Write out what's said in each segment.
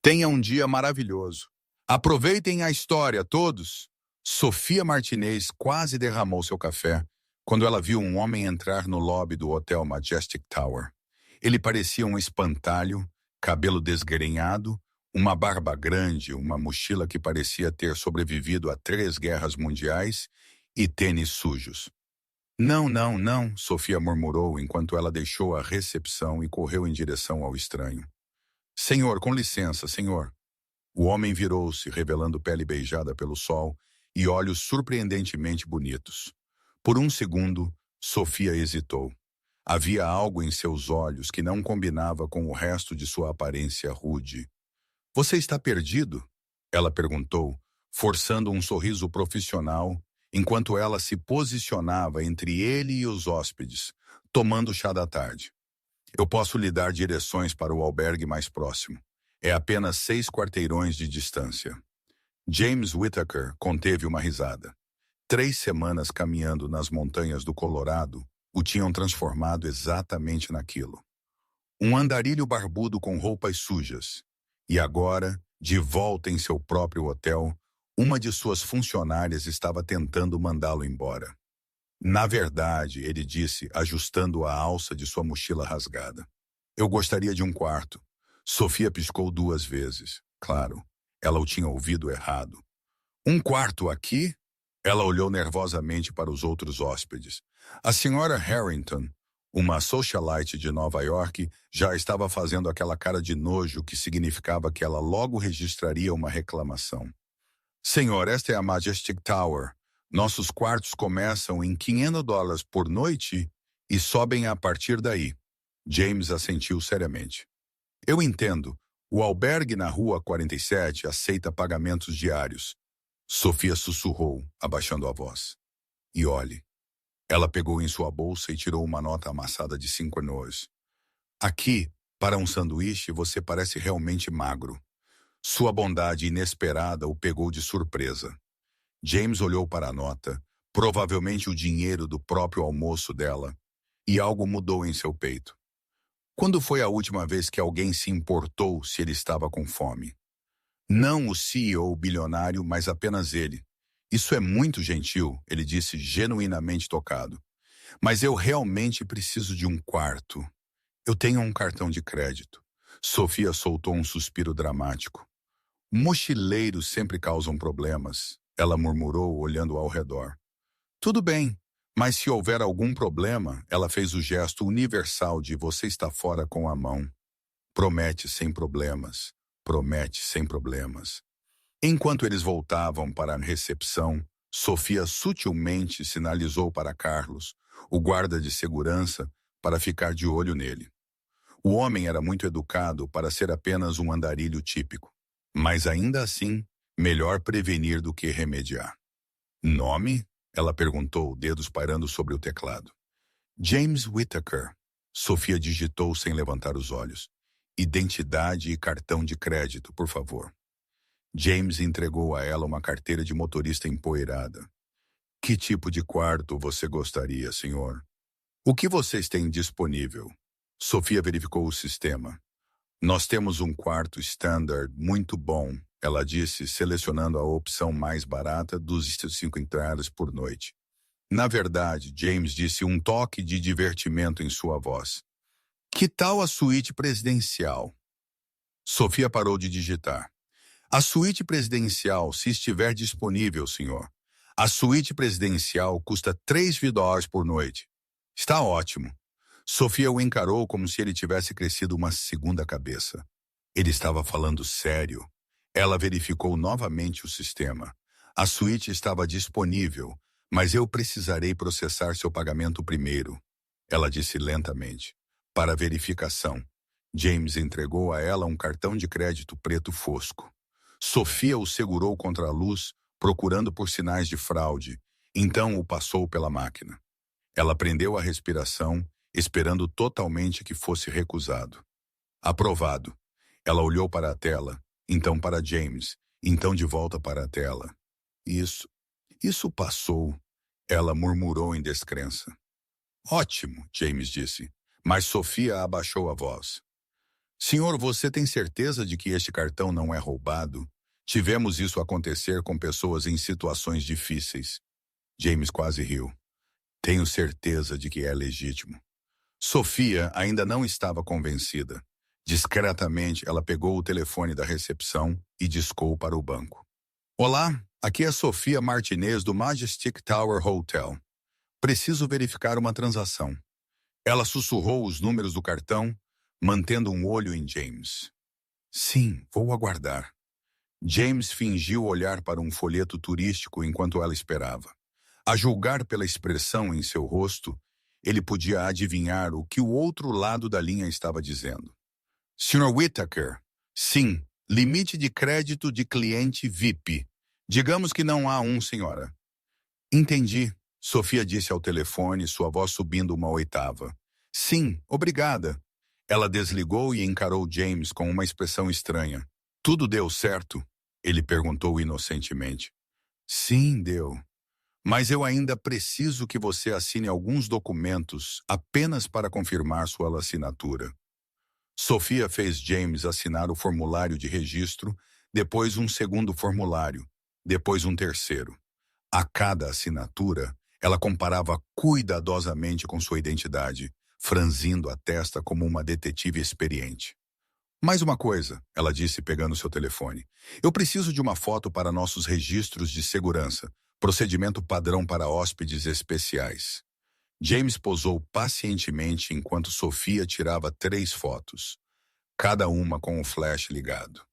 Tenha um dia maravilhoso. Aproveitem a história, todos. Sofia Martinez quase derramou seu café quando ela viu um homem entrar no lobby do Hotel Majestic Tower. Ele parecia um espantalho, cabelo desgrenhado, uma barba grande, uma mochila que parecia ter sobrevivido a 3 guerras mundiais e tênis sujos. Não, não, não, Sofia murmurou enquanto ela deixou a recepção e correu em direção ao estranho. Senhor, com licença, senhor. O homem virou-se, revelando pele beijada pelo sol e olhos surpreendentemente bonitos. Por um segundo, Sofia hesitou. Havia algo em seus olhos que não combinava com o resto de sua aparência rude. Você está perdido? Ela perguntou, forçando um sorriso profissional, enquanto ela se posicionava entre ele e os hóspedes, tomando chá da tarde. Eu posso lhe dar direções para o albergue mais próximo. É apenas 6 quarteirões de distância. James Whittaker conteve uma risada. 3 semanas caminhando nas montanhas do Colorado o tinham transformado exatamente naquilo. Um andarilho barbudo com roupas sujas. E agora, de volta em seu próprio hotel, uma de suas funcionárias estava tentando mandá-lo embora. Na verdade, ele disse, ajustando a alça de sua mochila rasgada. Eu gostaria de um quarto. Sofia piscou 2 vezes. Claro, ela o tinha ouvido errado. Um quarto aqui? Ela olhou nervosamente para os outros hóspedes. A senhora Harrington, uma socialite de Nova York, já estava fazendo aquela cara de nojo que significava que ela logo registraria uma reclamação. Senhor, esta é a Majestic Tower. Nossos quartos começam em $500 por noite e sobem a partir daí. James assentiu seriamente. Eu entendo. O albergue na Rua 47 aceita pagamentos diários. Sofia sussurrou, abaixando a voz. E olhe. Ela pegou em sua bolsa e tirou uma nota amassada de 5 anos. Aqui, para um sanduíche, você parece realmente magro. Sua bondade inesperada o pegou de surpresa. James olhou para a nota, provavelmente o dinheiro do próprio almoço dela, e algo mudou em seu peito. Quando foi a última vez que alguém se importou se ele estava com fome? Não o CEO bilionário, mas apenas ele. Isso é muito gentil, ele disse genuinamente tocado. Mas eu realmente preciso de um quarto. Eu tenho um cartão de crédito. Sofia soltou um suspiro dramático. Mochileiros sempre causam problemas, ela murmurou olhando ao redor. Tudo bem, mas se houver algum problema, ela fez o gesto universal de você está fora com a mão. Promete sem problemas, promete sem problemas. Enquanto eles voltavam para a recepção, Sofia sutilmente sinalizou para Carlos, o guarda de segurança, para ficar de olho nele. O homem era muito educado para ser apenas um andarilho típico. Mas ainda assim, melhor prevenir do que remediar. Nome? Ela perguntou, dedos pairando sobre o teclado. James Whittaker. Sofia digitou sem levantar os olhos. Identidade e cartão de crédito, por favor. James entregou a ela uma carteira de motorista empoeirada. Que tipo de quarto você gostaria, senhor? O que vocês têm disponível? Sofia verificou o sistema. Nós temos um quarto standard muito bom, ela disse, selecionando a opção mais barata dos 5 entradas por noite. Na verdade, James disse um toque de divertimento em sua voz. Que tal a suíte presidencial? Sofia parou de digitar. A suíte presidencial, se estiver disponível, senhor. A suíte presidencial custa $3.000 por noite. Está ótimo. Sofia o encarou como se ele tivesse crescido uma segunda cabeça. Ele estava falando sério. Ela verificou novamente o sistema. A suíte estava disponível, mas eu precisarei processar seu pagamento primeiro. Ela disse lentamente. Para verificação. James entregou a ela um cartão de crédito preto fosco. Sofia o segurou contra a luz, procurando por sinais de fraude. Então o passou pela máquina. Ela prendeu a respiração, esperando totalmente que fosse recusado. Aprovado. Ela olhou para a tela, então para James, então de volta para a tela. Isso passou, ela murmurou em descrença. Ótimo, James disse, mas Sofia abaixou a voz. Senhor, você tem certeza de que este cartão não é roubado? Tivemos isso acontecer com pessoas em situações difíceis. James quase riu. Tenho certeza de que é legítimo. Sofia ainda não estava convencida. Discretamente, ela pegou o telefone da recepção e discou para o banco. Olá, aqui é Sofia Martinez do Majestic Tower Hotel. Preciso verificar uma transação. Ela sussurrou os números do cartão, mantendo um olho em James. Sim, vou aguardar. James fingiu olhar para um folheto turístico enquanto ela esperava. A julgar pela expressão em seu rosto, ele podia adivinhar o que o outro lado da linha estava dizendo. Sr. Whittaker, sim, limite de crédito de cliente VIP. Digamos que não há um, senhora. Entendi, Sofia disse ao telefone, sua voz subindo uma oitava. Sim, obrigada. Ela desligou e encarou James com uma expressão estranha. Tudo deu certo? Ele perguntou inocentemente. Sim, deu. Mas eu ainda preciso que você assine alguns documentos apenas para confirmar sua assinatura. Sofia fez James assinar o formulário de registro, depois um segundo formulário, depois um terceiro. A cada assinatura, ela comparava cuidadosamente com sua identidade, franzindo a testa como uma detetive experiente. Mais uma coisa, ela disse pegando seu telefone. Eu preciso de uma foto para nossos registros de segurança, procedimento padrão para hóspedes especiais. James posou pacientemente enquanto Sofia tirava 3 fotos, cada uma com o flash ligado.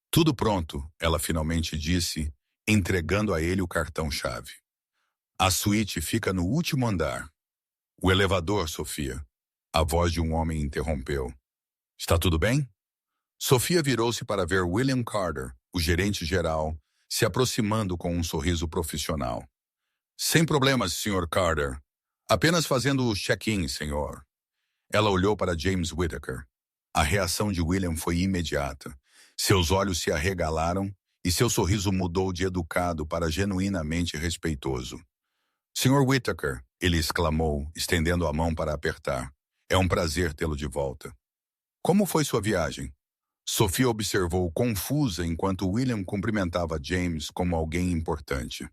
Tudo pronto, ela finalmente disse, entregando a ele o cartão-chave. A suíte fica no último andar. O elevador, Sofia. A voz de um homem interrompeu. Está tudo bem? Sofia virou-se para ver William Carter, o gerente-geral, se aproximando com um sorriso profissional. Sem problemas, Sr. Carter. Apenas fazendo o check-in, senhor. Ela olhou para James Whittaker. A reação de William foi imediata. Seus olhos se arregalaram e seu sorriso mudou de educado para genuinamente respeitoso. Sr. Whittaker, ele exclamou, estendendo a mão para apertar. É um prazer tê-lo de volta. Como foi sua viagem? Sofia observou confusa enquanto William cumprimentava James como alguém importante.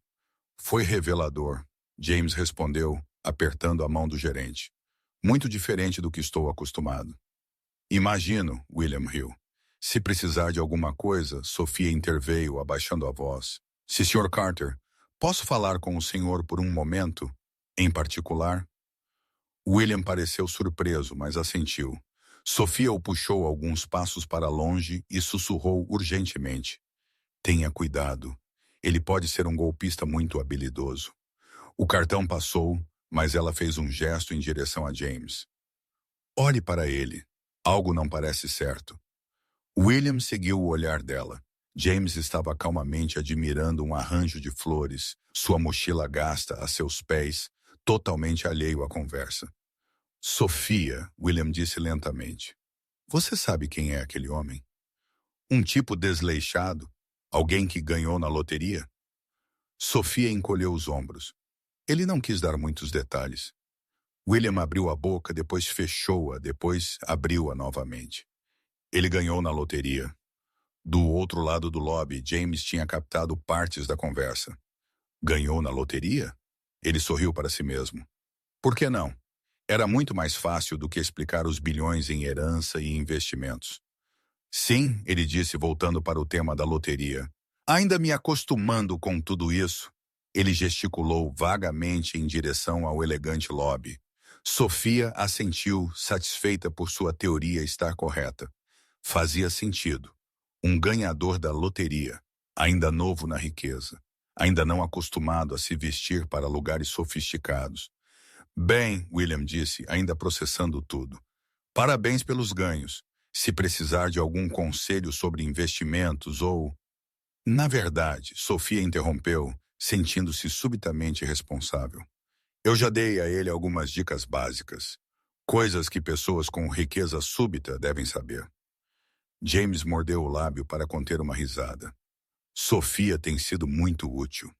Foi revelador, James respondeu, apertando a mão do gerente. Muito diferente do que estou acostumado. Imagino, William riu. Se precisar de alguma coisa, Sofia interveio, abaixando a voz. Se Sr. Carter, posso falar com o senhor por um momento, em particular? William pareceu surpreso, mas assentiu. Sofia o puxou alguns passos para longe e sussurrou urgentemente. Tenha cuidado. Ele pode ser um golpista muito habilidoso. O cartão passou, mas ela fez um gesto em direção a James. Olhe para ele. Algo não parece certo. William seguiu o olhar dela. James estava calmamente admirando um arranjo de flores, sua mochila gasta a seus pés, totalmente alheio à conversa. Sofia, William disse lentamente. Você sabe quem é aquele homem? Um tipo desleixado? Alguém que ganhou na loteria? Sofia encolheu os ombros. Ele não quis dar muitos detalhes. William abriu a boca, depois fechou-a, depois abriu-a novamente. Ele ganhou na loteria. Do outro lado do lobby, James tinha captado partes da conversa. Ganhou na loteria? Ele sorriu para si mesmo. Por que não? Era muito mais fácil do que explicar os bilhões em herança e investimentos. Sim, ele disse voltando para o tema da loteria. Ainda me acostumando com tudo isso. Ele gesticulou vagamente em direção ao elegante lobby. Sofia assentiu, satisfeita por sua teoria estar correta. Fazia sentido. Um ganhador da loteria, ainda novo na riqueza, ainda não acostumado a se vestir para lugares sofisticados. Bem, William disse, ainda processando tudo. Parabéns pelos ganhos. Se precisar de algum conselho sobre investimentos ou... Na verdade, Sofia interrompeu, sentindo-se subitamente responsável. Eu já dei a ele algumas dicas básicas. Coisas que pessoas com riqueza súbita devem saber. James mordeu o lábio para conter uma risada. Sofia tem sido muito útil.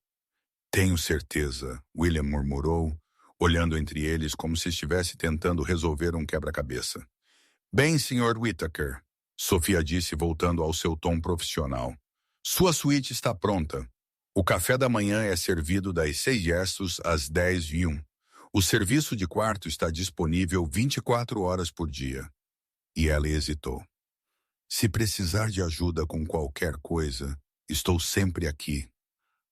Tenho certeza, William murmurou, olhando entre eles como se estivesse tentando resolver um quebra-cabeça. Bem, Sr. Whittaker, Sofia disse, voltando ao seu tom profissional. Sua suíte está pronta. O café da manhã é servido das 6 às 10h01. O serviço de quarto está disponível 24 horas por dia. E ela hesitou. Se precisar de ajuda com qualquer coisa, estou sempre aqui.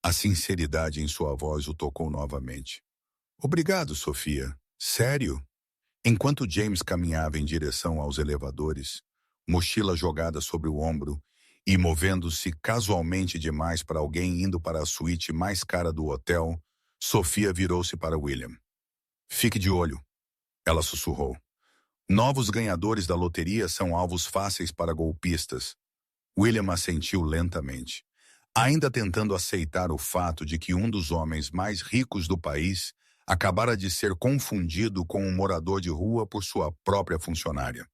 A sinceridade em sua voz o tocou novamente. Obrigado, Sofia. Sério? Enquanto James caminhava em direção aos elevadores, mochila jogada sobre o ombro e movendo-se casualmente demais para alguém indo para a suíte mais cara do hotel, Sofia virou-se para William. Fique de olho, ela sussurrou. Novos ganhadores da loteria são alvos fáceis para golpistas. William assentiu lentamente, ainda tentando aceitar o fato de que um dos homens mais ricos do país acabara de ser confundido com um morador de rua por sua própria funcionária.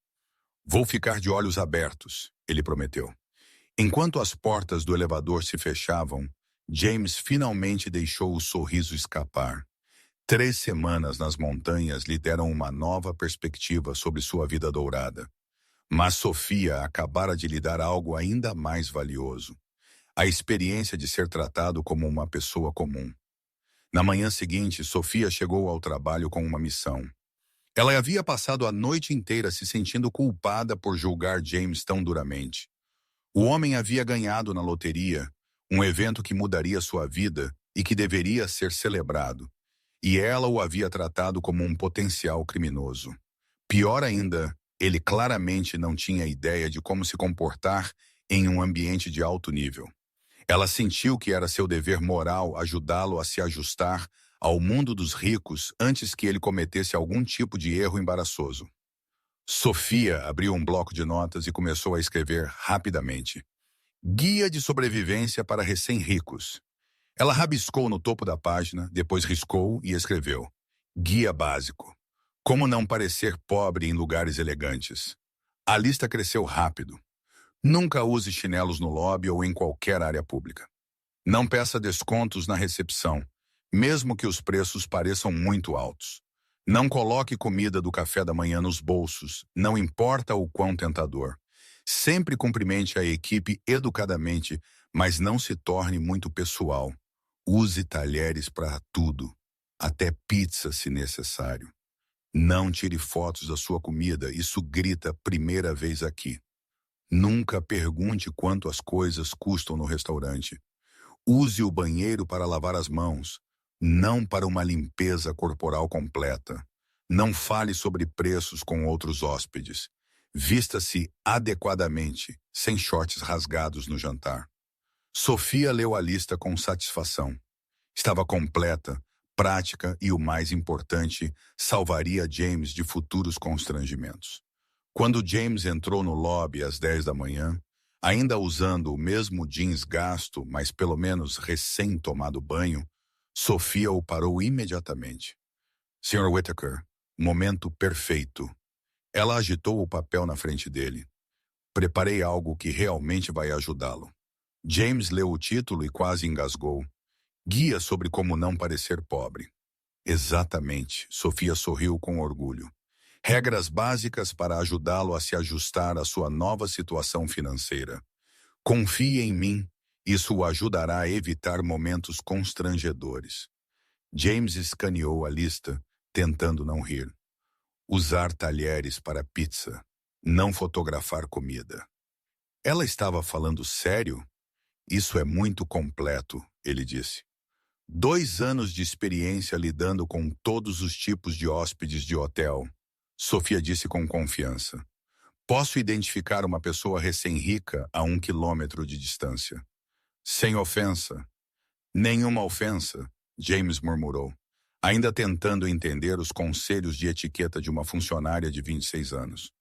Vou ficar de olhos abertos, ele prometeu. Enquanto as portas do elevador se fechavam, James finalmente deixou o sorriso escapar. 3 semanas nas montanhas lhe deram uma nova perspectiva sobre sua vida dourada. Mas Sofia acabara de lhe dar algo ainda mais valioso: a experiência de ser tratado como uma pessoa comum. Na manhã seguinte, Sofia chegou ao trabalho com uma missão. Ela havia passado a noite inteira se sentindo culpada por julgar James tão duramente. O homem havia ganhado na loteria, um evento que mudaria sua vida e que deveria ser celebrado. E ela o havia tratado como um potencial criminoso. Pior ainda, ele claramente não tinha ideia de como se comportar em um ambiente de alto nível. Ela sentiu que era seu dever moral ajudá-lo a se ajustar ao mundo dos ricos antes que ele cometesse algum tipo de erro embaraçoso. Sofia abriu um bloco de notas e começou a escrever rapidamente. Guia de sobrevivência para recém-ricos. Ela rabiscou no topo da página, depois riscou e escreveu. Guia básico. Como não parecer pobre em lugares elegantes. A lista cresceu rápido. Nunca use chinelos no lobby ou em qualquer área pública. Não peça descontos na recepção, mesmo que os preços pareçam muito altos. Não coloque comida do café da manhã nos bolsos, não importa o quão tentador. Sempre cumprimente a equipe educadamente, mas não se torne muito pessoal. Use talheres para tudo, até pizza se necessário. Não tire fotos da sua comida, isso grita primeira vez aqui. Nunca pergunte quanto as coisas custam no restaurante. Use o banheiro para lavar as mãos, não para uma limpeza corporal completa. Não fale sobre preços com outros hóspedes. Vista-se adequadamente, sem shorts rasgados no jantar. Sofia leu a lista com satisfação. Estava completa, prática e, o mais importante, salvaria James de futuros constrangimentos. Quando James entrou no lobby às 10 da manhã, ainda usando o mesmo jeans gasto, mas pelo menos recém-tomado banho, Sofia o parou imediatamente. Sr. Whittaker, momento perfeito. Ela agitou o papel na frente dele. Preparei algo que realmente vai ajudá-lo. James leu o título e quase engasgou. Guia sobre como não parecer pobre. Exatamente, Sofia sorriu com orgulho. Regras básicas para ajudá-lo a se ajustar à sua nova situação financeira. Confie em mim, isso o ajudará a evitar momentos constrangedores. James escaneou a lista, tentando não rir. Usar talheres para pizza. Não fotografar comida. Ela estava falando sério? Isso é muito completo, ele disse. 2 anos de experiência lidando com todos os tipos de hóspedes de hotel, Sofia disse com confiança. Posso identificar uma pessoa recém-rica a 1 quilômetro de distância. Sem ofensa. Nenhuma ofensa, James murmurou, ainda tentando entender os conselhos de etiqueta de uma funcionária de 26 anos.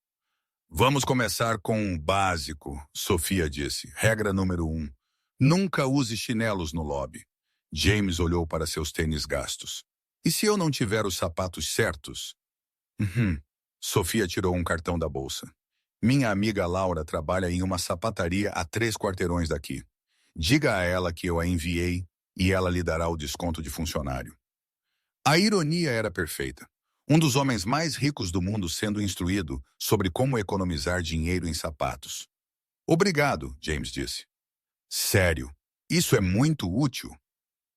Vamos começar com o básico, Sofia disse. Regra número 1. Nunca use chinelos no lobby. James olhou para seus tênis gastos. E se eu não tiver os sapatos certos? Sofia tirou um cartão da bolsa. Minha amiga Laura trabalha em uma sapataria a 3 quarteirões daqui. Diga a ela que eu a enviei e ela lhe dará o desconto de funcionário. A ironia era perfeita. Um dos homens mais ricos do mundo sendo instruído sobre como economizar dinheiro em sapatos. Obrigado, James disse. Sério, isso é muito útil.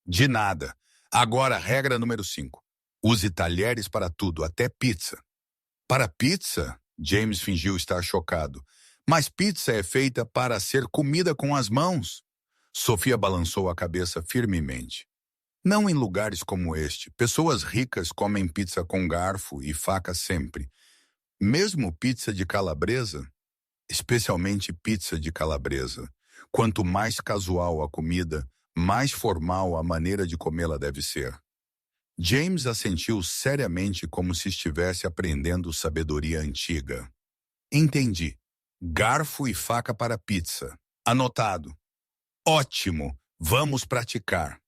De nada. Agora, regra número 5. Use talheres para tudo, até pizza. Para pizza? James fingiu estar chocado. Mas pizza é feita para ser comida com as mãos. Sofia balançou a cabeça firmemente. Não em lugares como este. Pessoas ricas comem pizza com garfo e faca sempre. Mesmo pizza de calabresa, especialmente pizza de calabresa. Quanto mais casual a comida, mais formal a maneira de comê-la deve ser. James assentiu seriamente como se estivesse aprendendo sabedoria antiga. Entendi. Garfo e faca para pizza. Anotado. Ótimo. Vamos praticar.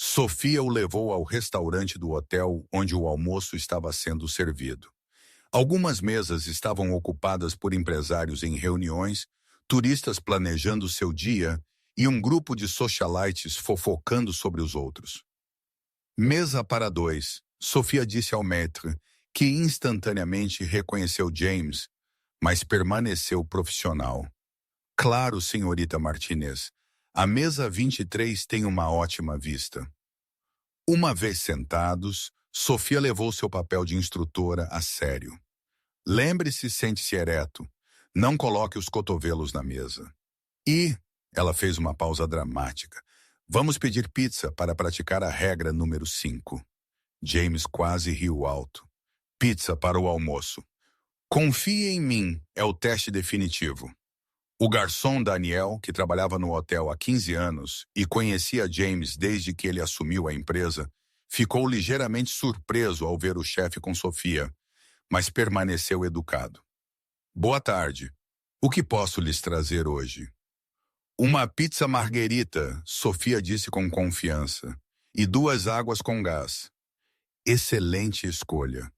Sofia o levou ao restaurante do hotel onde o almoço estava sendo servido. Algumas mesas estavam ocupadas por empresários em reuniões, turistas planejando seu dia e um grupo de socialites fofocando sobre os outros. Mesa para 2, Sofia disse ao maître, que instantaneamente reconheceu James, mas permaneceu profissional. Claro, senhorita Martinez, a mesa 23 tem uma ótima vista. Uma vez sentados, Sofia levou seu papel de instrutora a sério. Lembre-se, sente-se ereto. Não coloque os cotovelos na mesa. E, ela fez uma pausa dramática, vamos pedir pizza para praticar a regra número 5. James quase riu alto. Pizza para o almoço. Confie em mim, é o teste definitivo. O garçom Daniel, que trabalhava no hotel há 15 anos e conhecia James desde que ele assumiu a empresa, ficou ligeiramente surpreso ao ver o chefe com Sofia, mas permaneceu educado. Boa tarde. O que posso lhes trazer hoje? Uma pizza marguerita, Sofia disse com confiança, e 2 águas com gás. Excelente escolha,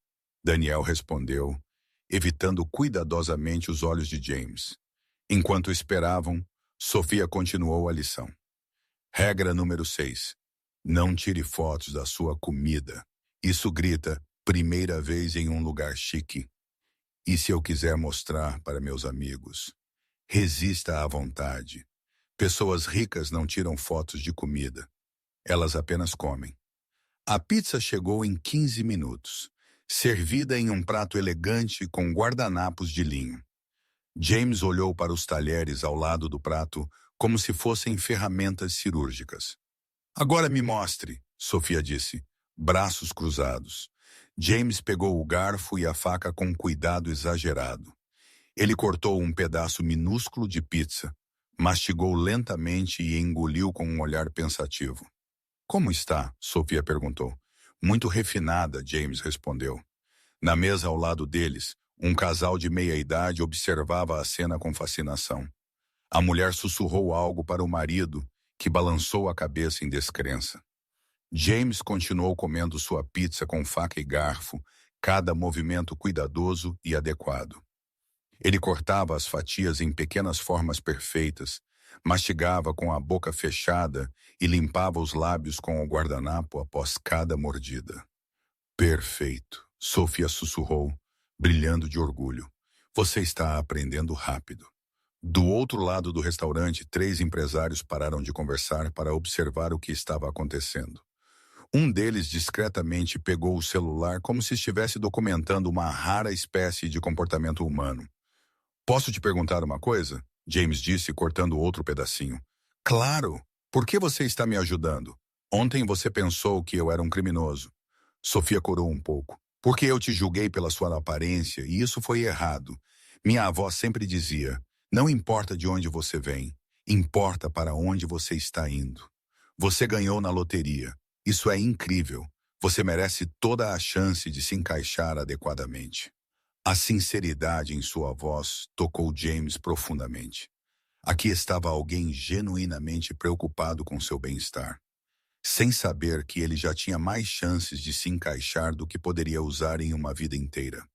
Daniel respondeu, evitando cuidadosamente os olhos de James. Enquanto esperavam, Sofia continuou a lição. Regra número 6. Não tire fotos da sua comida. Isso grita, primeira vez em um lugar chique. E se eu quiser mostrar para meus amigos? Resista à vontade. Pessoas ricas não tiram fotos de comida. Elas apenas comem. A pizza chegou em 15 minutos, servida em um prato elegante com guardanapos de linho. James olhou para os talheres ao lado do prato como se fossem ferramentas cirúrgicas. Agora me mostre, Sofia disse, braços cruzados. James pegou o garfo e a faca com cuidado exagerado. Ele cortou um pedaço minúsculo de pizza, mastigou lentamente e engoliu com um olhar pensativo. Como está? Sofia perguntou. Muito refinada, James respondeu. Na mesa ao lado deles, um casal de meia-idade observava a cena com fascinação. A mulher sussurrou algo para o marido, que balançou a cabeça em descrença. James continuou comendo sua pizza com faca e garfo, cada movimento cuidadoso e adequado. Ele cortava as fatias em pequenas formas perfeitas, mastigava com a boca fechada e limpava os lábios com o guardanapo após cada mordida. Perfeito, Sofia sussurrou, brilhando de orgulho. Você está aprendendo rápido. Do outro lado do restaurante, 3 empresários pararam de conversar para observar o que estava acontecendo. Um deles discretamente pegou o celular como se estivesse documentando uma rara espécie de comportamento humano. Posso te perguntar uma coisa? James disse, cortando outro pedacinho. Claro! Por que você está me ajudando? Ontem você pensou que eu era um criminoso. Sofia corou um pouco. Porque eu te julguei pela sua aparência, e isso foi errado. Minha avó sempre dizia, não importa de onde você vem, importa para onde você está indo. Você ganhou na loteria. Isso é incrível. Você merece toda a chance de se encaixar adequadamente. A sinceridade em sua voz tocou James profundamente. Aqui estava alguém genuinamente preocupado com seu bem-estar, sem saber que ele já tinha mais chances de se encaixar do que poderia usar em uma vida inteira.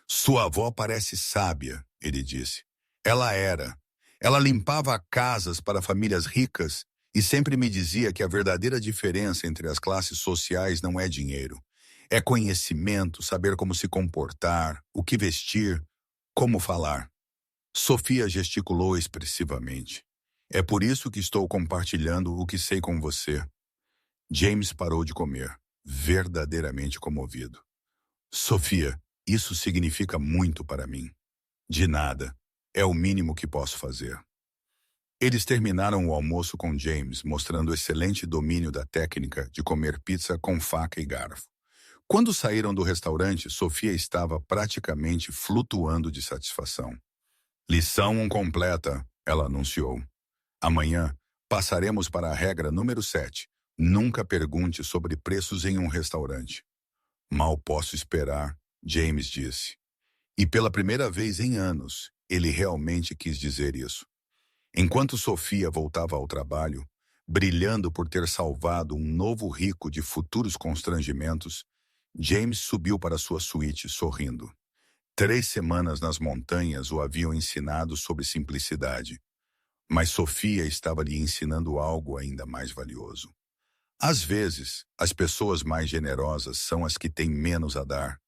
Sua avó parece sábia, ele disse. Ela era. Ela limpava casas para famílias ricas e sempre me dizia que a verdadeira diferença entre as classes sociais não é dinheiro. É conhecimento, saber como se comportar, o que vestir, como falar. Sofia gesticulou expressivamente. É por isso que estou compartilhando o que sei com você. James parou de comer, verdadeiramente comovido. Sofia, isso significa muito para mim. De nada. É o mínimo que posso fazer. Eles terminaram o almoço com James, mostrando excelente domínio da técnica de comer pizza com faca e garfo. Quando saíram do restaurante, Sofia estava praticamente flutuando de satisfação. Lição 1 completa, ela anunciou. Amanhã, passaremos para a regra número 7. Nunca pergunte sobre preços em um restaurante. Mal posso esperar, James disse. E pela primeira vez em anos, ele realmente quis dizer isso. Enquanto Sofia voltava ao trabalho, brilhando por ter salvado um novo rico de futuros constrangimentos, James subiu para sua suíte sorrindo. 3 semanas nas montanhas o haviam ensinado sobre simplicidade. Mas Sofia estava lhe ensinando algo ainda mais valioso. Às vezes, as pessoas mais generosas são as que têm menos a dar.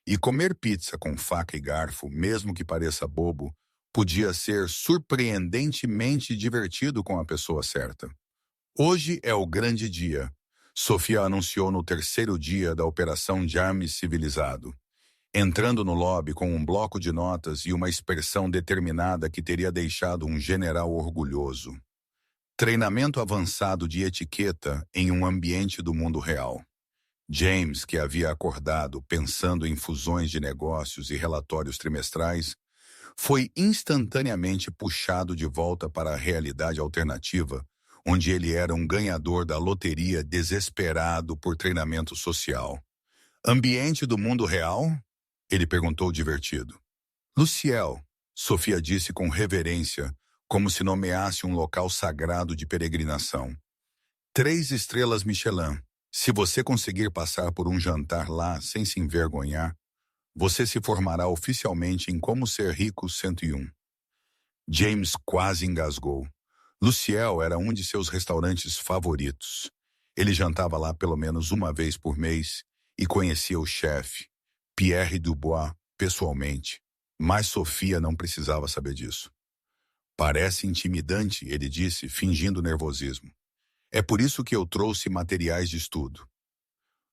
E comer pizza com faca e garfo, mesmo que pareça bobo, podia ser surpreendentemente divertido com a pessoa certa. Hoje é o grande dia. Sofia anunciou no 3º dia da Operação James Civilizado, entrando no lobby com um bloco de notas e uma expressão determinada que teria deixado um general orgulhoso. Treinamento avançado de etiqueta em um ambiente do mundo real. James, que havia acordado pensando em fusões de negócios e relatórios trimestrais, foi instantaneamente puxado de volta para a realidade alternativa, onde ele era um ganhador da loteria desesperado por treinamento social. Ambiente do mundo real? Ele perguntou divertido. Luciel, Sofia disse com reverência, como se nomeasse um local sagrado de peregrinação. 3 estrelas Michelin. Se você conseguir passar por um jantar lá sem se envergonhar, você se formará oficialmente em Como Ser Rico 101. James quase engasgou. Luciel era um de seus restaurantes favoritos. Ele jantava lá pelo menos uma vez por mês e conhecia o chefe, Pierre Dubois, pessoalmente. Mas Sofia não precisava saber disso. Parece intimidante, ele disse, fingindo nervosismo. É por isso que eu trouxe materiais de estudo.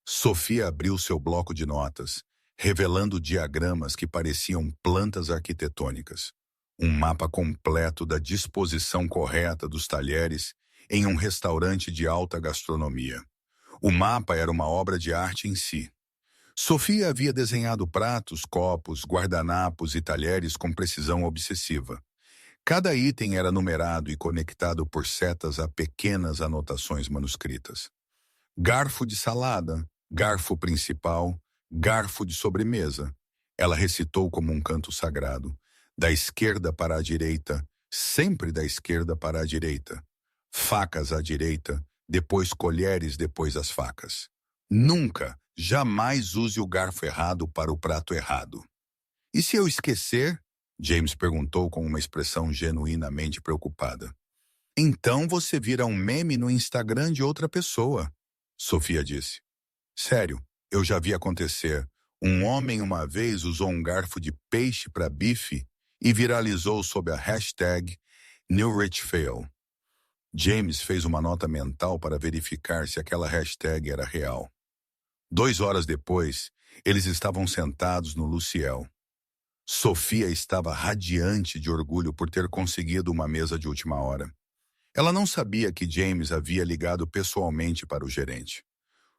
Sofia abriu seu bloco de notas, revelando diagramas que pareciam plantas arquitetônicas. Um mapa completo da disposição correta dos talheres em um restaurante de alta gastronomia. O mapa era uma obra de arte em si. Sofia havia desenhado pratos, copos, guardanapos e talheres com precisão obsessiva. Cada item era numerado e conectado por setas a pequenas anotações manuscritas. Garfo de salada, garfo principal, garfo de sobremesa. Ela recitou como um canto sagrado. Da esquerda para a direita, sempre da esquerda para a direita. Facas à direita, depois colheres, depois as facas. Nunca, jamais use o garfo errado para o prato errado. E se eu esquecer? James perguntou com uma expressão genuinamente preocupada. Então você vira um meme no Instagram de outra pessoa, Sofia disse. Sério, eu já vi acontecer. Um homem uma vez usou um garfo de peixe para bife e viralizou sob a hashtag #NewRichFail. James fez uma nota mental para verificar se aquela hashtag era real. 2 horas depois, eles estavam sentados no Luciel. Sofia estava radiante de orgulho por ter conseguido uma mesa de última hora. Ela não sabia que James havia ligado pessoalmente para o gerente.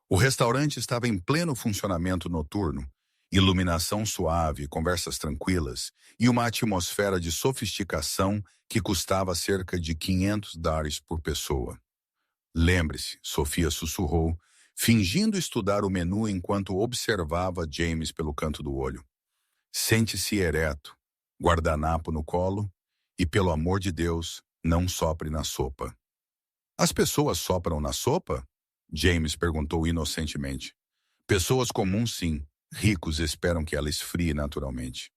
O restaurante estava em pleno funcionamento noturno, iluminação suave, conversas tranquilas e uma atmosfera de sofisticação que custava cerca de $500 por pessoa. Lembre-se, Sofia sussurrou, fingindo estudar o menu enquanto observava James pelo canto do olho. Sente-se ereto, guardanapo no colo e, pelo amor de Deus, não sopre na sopa. As pessoas sopram na sopa? James perguntou inocentemente. Pessoas comuns, sim. Ricos esperam que ela esfrie naturalmente.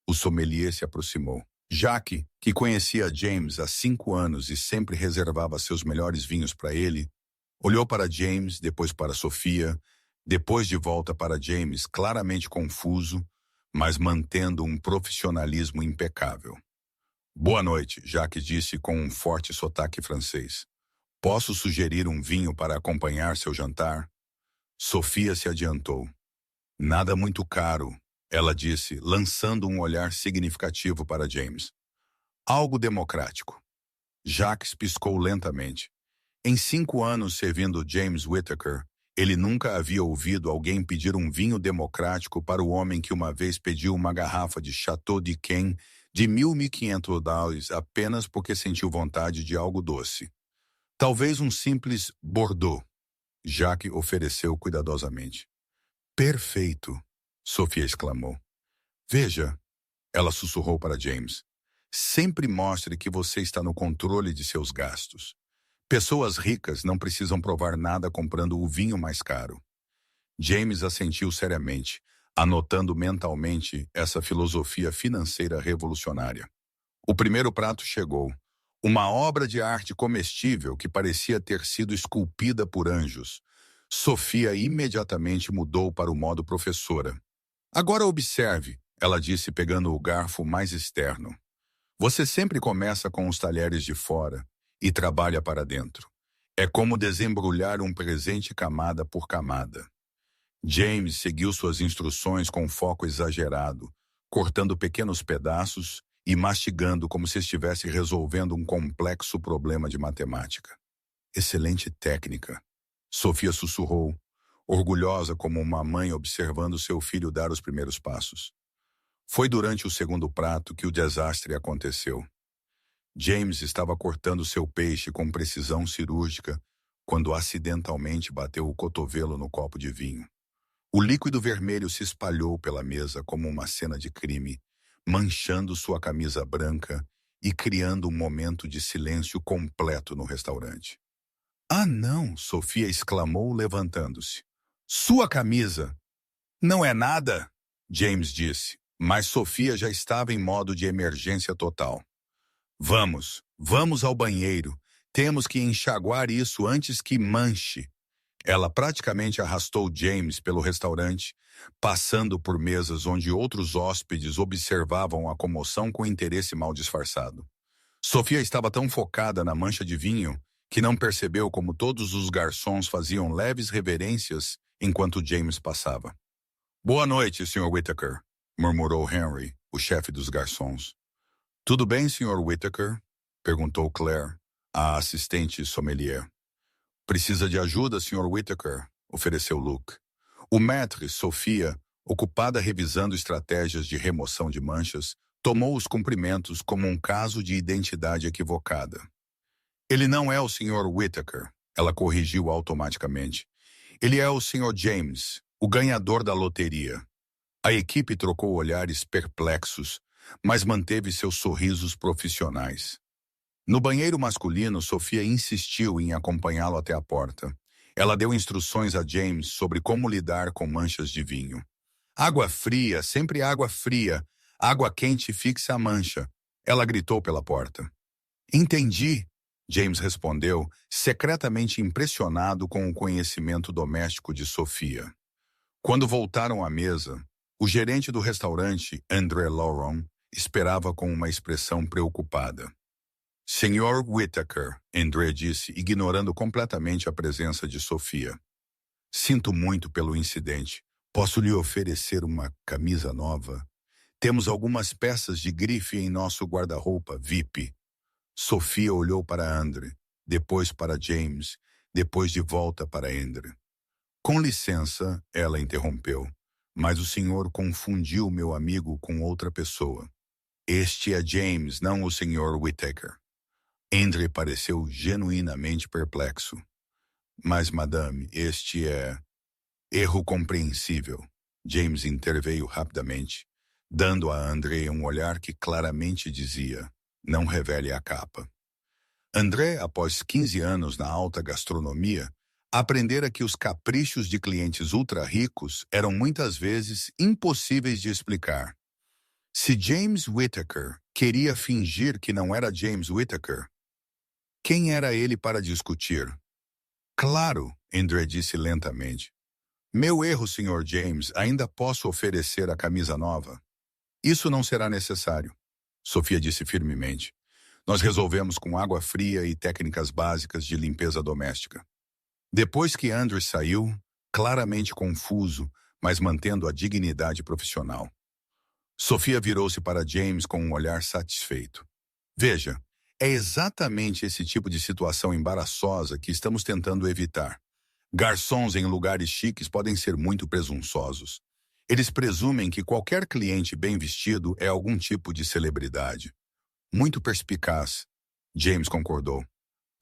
O sommelier se aproximou. Jacques, que conhecia James há 5 anos e sempre reservava seus melhores vinhos para ele, olhou para James, depois para Sofia, Depois de volta para James, claramente confuso, mas mantendo um profissionalismo impecável. Boa noite, Jacques disse com um forte sotaque francês. Posso sugerir um vinho para acompanhar seu jantar? Sofia se adiantou. Nada muito caro, ela disse, lançando um olhar significativo para James. Algo democrático. Jacques piscou lentamente. Em 5 anos servindo James Whittaker, ele nunca havia ouvido alguém pedir um vinho democrático para o homem que uma vez pediu uma garrafa de Chateau d'Yquem de $1.500 apenas porque sentiu vontade de algo doce. Talvez um simples Bordeaux, Jacques ofereceu cuidadosamente. Perfeito, Sofia exclamou. Veja, ela sussurrou para James. Sempre mostre que você está no controle de seus gastos. Pessoas ricas não precisam provar nada comprando o vinho mais caro. James assentiu seriamente, anotando mentalmente essa filosofia financeira revolucionária. O primeiro prato chegou. Uma obra de arte comestível que parecia ter sido esculpida por anjos. Sofia imediatamente mudou para o modo professora. Agora observe, ela disse pegando o garfo mais externo. Você sempre começa com os talheres de fora e trabalha para dentro. É como desembrulhar um presente camada por camada. James seguiu suas instruções com foco exagerado, cortando pequenos pedaços e mastigando como se estivesse resolvendo um complexo problema de matemática. Excelente técnica, Sofia sussurrou, orgulhosa como uma mãe observando seu filho dar os primeiros passos. Foi durante o segundo prato que o desastre aconteceu. James estava cortando seu peixe com precisão cirúrgica quando acidentalmente bateu o cotovelo no copo de vinho. O líquido vermelho se espalhou pela mesa como uma cena de crime, manchando sua camisa branca e criando um momento de silêncio completo no restaurante. Ah, não! Sofia exclamou, levantando-se. Sua camisa! Não é nada! James disse, mas Sofia já estava em modo de emergência total. Vamos ao banheiro. Temos que enxaguar isso antes que manche. Ela praticamente arrastou James pelo restaurante, passando por mesas onde outros hóspedes observavam a comoção com interesse mal disfarçado. Sofia estava tão focada na mancha de vinho que não percebeu como todos os garçons faziam leves reverências enquanto James passava. Boa noite, Sr. Whittaker, murmurou Henry, o chefe dos garçons. Tudo bem, Sr. Whittaker? Perguntou Claire, a assistente sommelier. Precisa de ajuda, Sr. Whittaker? Ofereceu Luke. O maître, Sofia, ocupada revisando estratégias de remoção de manchas, tomou os cumprimentos como um caso de identidade equivocada. Ele não é o Sr. Whittaker, ela corrigiu automaticamente. Ele é o Sr. James, o ganhador da loteria. A equipe trocou olhares perplexos, mas manteve seus sorrisos profissionais. No banheiro masculino, Sofia insistiu em acompanhá-lo até a porta. Ela deu instruções a James sobre como lidar com manchas de vinho. Água fria, sempre água fria. Água quente fixa a mancha. Ela gritou pela porta. Entendi, James respondeu, secretamente impressionado com o conhecimento doméstico de Sofia. Quando voltaram à mesa, o gerente do restaurante, André Lauron, esperava com uma expressão preocupada. Sr. Whittaker, André disse, ignorando completamente a presença de Sofia. Sinto muito pelo incidente. Posso lhe oferecer uma camisa nova? Temos algumas peças de grife em nosso guarda-roupa VIP. Sofia olhou para André, depois para James, depois de volta para André. Com licença, ela interrompeu, mas o senhor confundiu meu amigo com outra pessoa. Este é James, não o Sr. Whittaker. André pareceu genuinamente perplexo. Mas, madame, este é... Erro compreensível. James interveio rapidamente, dando a André um olhar que claramente dizia, não revele a capa. André, após 15 anos na alta gastronomia, aprendera que os caprichos de clientes ultra-ricos eram muitas vezes impossíveis de explicar. Se James Whittaker queria fingir que não era James Whittaker, quem era ele para discutir? Claro, André disse lentamente. Meu erro, Sr. James, ainda posso oferecer a camisa nova? Isso não será necessário, Sofia disse firmemente. Nós resolvemos com água fria e técnicas básicas de limpeza doméstica. Depois que Andrew saiu, claramente confuso, mas mantendo a dignidade profissional, Sofia virou-se para James com um olhar satisfeito. Veja, é exatamente esse tipo de situação embaraçosa que estamos tentando evitar. Garçons em lugares chiques podem ser muito presunçosos. Eles presumem que qualquer cliente bem vestido é algum tipo de celebridade. Muito perspicaz, James concordou.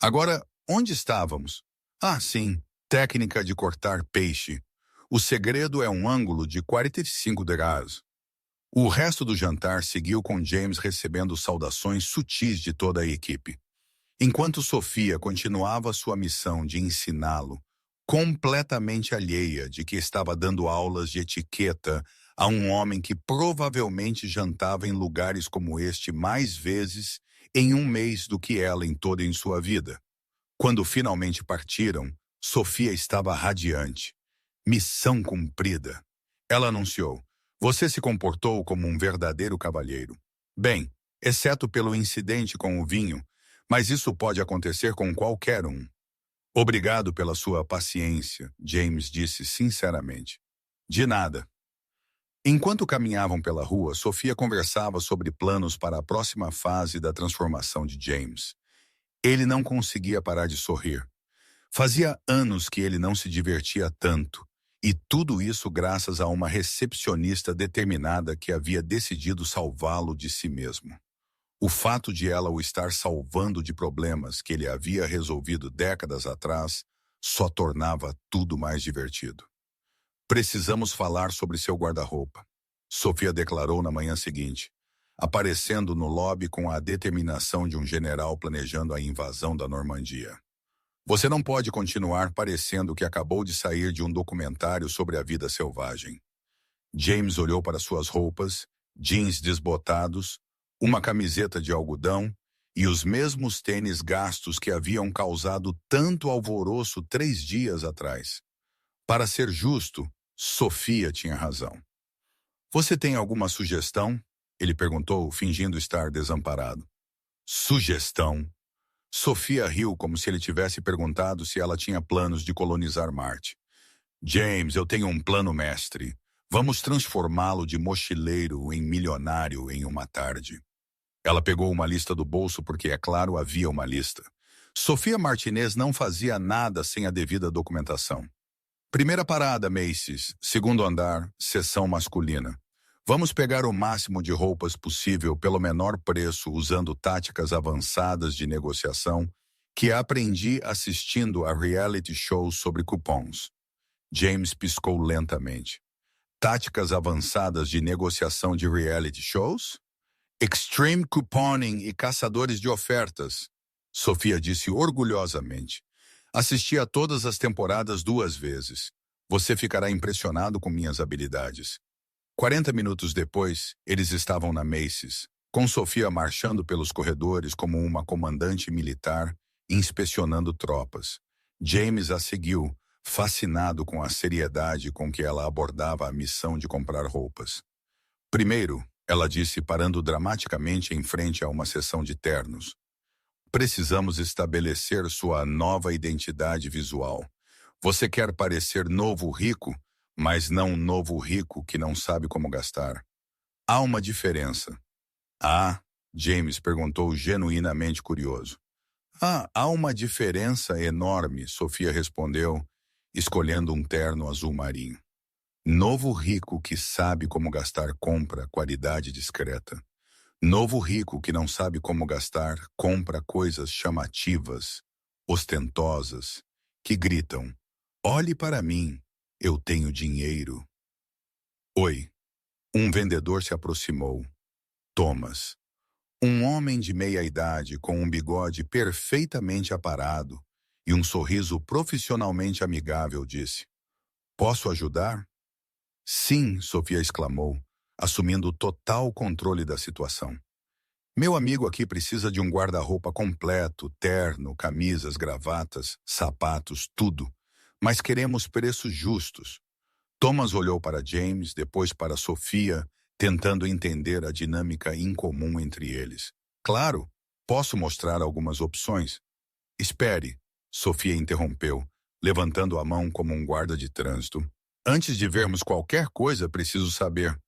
Agora, onde estávamos? Ah, sim, técnica de cortar peixe. O segredo é um ângulo de 45 graus. O resto do jantar seguiu com James recebendo saudações sutis de toda a equipe. Enquanto Sofia continuava sua missão de ensiná-lo, completamente alheia de que estava dando aulas de etiqueta a um homem que provavelmente jantava em lugares como este mais vezes em um mês do que ela em toda em sua vida. Quando finalmente partiram, Sofia estava radiante. Missão cumprida. Ela anunciou: você se comportou como um verdadeiro cavalheiro. Bem, exceto pelo incidente com o vinho, mas isso pode acontecer com qualquer um. Obrigado pela sua paciência, James disse sinceramente. De nada. Enquanto caminhavam pela rua, Sofia conversava sobre planos para a próxima fase da transformação de James. Ele não conseguia parar de sorrir. Fazia anos que ele não se divertia tanto, e tudo isso graças a uma recepcionista determinada que havia decidido salvá-lo de si mesmo. O fato de ela o estar salvando de problemas que ele havia resolvido décadas atrás só tornava tudo mais divertido. Precisamos falar sobre seu guarda-roupa, Sofia declarou na manhã seguinte, aparecendo no lobby com a determinação de um general planejando a invasão da Normandia. Você não pode continuar parecendo que acabou de sair de um documentário sobre a vida selvagem. James olhou para suas roupas, jeans desbotados, uma camiseta de algodão e os mesmos tênis gastos que haviam causado tanto alvoroço 3 dias atrás. Para ser justo, Sofia tinha razão. Você tem alguma sugestão? Ele perguntou, fingindo estar desamparado. Sugestão? Sofia riu como se ele tivesse perguntado se ela tinha planos de colonizar Marte. James, eu tenho um plano mestre. Vamos transformá-lo de mochileiro em milionário em uma tarde. Ela pegou uma lista do bolso porque, é claro, havia uma lista. Sofia Martinez não fazia nada sem a devida documentação. Primeira parada, Macy's. Segundo andar, seção masculina. Vamos pegar o máximo de roupas possível pelo menor preço usando táticas avançadas de negociação que aprendi assistindo a reality shows sobre cupons. James piscou lentamente. Táticas avançadas de negociação de reality shows? Extreme couponing e caçadores de ofertas, Sofia disse orgulhosamente. Assisti a todas as temporadas 2 vezes. Você ficará impressionado com minhas habilidades. 40 minutos depois, eles estavam na Macy's, com Sofia marchando pelos corredores como uma comandante militar, inspecionando tropas. James a seguiu, fascinado com a seriedade com que ela abordava a missão de comprar roupas. Primeiro, ela disse parando dramaticamente em frente a uma seção de ternos. Precisamos estabelecer sua nova identidade visual. Você quer parecer novo rico, mas não um novo rico que não sabe como gastar. Há uma diferença. Ah, James perguntou genuinamente curioso. Há uma diferença enorme, Sofia respondeu, escolhendo um terno azul marinho. Novo rico que sabe como gastar compra qualidade discreta. Novo rico que não sabe como gastar compra coisas chamativas, ostentosas, que gritam, olhe para mim, eu tenho dinheiro. Oi. Um vendedor se aproximou. Thomas. Um homem de meia-idade com um bigode perfeitamente aparado e um sorriso profissionalmente amigável disse, posso ajudar? Sim, Sofia exclamou, assumindo total controle da situação. Meu amigo aqui precisa de um guarda-roupa completo, terno, camisas, gravatas, sapatos, tudo. Mas queremos preços justos. Thomas olhou para James, depois para Sofia, tentando entender a dinâmica incomum entre eles. Claro, posso mostrar algumas opções. Espere, Sofia interrompeu, levantando a mão como um guarda de trânsito. Antes de vermos qualquer coisa, preciso saber.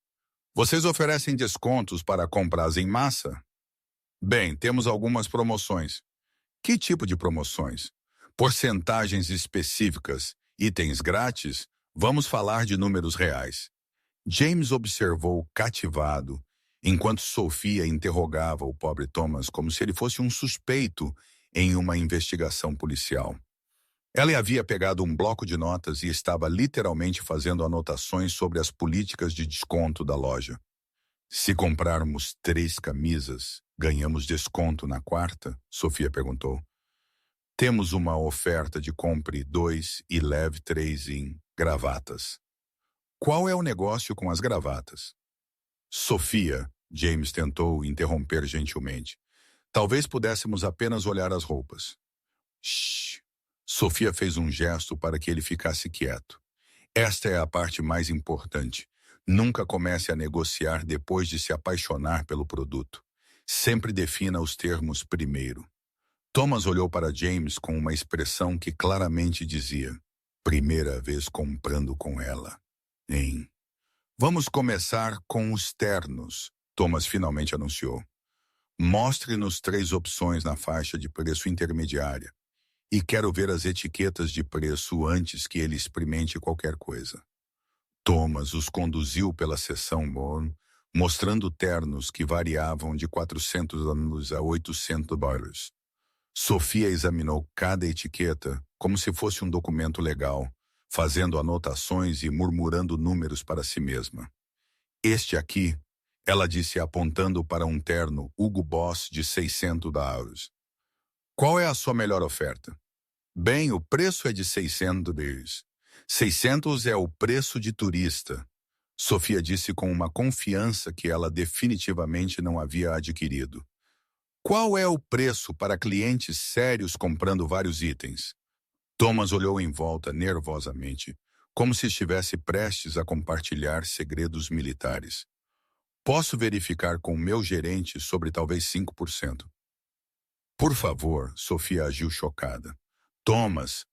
Vocês oferecem descontos para compras em massa? Bem, temos algumas promoções. Que tipo de promoções? Porcentagens específicas, itens grátis? Vamos falar de números reais. James observou cativado, enquanto Sofia interrogava o pobre Thomas como se ele fosse um suspeito em uma investigação policial. Ela havia pegado um bloco de notas e estava literalmente fazendo anotações sobre as políticas de desconto da loja. Se comprarmos 3 camisas, ganhamos desconto na quarta? Sofia perguntou. Temos uma oferta de compre 2 e leve 3 em gravatas. Qual é o negócio com as gravatas? Sofia, James tentou interromper gentilmente. Talvez pudéssemos apenas olhar as roupas. Shhh. Sofia fez um gesto para que ele ficasse quieto. Esta é a parte mais importante. Nunca comece a negociar depois de se apaixonar pelo produto. Sempre defina os termos primeiro. Thomas olhou para James com uma expressão que claramente dizia: primeira vez comprando com ela. Hein? Vamos começar com os ternos, Thomas finalmente anunciou. Mostre-nos 3 opções na faixa de preço intermediária. E quero ver as etiquetas de preço antes que ele experimente qualquer coisa. Thomas os conduziu pela seção Bond, mostrando ternos que variavam de $400 a $800. Sofia examinou cada etiqueta como se fosse um documento legal, fazendo anotações e murmurando números para si mesma. Este aqui, ela disse apontando para um terno Hugo Boss de $600. Qual é a sua melhor oferta? Bem, o preço é de $600. 600 é o preço de turista, Sofia disse com uma confiança que ela definitivamente não havia adquirido. Qual é o preço para clientes sérios comprando vários itens? Thomas olhou em volta nervosamente, como se estivesse prestes a compartilhar segredos militares. Posso verificar com meu gerente sobre talvez 5%. Por favor, Sofia agiu chocada. Thomas,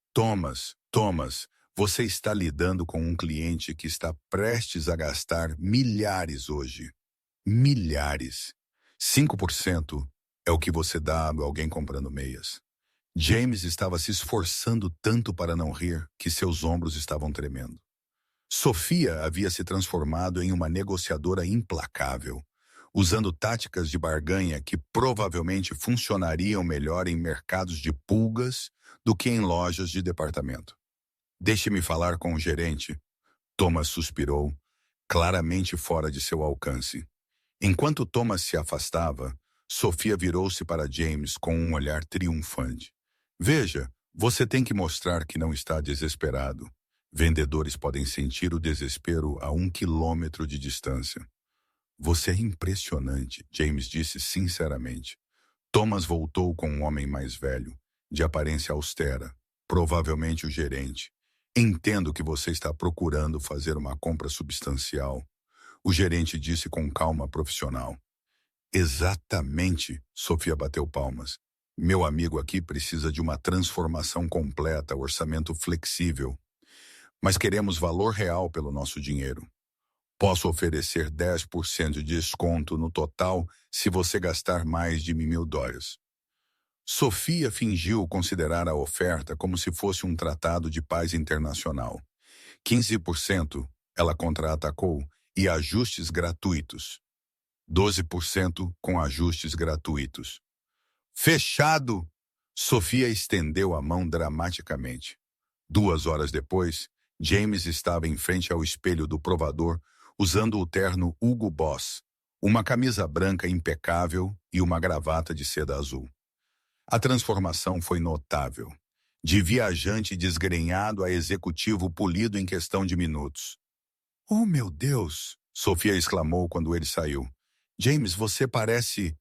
você está lidando com um cliente que está prestes a gastar milhares hoje. Milhares. 5% é o que você dá a alguém comprando meias. James estava se esforçando tanto para não rir que seus ombros estavam tremendo. Sofia havia se transformado em uma negociadora implacável, usando táticas de barganha que provavelmente funcionariam melhor em mercados de pulgas do que em lojas de departamento. Deixe-me falar com o gerente. Thomas suspirou, claramente fora de seu alcance. Enquanto Thomas se afastava, Sofia virou-se para James com um olhar triunfante. Veja, você tem que mostrar que não está desesperado. Vendedores podem sentir o desespero a 1 quilômetro de distância. Você é impressionante, James disse sinceramente. Thomas voltou com um homem mais velho, de aparência austera, provavelmente o gerente. Entendo que você está procurando fazer uma compra substancial, o gerente disse com calma profissional. Exatamente, Sofia bateu palmas. Meu amigo aqui precisa de uma transformação completa, orçamento flexível. Mas queremos valor real pelo nosso dinheiro. Posso oferecer 10% de desconto no total se você gastar mais de $1.000. Sofia fingiu considerar a oferta como se fosse um tratado de paz internacional. 15%, ela contra-atacou, e ajustes gratuitos. 12% com ajustes gratuitos. Fechado! Sofia estendeu a mão dramaticamente. 2 horas depois, James estava em frente ao espelho do provador, usando o terno Hugo Boss, uma camisa branca impecável e uma gravata de seda azul. A transformação foi notável. De viajante desgrenhado a executivo polido em questão de minutos. Oh, meu Deus! Sofia exclamou quando ele saiu. James, você parece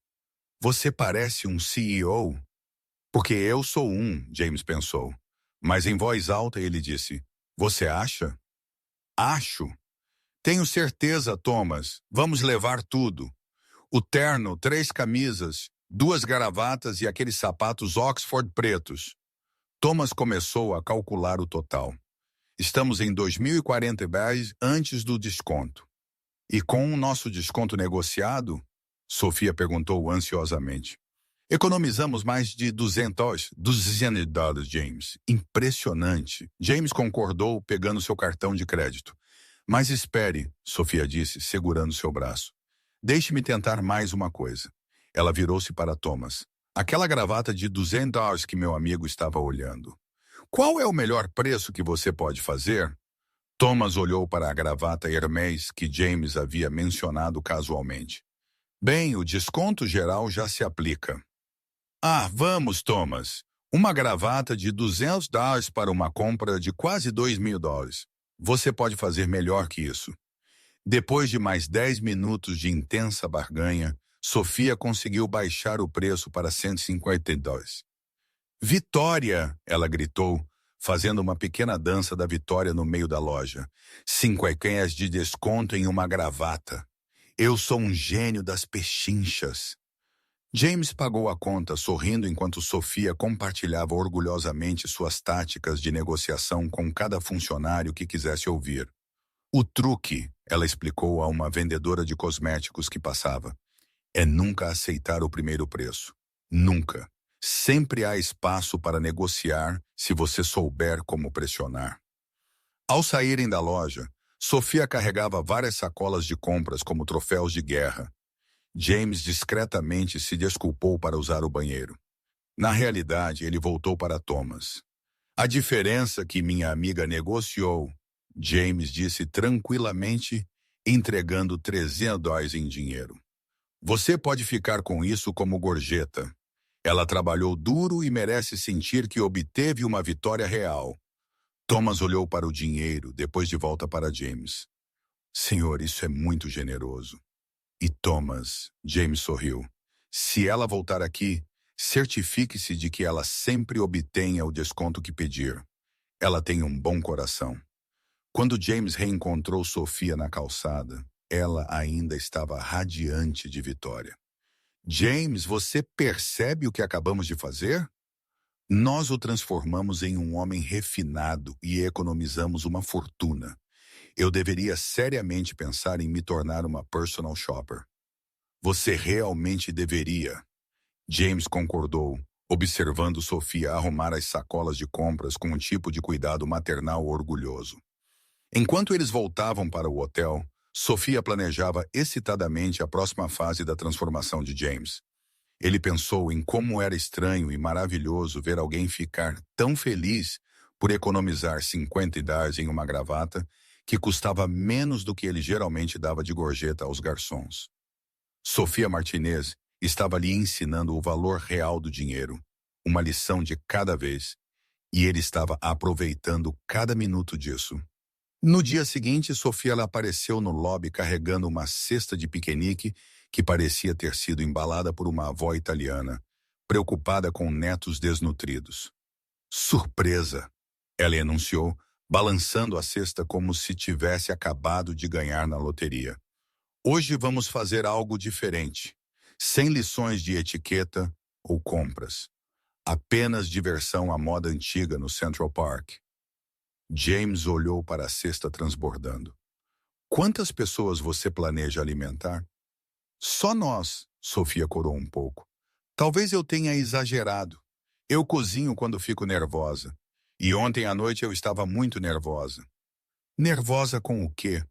um CEO? Porque eu sou um, James pensou. Mas em voz alta ele disse, você acha? Acho. Tenho certeza, Thomas. Vamos levar tudo. O terno, 3 camisas, 2 gravatas e aqueles sapatos Oxford pretos. Thomas começou a calcular o total. Estamos em 2.040 antes do desconto. E com o nosso desconto negociado? Sofia perguntou ansiosamente. Economizamos mais de $200, James. Impressionante. James concordou, pegando seu cartão de crédito. Mas espere, Sofia disse, segurando seu braço. Deixe-me tentar mais uma coisa. Ela virou-se para Thomas. Aquela gravata de $200 que meu amigo estava olhando. Qual é o melhor preço que você pode fazer? Thomas olhou para a gravata Hermès que James havia mencionado casualmente. Bem, o desconto geral já se aplica. Ah, vamos, Thomas. Uma gravata de $200 para uma compra de quase $2.000. Você pode fazer melhor que isso. Depois de mais 10 minutos de intensa barganha, Sofia conseguiu baixar o preço para $152. Vitória! Ela gritou, fazendo uma pequena dança da vitória no meio da loja. 50 de desconto em uma gravata. Eu sou um gênio das pechinchas. James pagou a conta sorrindo enquanto Sofia compartilhava orgulhosamente suas táticas de negociação com cada funcionário que quisesse ouvir. O truque, ela explicou a uma vendedora de cosméticos que passava, é nunca aceitar o primeiro preço. Nunca. Sempre há espaço para negociar se você souber como pressionar. Ao saírem da loja, Sofia carregava várias sacolas de compras como troféus de guerra. James discretamente se desculpou para usar o banheiro. Na realidade, ele voltou para Thomas. A diferença que minha amiga negociou, James disse tranquilamente, entregando $300 em dinheiro. Você pode ficar com isso como gorjeta. Ela trabalhou duro e merece sentir que obteve uma vitória real. Thomas olhou para o dinheiro, depois de volta para James. Senhor, isso é muito generoso. E Thomas, James sorriu. Se ela voltar aqui, certifique-se de que ela sempre obtenha o desconto que pedir. Ela tem um bom coração. Quando James reencontrou Sofia na calçada, ela ainda estava radiante de vitória. James, você percebe o que acabamos de fazer? Nós o transformamos em um homem refinado e economizamos uma fortuna. Eu deveria seriamente pensar em me tornar uma personal shopper. Você realmente deveria. James concordou, observando Sofia arrumar as sacolas de compras com um tipo de cuidado maternal orgulhoso. Enquanto eles voltavam para o hotel, Sofia planejava excitadamente a próxima fase da transformação de James. Ele pensou em como era estranho e maravilhoso ver alguém ficar tão feliz por economizar $50 em uma gravata que custava menos do que ele geralmente dava de gorjeta aos garçons. Sofia Martinez estava lhe ensinando o valor real do dinheiro, uma lição de cada vez, e ele estava aproveitando cada minuto disso. No dia seguinte, Sofia apareceu no lobby carregando uma cesta de piquenique que parecia ter sido embalada por uma avó italiana, preocupada com netos desnutridos. Surpresa! Ela enunciou, balançando a cesta como se tivesse acabado de ganhar na loteria. Hoje vamos fazer algo diferente, sem lições de etiqueta ou compras. Apenas diversão à moda antiga no Central Park. James olhou para a cesta transbordando. Quantas pessoas você planeja alimentar? Só nós, Sofia corou um pouco. Talvez eu tenha exagerado. Eu cozinho quando fico nervosa. E ontem à noite eu estava muito nervosa. Nervosa com o quê?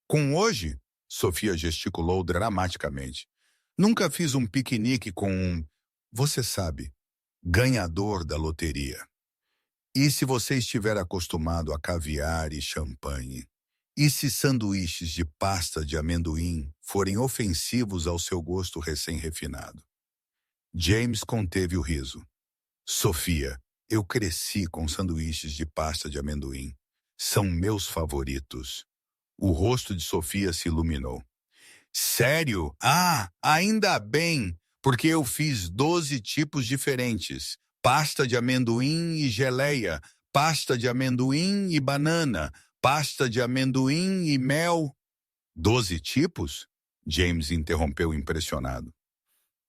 Com hoje? Sofia gesticulou dramaticamente. Nunca fiz um piquenique com você sabe, ganhador da loteria. E se você estiver acostumado a caviar e champanhe? E se sanduíches de pasta de amendoim forem ofensivos ao seu gosto recém-refinado? James conteve o riso. Sofia, eu cresci com sanduíches de pasta de amendoim. São meus favoritos. O rosto de Sofia se iluminou. Sério? Ah, ainda bem, porque eu fiz 12 tipos diferentes. Pasta de amendoim e geleia, pasta de amendoim e banana, Pasta de amendoim e mel. 12 tipos? James interrompeu impressionado.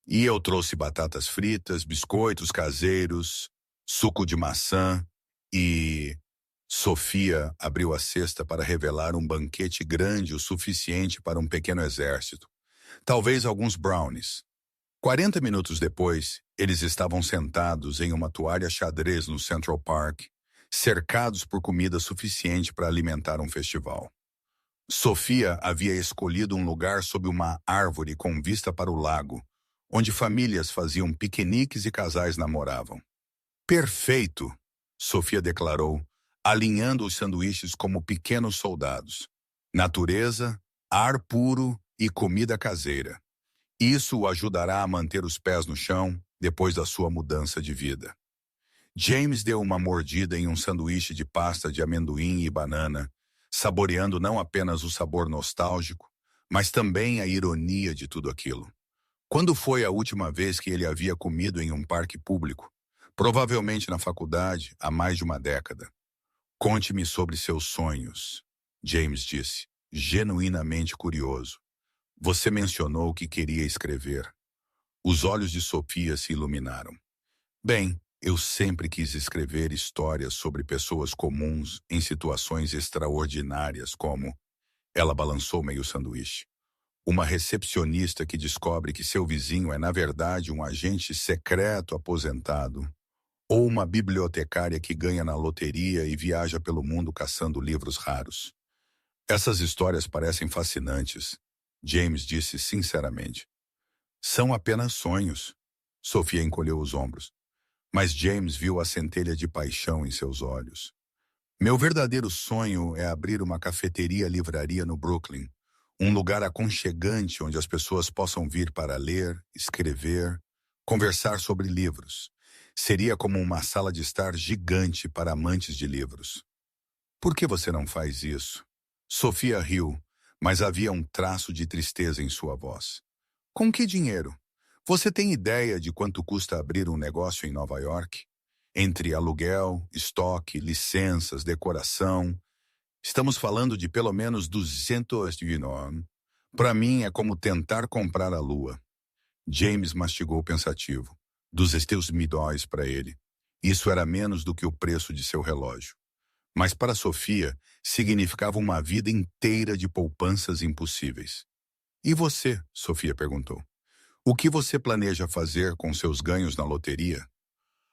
E eu trouxe batatas fritas, biscoitos caseiros, suco de maçã e... Sofia abriu a cesta para revelar um banquete grande o suficiente para um pequeno exército. Talvez alguns brownies. 40 minutos depois, eles estavam sentados em uma toalha xadrez no Central Park, cercados por comida suficiente para alimentar um festival. Sofia havia escolhido um lugar sob uma árvore com vista para o lago, onde famílias faziam piqueniques e casais namoravam. Perfeito, Sofia declarou, alinhando os sanduíches como pequenos soldados. Natureza, ar puro e comida caseira. Isso o ajudará a manter os pés no chão depois da sua mudança de vida. James deu uma mordida em um sanduíche de pasta de amendoim e banana, saboreando não apenas o sabor nostálgico, mas também a ironia de tudo aquilo. Quando foi a última vez que ele havia comido em um parque público? Provavelmente na faculdade, há mais de uma década. Conte-me sobre seus sonhos, James disse, genuinamente curioso. Você mencionou que queria escrever. Os olhos de Sofia se iluminaram. Bem, eu sempre quis escrever histórias sobre pessoas comuns em situações extraordinárias como... Ela balançou meio sanduíche. Uma recepcionista que descobre que seu vizinho é na verdade um agente secreto aposentado. Ou uma bibliotecária que ganha na loteria e viaja pelo mundo caçando livros raros. Essas histórias parecem fascinantes, James disse sinceramente. São apenas sonhos. Sofia encolheu os ombros. Mas James viu a centelha de paixão em seus olhos. Meu verdadeiro sonho é abrir uma cafeteria-livraria no Brooklyn, um lugar aconchegante onde as pessoas possam vir para ler, escrever, conversar sobre livros. Seria como uma sala de estar gigante para amantes de livros. Por que você não faz isso? Sofia riu, mas havia um traço de tristeza em sua voz. Com que dinheiro? Você tem ideia de quanto custa abrir um negócio em Nova York? Entre aluguel, estoque, licenças, decoração. Estamos falando de pelo menos 200 yuan. Para mim é como tentar comprar a lua. James mastigou pensativo. 200 milhões para ele. Isso era menos do que o preço de seu relógio. Mas para Sofia, significava uma vida inteira de poupanças impossíveis. E você? Sofia perguntou. O que você planeja fazer com seus ganhos na loteria?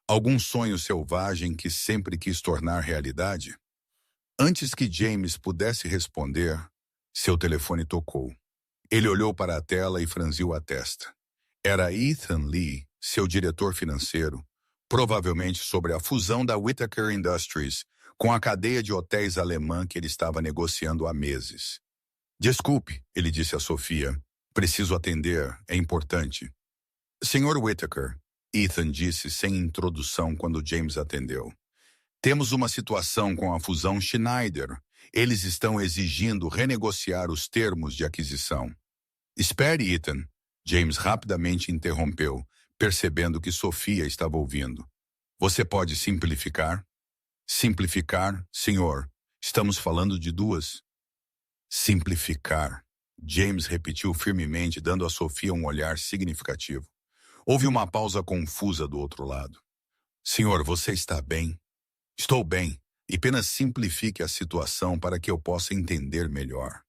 Algum sonho selvagem que sempre quis tornar realidade? Antes que James pudesse responder, seu telefone tocou. Ele olhou para a tela e franziu a testa. Era Ethan Lee, seu diretor financeiro, provavelmente sobre a fusão da Whittaker Industries com a cadeia de hotéis alemã que ele estava negociando há meses. Desculpe, ele disse a Sofia. Preciso atender, é importante. Senhor Whittaker, Ethan disse sem introdução quando James atendeu. Temos uma situação com a fusão Schneider. Eles estão exigindo renegociar os termos de aquisição. Espere, Ethan. James rapidamente interrompeu, percebendo que Sofia estava ouvindo. Você pode simplificar? Simplificar, senhor. Estamos falando de duas. Simplificar. James repetiu firmemente, dando a Sofia um olhar significativo. Houve uma pausa confusa do outro lado. Senhor, você está bem? Estou bem, e apenas simplifique a situação para que eu possa entender melhor.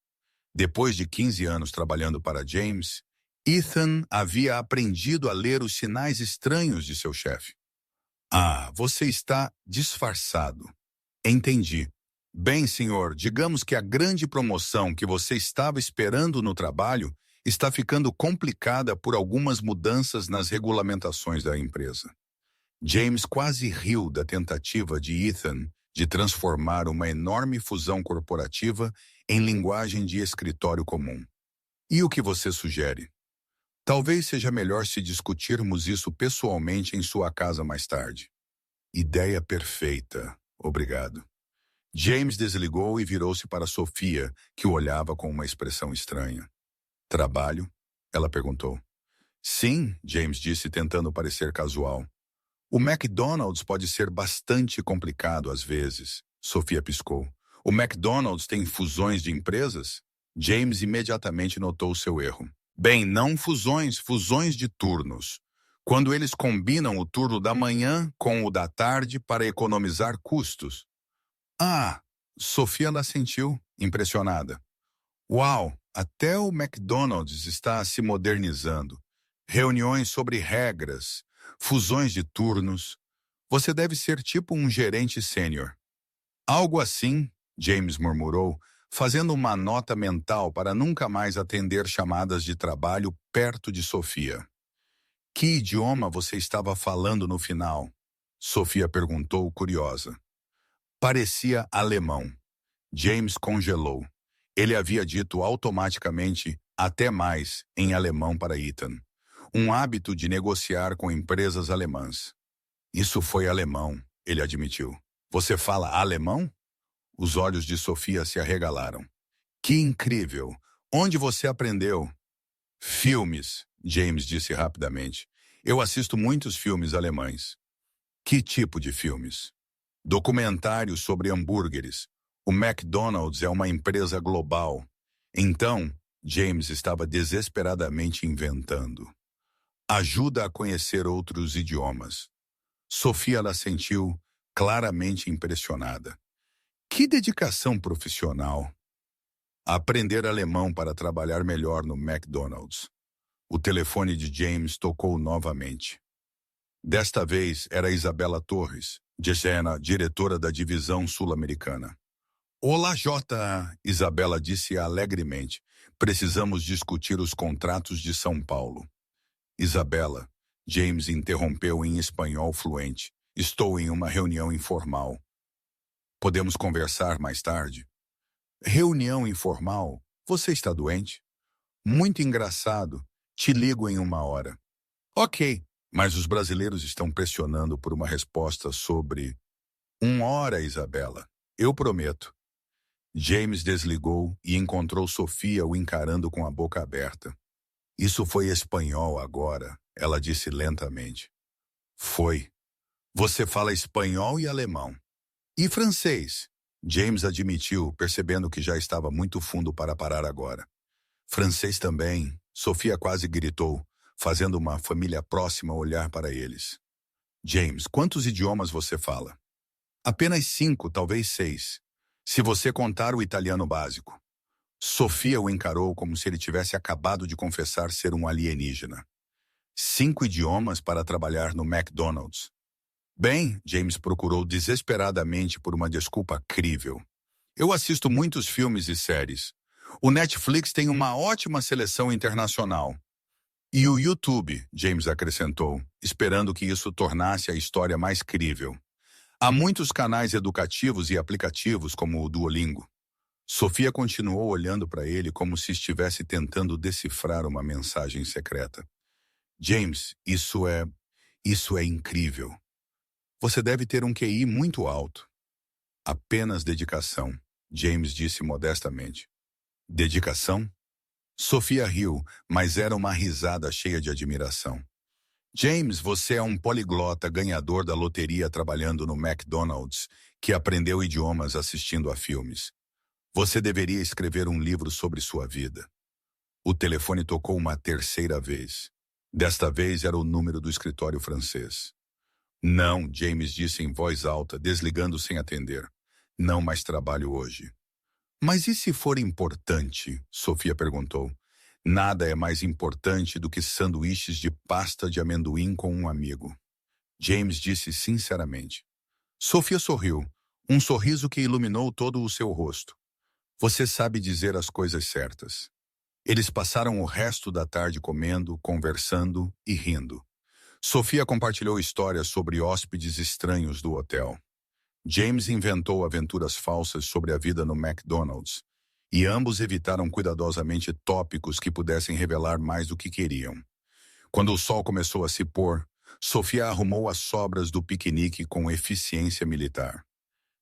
Depois de 15 anos trabalhando para James, Ethan havia aprendido a ler os sinais estranhos de seu chefe. Ah, você está disfarçado. Entendi. Bem, senhor, digamos que a grande promoção que você estava esperando no trabalho está ficando complicada por algumas mudanças nas regulamentações da empresa. James quase riu da tentativa de Ethan de transformar uma enorme fusão corporativa em linguagem de escritório comum. E o que você sugere? Talvez seja melhor se discutirmos isso pessoalmente em sua casa mais tarde. Ideia perfeita. Obrigado. James desligou e virou-se para Sofia, que o olhava com uma expressão estranha. Trabalho? Ela perguntou. Sim, James disse, tentando parecer casual. O McDonald's pode ser bastante complicado às vezes, Sofia piscou. O McDonald's tem fusões de empresas? James imediatamente notou seu erro. Bem, não fusões, fusões de turnos. Quando eles combinam o turno da manhã com o da tarde para economizar custos. Ah, Sofia assentiu, impressionada. Uau, até o McDonald's está se modernizando. Reuniões sobre regras, fusões de turnos. Você deve ser tipo um gerente sênior. Algo assim, James murmurou, fazendo uma nota mental para nunca mais atender chamadas de trabalho perto de Sofia. Que idioma você estava falando no final? Sofia perguntou, curiosa. Parecia alemão. James congelou. Ele havia dito automaticamente até mais em alemão para Ethan. Um hábito de negociar com empresas alemãs. Isso foi alemão, ele admitiu. Você fala alemão? Os olhos de Sofia se arregalaram. Que incrível! Onde você aprendeu? Filmes, James disse rapidamente. Eu assisto muitos filmes alemães. Que tipo de filmes? Documentários sobre hambúrgueres. O McDonald's é uma empresa global. Então, James estava desesperadamente inventando. Ajuda a conhecer outros idiomas. Sofia assentiu, claramente impressionada. Que dedicação profissional! Aprender alemão para trabalhar melhor no McDonald's. O telefone de James tocou novamente. Desta vez era Isabela Torres, diretora da divisão sul-americana. Olá, Jota, Isabela disse alegremente. Precisamos discutir os contratos de São Paulo. Isabela, James interrompeu em espanhol fluente. Estou em uma reunião informal. Podemos conversar mais tarde? Reunião informal? Você está doente? Muito engraçado. Te ligo em 1 hora. Ok, mas os brasileiros estão pressionando por uma resposta sobre 1 hora, Isabela. Eu prometo. James desligou e encontrou Sofia o encarando com a boca aberta. Isso foi espanhol agora, ela disse lentamente. Foi. Você fala espanhol e alemão. E francês? James admitiu, percebendo que já estava muito fundo para parar agora. Francês também, Sofia quase gritou, fazendo uma família próxima olhar para eles. James, quantos idiomas você fala? Apenas 5, talvez 6. Se você contar o italiano básico. Sofia o encarou como se ele tivesse acabado de confessar ser um alienígena. 5 idiomas para trabalhar no McDonald's. Bem, James procurou desesperadamente por uma desculpa crível. Eu assisto muitos filmes e séries. O Netflix tem uma ótima seleção internacional. E o YouTube, James acrescentou, esperando que isso tornasse a história mais crível. Há muitos canais educativos e aplicativos como o Duolingo. Sofia continuou olhando para ele como se estivesse tentando decifrar uma mensagem secreta. James, isso é incrível. Você deve ter um QI muito alto. Apenas dedicação, James disse modestamente. Dedicação? Sofia riu, mas era uma risada cheia de admiração. James, você é um poliglota ganhador da loteria trabalhando no McDonald's, que aprendeu idiomas assistindo a filmes. Você deveria escrever um livro sobre sua vida. O telefone tocou uma terceira vez. Desta vez era o número do escritório francês. Não, James disse em voz alta, desligando sem atender. Não mais trabalho hoje. Mas e se for importante? Sofia perguntou. Nada é mais importante do que sanduíches de pasta de amendoim com um amigo. James disse sinceramente. Sofia sorriu, um sorriso que iluminou todo o seu rosto. Você sabe dizer as coisas certas. Eles passaram o resto da tarde comendo, conversando e rindo. Sofia compartilhou histórias sobre hóspedes estranhos do hotel. James inventou aventuras falsas sobre a vida no McDonald's, e ambos evitaram cuidadosamente tópicos que pudessem revelar mais do que queriam. Quando o sol começou a se pôr, Sofia arrumou as sobras do piquenique com eficiência militar.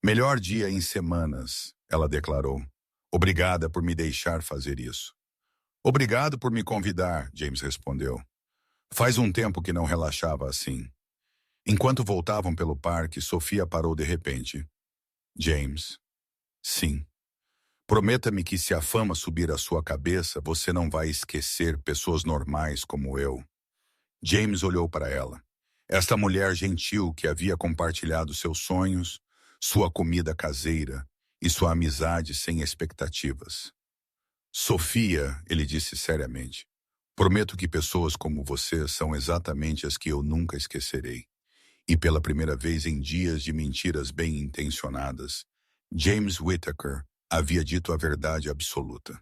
Melhor dia em semanas, ela declarou. Obrigada por me deixar fazer isso. Obrigado por me convidar, James respondeu. Faz um tempo que não relaxava assim. Enquanto voltavam pelo parque, Sofia parou de repente. James, Sim. Prometa-me que se a fama subir à sua cabeça, você não vai esquecer pessoas normais como eu. James olhou para ela. Esta mulher gentil que havia compartilhado seus sonhos, sua comida caseira e sua amizade sem expectativas. Sofia, ele disse seriamente, prometo que pessoas como você são exatamente as que eu nunca esquecerei. E pela primeira vez em dias de mentiras bem intencionadas, James Whittaker havia dito a verdade absoluta.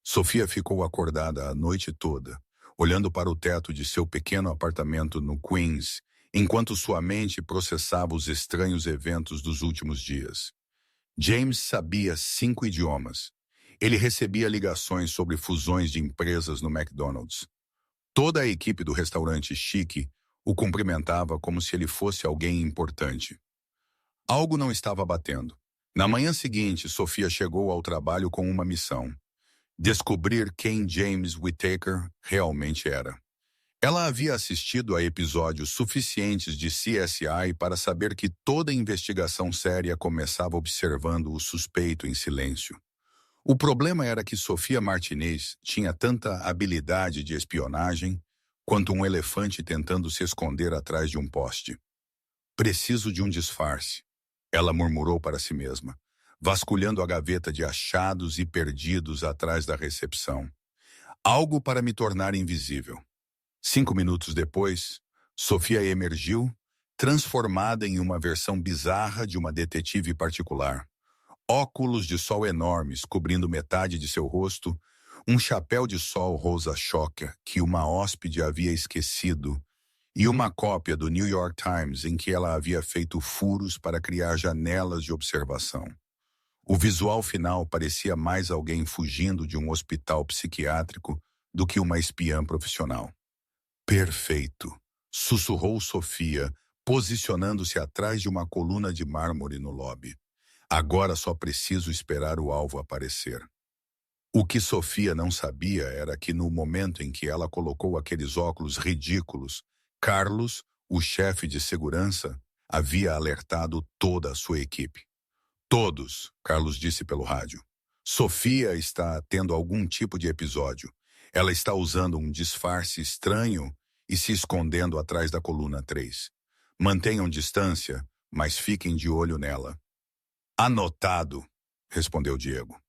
Sofia ficou acordada a noite toda, olhando para o teto de seu pequeno apartamento no Queens, enquanto sua mente processava os estranhos eventos dos últimos dias. James sabia 5 idiomas. Ele recebia ligações sobre fusões de empresas no McDonald's. Toda a equipe do restaurante chique o cumprimentava como se ele fosse alguém importante. Algo não estava batendo. Na manhã seguinte, Sofia chegou ao trabalho com uma missão: descobrir quem James Whittaker realmente era. Ela havia assistido a episódios suficientes de CSI para saber que toda investigação séria começava observando o suspeito em silêncio. O problema era que Sofia Martinez tinha tanta habilidade de espionagem quanto um elefante tentando se esconder atrás de um poste. Preciso de um disfarce, ela murmurou para si mesma, vasculhando a gaveta de achados e perdidos atrás da recepção. Algo para me tornar invisível. 5 minutos depois, Sofia emergiu, transformada em uma versão bizarra de uma detetive particular. Óculos de sol enormes cobrindo metade de seu rosto, um chapéu de sol rosa-choca que uma hóspede havia esquecido e uma cópia do New York Times em que ela havia feito furos para criar janelas de observação. O visual final parecia mais alguém fugindo de um hospital psiquiátrico do que uma espiã profissional. Perfeito, sussurrou Sofia, posicionando-se atrás de uma coluna de mármore no lobby. Agora só preciso esperar o alvo aparecer. O que Sofia não sabia era que no momento em que ela colocou aqueles óculos ridículos, Carlos, o chefe de segurança, havia alertado toda a sua equipe. Todos, Carlos disse pelo rádio. Sofia está tendo algum tipo de episódio. Ela está usando um disfarce estranho e se escondendo atrás da coluna 3. Mantenham distância, mas fiquem de olho nela. Anotado, respondeu Diego.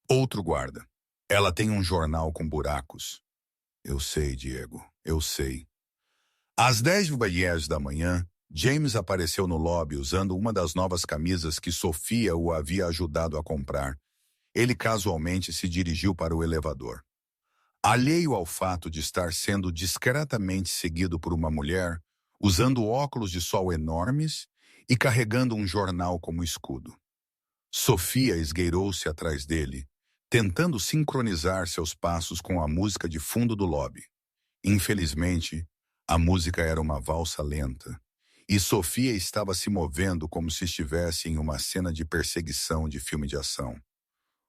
Outro guarda. Ela tem um jornal com buracos. Eu sei, Diego, eu sei. Às 10h da manhã, James apareceu no lobby usando uma das novas camisas que Sofia o havia ajudado a comprar. Ele casualmente se dirigiu para o elevador. Alheio ao fato de estar sendo discretamente seguido por uma mulher, usando óculos de sol enormes e carregando um jornal como escudo. Sofia esgueirou-se atrás dele, tentando sincronizar seus passos com a música de fundo do lobby. Infelizmente, a música era uma valsa lenta, e Sofia estava se movendo como se estivesse em uma cena de perseguição de filme de ação.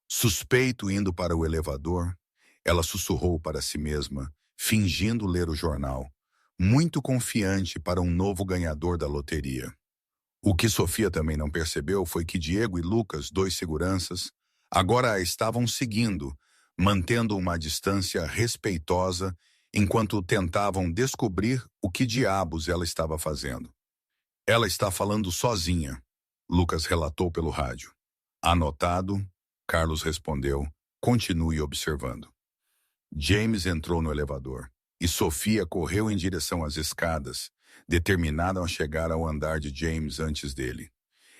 Suspeito indo para o elevador, ela sussurrou para si mesma, fingindo ler o jornal, muito confiante para um novo ganhador da loteria. O que Sofia também não percebeu foi que Diego e Lucas, 2 seguranças, agora a estavam seguindo, mantendo uma distância respeitosa enquanto tentavam descobrir o que diabos ela estava fazendo. Ela está falando sozinha, Lucas relatou pelo rádio. Anotado, Carlos respondeu, continue observando. James entrou no elevador e Sofia correu em direção às escadas, determinada a chegar ao andar de James antes dele.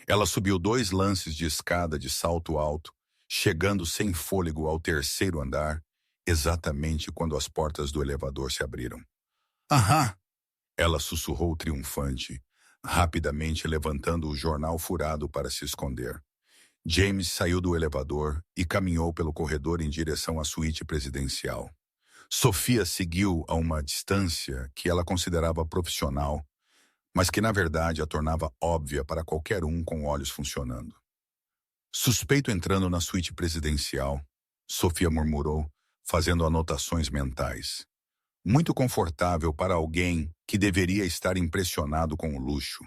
Ela subiu 2 lances de escada de salto alto, chegando sem fôlego ao 3º andar, exatamente quando as portas do elevador se abriram. Ahá! Ela sussurrou triunfante, rapidamente levantando o jornal furado para se esconder. James saiu do elevador e caminhou pelo corredor em direção à suíte presidencial. Sofia seguiu a uma distância que ela considerava profissional, mas que na verdade a tornava óbvia para qualquer um com olhos funcionando. Suspeito entrando na suíte presidencial, Sofia murmurou, fazendo anotações mentais. Muito confortável para alguém que deveria estar impressionado com o luxo.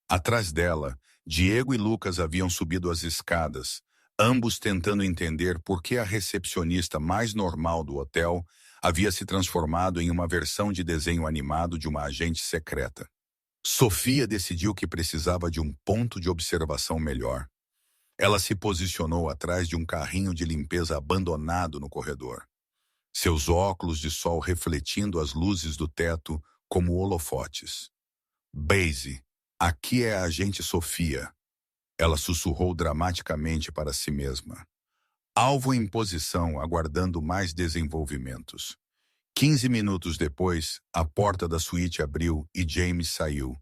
Atrás dela, Diego e Lucas haviam subido as escadas, ambos tentando entender por que a recepcionista mais normal do hotel havia se transformado em uma versão de desenho animado de uma agente secreta. Sofia decidiu que precisava de um ponto de observação melhor. Ela se posicionou atrás de um carrinho de limpeza abandonado no corredor, seus óculos de sol refletindo as luzes do teto como holofotes. Base, aqui é a agente Sofia. Ela sussurrou dramaticamente para si mesma. Alvo em posição, aguardando mais desenvolvimentos. 15 minutos depois, a porta da suíte abriu e James saiu,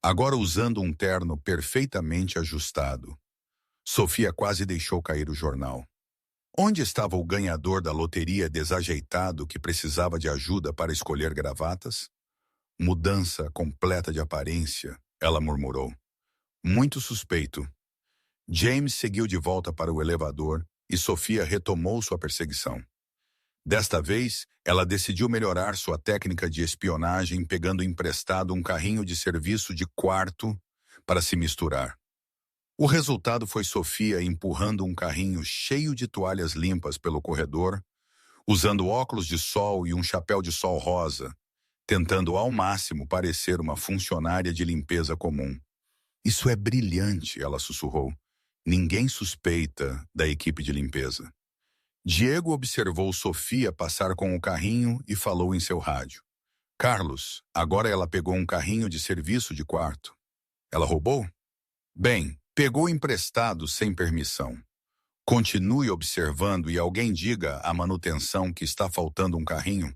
agora usando um terno perfeitamente ajustado. Sofia quase deixou cair o jornal. Onde estava o ganhador da loteria desajeitado que precisava de ajuda para escolher gravatas? Mudança completa de aparência, ela murmurou. Muito suspeito. James seguiu de volta para o elevador e Sofia retomou sua perseguição. Desta vez, ela decidiu melhorar sua técnica de espionagem pegando emprestado um carrinho de serviço de quarto para se misturar. O resultado foi Sofia empurrando um carrinho cheio de toalhas limpas pelo corredor, usando óculos de sol e um chapéu de sol rosa, tentando ao máximo parecer uma funcionária de limpeza comum. Isso é brilhante, ela sussurrou. Ninguém suspeita da equipe de limpeza. Diego observou Sofia passar com o carrinho e falou em seu rádio. Carlos, agora ela pegou um carrinho de serviço de quarto. Ela roubou? Bem, pegou emprestado sem permissão. Continue observando e alguém diga à manutenção que está faltando um carrinho.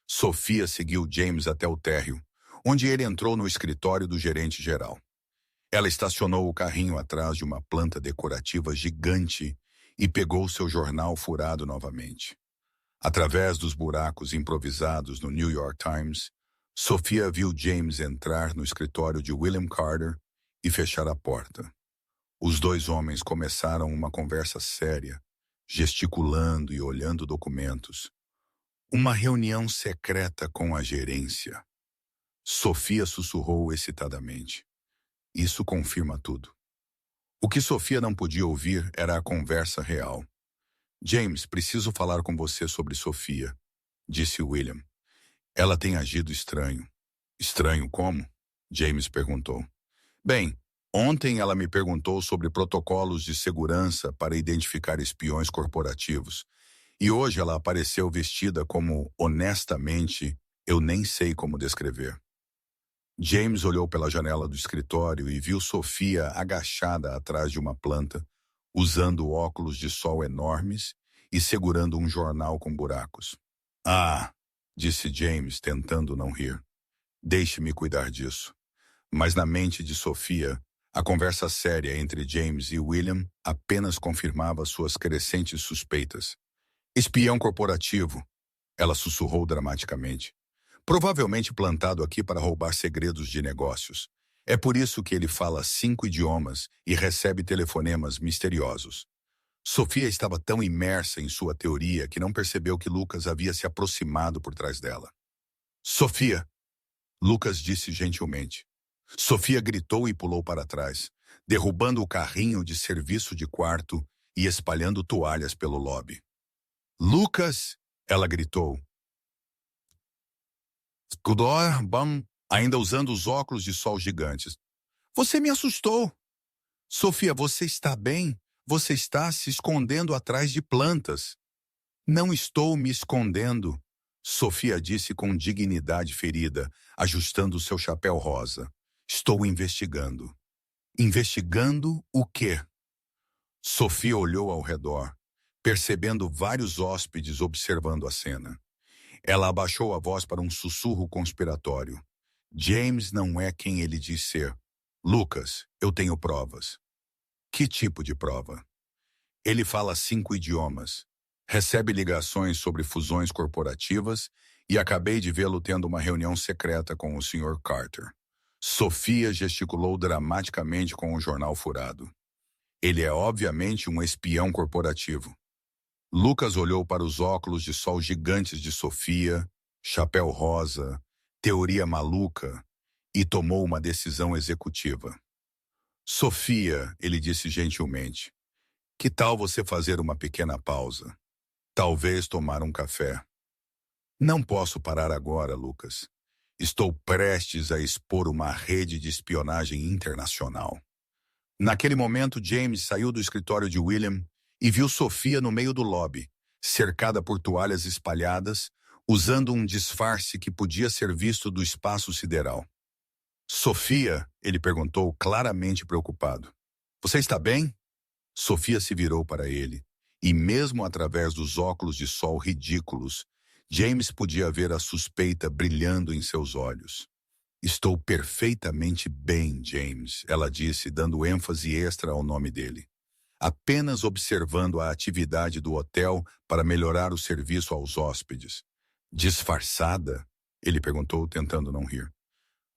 Sofia seguiu James até o térreo, onde ele entrou no escritório do gerente geral. Ela estacionou o carrinho atrás de uma planta decorativa gigante e pegou seu jornal furado novamente. Através dos buracos improvisados no New York Times, Sofia viu James entrar no escritório de William Carter e fechar a porta. Os dois homens começaram uma conversa séria, gesticulando e olhando documentos. Uma reunião secreta com a gerência. Sofia sussurrou excitadamente. Isso confirma tudo. O que Sofia não podia ouvir era a conversa real. James, preciso falar com você sobre Sofia, disse William. Ela tem agido estranho. Estranho como? James perguntou. Bem, ontem ela me perguntou sobre protocolos de segurança para identificar espiões corporativos. E hoje ela apareceu vestida como, honestamente, eu nem sei como descrever. James olhou pela janela do escritório e viu Sofia agachada atrás de uma planta, usando óculos de sol enormes e segurando um jornal com buracos. Ah, disse James, tentando não rir. Deixe-me cuidar disso. Mas na mente de Sofia, a conversa séria entre James e William apenas confirmava suas crescentes suspeitas. Espião corporativo, ela sussurrou dramaticamente. Provavelmente plantado aqui para roubar segredos de negócios. É por isso que ele fala 5 idiomas e recebe telefonemas misteriosos. Sofia estava tão imersa em sua teoria que não percebeu que Lucas havia se aproximado por trás dela. Sofia! Lucas disse gentilmente. Sofia gritou e pulou para trás, derrubando o carrinho de serviço de quarto e espalhando toalhas pelo lobby. Lucas! Ela gritou. Bam, ainda usando os óculos de sol gigantes. Você me assustou. Sofia, você está bem? Você está se escondendo atrás de plantas. Não estou me escondendo, Sofia disse com dignidade ferida, ajustando seu chapéu rosa. Estou investigando. Investigando o quê? Sofia olhou ao redor, percebendo vários hóspedes observando a cena. Ela abaixou a voz para um sussurro conspiratório. James não é quem ele diz ser. Lucas, eu tenho provas. Que tipo de prova? Ele fala 5 idiomas, recebe ligações sobre fusões corporativas e acabei de vê-lo tendo uma reunião secreta com o Sr. Carter. Sofia gesticulou dramaticamente com o jornal furado. Ele é obviamente um espião corporativo. Lucas olhou para os óculos de sol gigantes de Sofia, chapéu rosa, teoria maluca, e tomou uma decisão executiva. Sofia, ele disse gentilmente, que tal você fazer uma pequena pausa? Talvez tomar um café. Não posso parar agora, Lucas. Estou prestes a expor uma rede de espionagem internacional. Naquele momento, James saiu do escritório de William e viu Sofia no meio do lobby, cercada por toalhas espalhadas, usando um disfarce que podia ser visto do espaço sideral. Sofia, ele perguntou, claramente preocupado. Você está bem? Sofia se virou para ele, e mesmo através dos óculos de sol ridículos, James podia ver a suspeita brilhando em seus olhos. Estou perfeitamente bem, James, ela disse, dando ênfase extra ao nome dele. Apenas observando a atividade do hotel para melhorar o serviço aos hóspedes. Disfarçada? Ele perguntou, tentando não rir.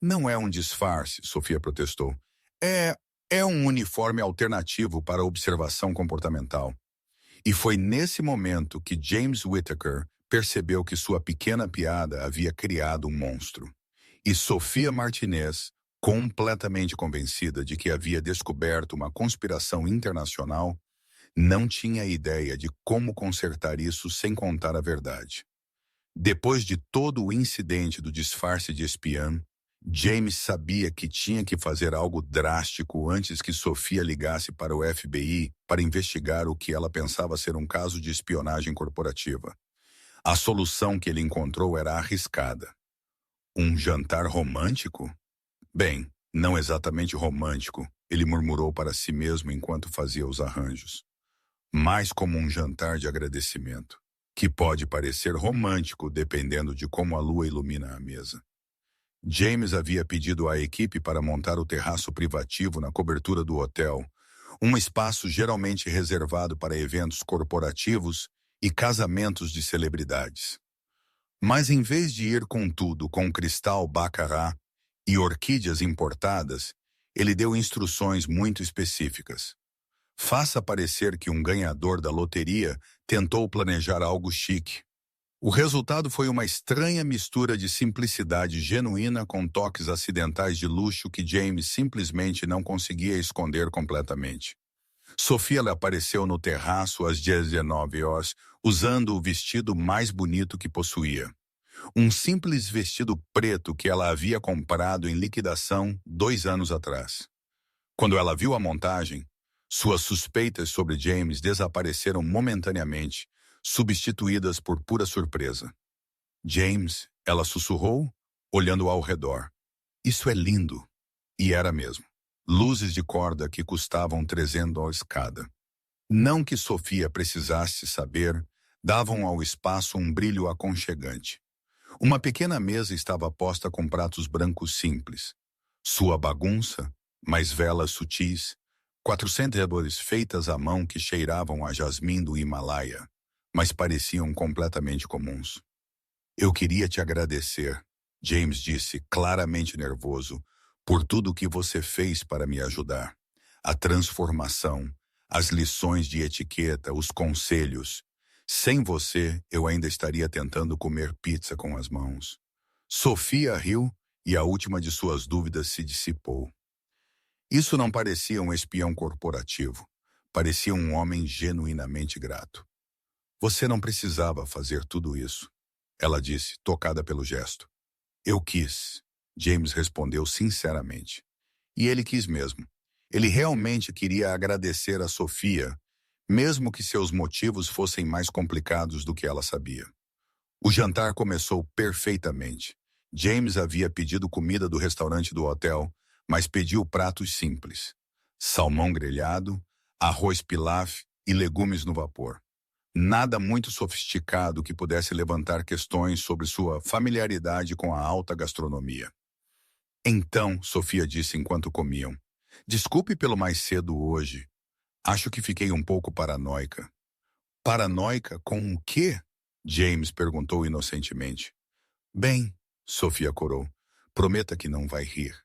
Não é um disfarce, Sofia protestou. É um uniforme alternativo para observação comportamental. E foi nesse momento que James Whittaker percebeu que sua pequena piada havia criado um monstro. E Sofia Martinez, completamente convencida de que havia descoberto uma conspiração internacional, não tinha ideia de como consertar isso sem contar a verdade. Depois de todo o incidente do disfarce de espiã, James sabia que tinha que fazer algo drástico antes que Sofia ligasse para o FBI para investigar o que ela pensava ser um caso de espionagem corporativa. A solução que ele encontrou era arriscada. Um jantar romântico? Bem, não exatamente romântico, ele murmurou para si mesmo enquanto fazia os arranjos. Mais como um jantar de agradecimento, que pode parecer romântico dependendo de como a lua ilumina a mesa. James havia pedido à equipe para montar o terraço privativo na cobertura do hotel, um espaço geralmente reservado para eventos corporativos e casamentos de celebridades. Mas em vez de ir com tudo com cristal baccarat e orquídeas importadas, ele deu instruções muito específicas. Faça parecer que um ganhador da loteria tentou planejar algo chique. O resultado foi uma estranha mistura de simplicidade genuína com toques acidentais de luxo que James simplesmente não conseguia esconder completamente. Sofia lhe apareceu no terraço às 19 horas, usando o vestido mais bonito que possuía. Um simples vestido preto que ela havia comprado em liquidação 2 anos atrás. Quando ela viu a montagem, suas suspeitas sobre James desapareceram momentaneamente, substituídas por pura surpresa. James, ela sussurrou, olhando ao redor. Isso é lindo. E era mesmo. Luzes de corda que custavam 300 a escada. Não que Sofia precisasse saber, davam ao espaço um brilho aconchegante. Uma pequena mesa estava posta com pratos brancos simples. Sua bagunça, mais velas sutis, 400 árvores feitas à mão que cheiravam a jasmim do Himalaia, mas pareciam completamente comuns. Eu queria te agradecer, James disse, claramente nervoso, por tudo o que você fez para me ajudar. A transformação, as lições de etiqueta, os conselhos. Sem você, eu ainda estaria tentando comer pizza com as mãos. Sofia riu e a última de suas dúvidas se dissipou. Isso não parecia um espião corporativo. Parecia um homem genuinamente grato. Você não precisava fazer tudo isso, ela disse, tocada pelo gesto. Eu quis, James respondeu sinceramente. E ele quis mesmo. Ele realmente queria agradecer a Sofia, mesmo que seus motivos fossem mais complicados do que ela sabia. O jantar começou perfeitamente. James havia pedido comida do restaurante do hotel, mas pediu pratos simples. Salmão grelhado, arroz pilaf e legumes no vapor. Nada muito sofisticado que pudesse levantar questões sobre sua familiaridade com a alta gastronomia. Então, Sofia disse enquanto comiam, desculpe pelo mais cedo hoje. Acho que fiquei um pouco paranoica. Paranoica com o quê? James perguntou inocentemente. Bem, Sofia corou, prometa que não vai rir.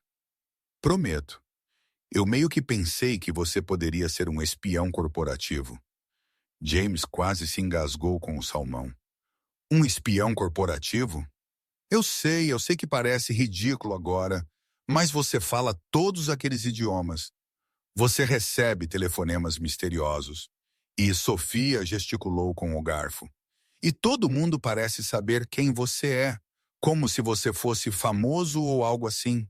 Prometo. Eu meio que pensei que você poderia ser um espião corporativo. James quase se engasgou com o salmão. Um espião corporativo? Eu sei que parece ridículo agora, mas você fala todos aqueles idiomas. Você recebe telefonemas misteriosos. E Sofia gesticulou com o garfo. E todo mundo parece saber quem você é, como se você fosse famoso ou algo assim.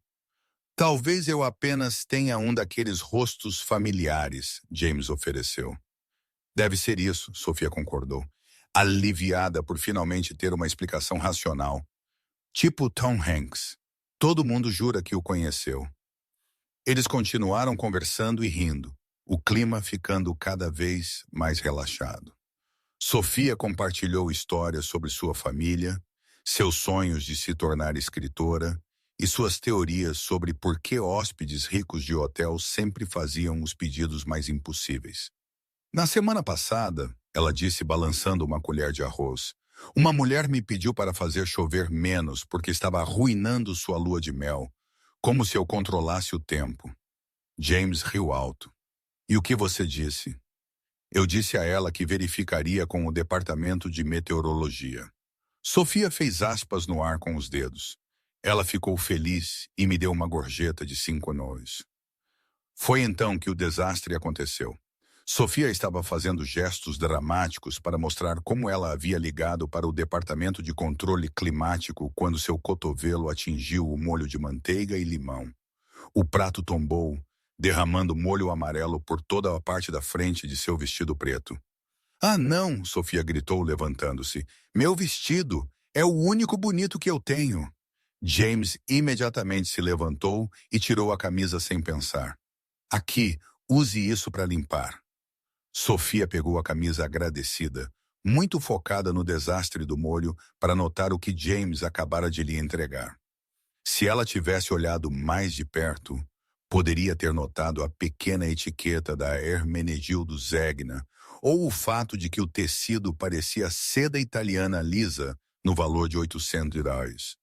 Talvez eu apenas tenha um daqueles rostos familiares, James ofereceu. Deve ser isso, Sofia concordou, aliviada por finalmente ter uma explicação racional. Tipo Tom Hanks. Todo mundo jura que o conheceu. Eles continuaram conversando e rindo, o clima ficando cada vez mais relaxado. Sofia compartilhou histórias sobre sua família, seus sonhos de se tornar escritora e suas teorias sobre por que hóspedes ricos de hotel sempre faziam os pedidos mais impossíveis. Na semana passada, ela disse balançando uma colher de arroz, uma mulher me pediu para fazer chover menos porque estava arruinando sua lua de mel, como se eu controlasse o tempo. James riu alto. E o que você disse? Eu disse a ela que verificaria com o departamento de meteorologia. Sofia fez aspas no ar com os dedos. Ela ficou feliz e me deu uma gorjeta de 5 anões. Foi então que o desastre aconteceu. Sofia estava fazendo gestos dramáticos para mostrar como ela havia ligado para o departamento de controle climático quando seu cotovelo atingiu o molho de manteiga e limão. O prato tombou, derramando molho amarelo por toda a parte da frente de seu vestido preto. Ah, não, Sofia gritou, levantando-se. Meu vestido é o único bonito que eu tenho. James imediatamente se levantou e tirou a camisa sem pensar. Aqui, use isso para limpar. Sofia pegou a camisa agradecida, muito focada no desastre do molho, para notar o que James acabara de lhe entregar. Se ela tivesse olhado mais de perto, poderia ter notado a pequena etiqueta da Hermenegildo Zegna, ou o fato de que o tecido parecia seda italiana lisa, no valor de $800.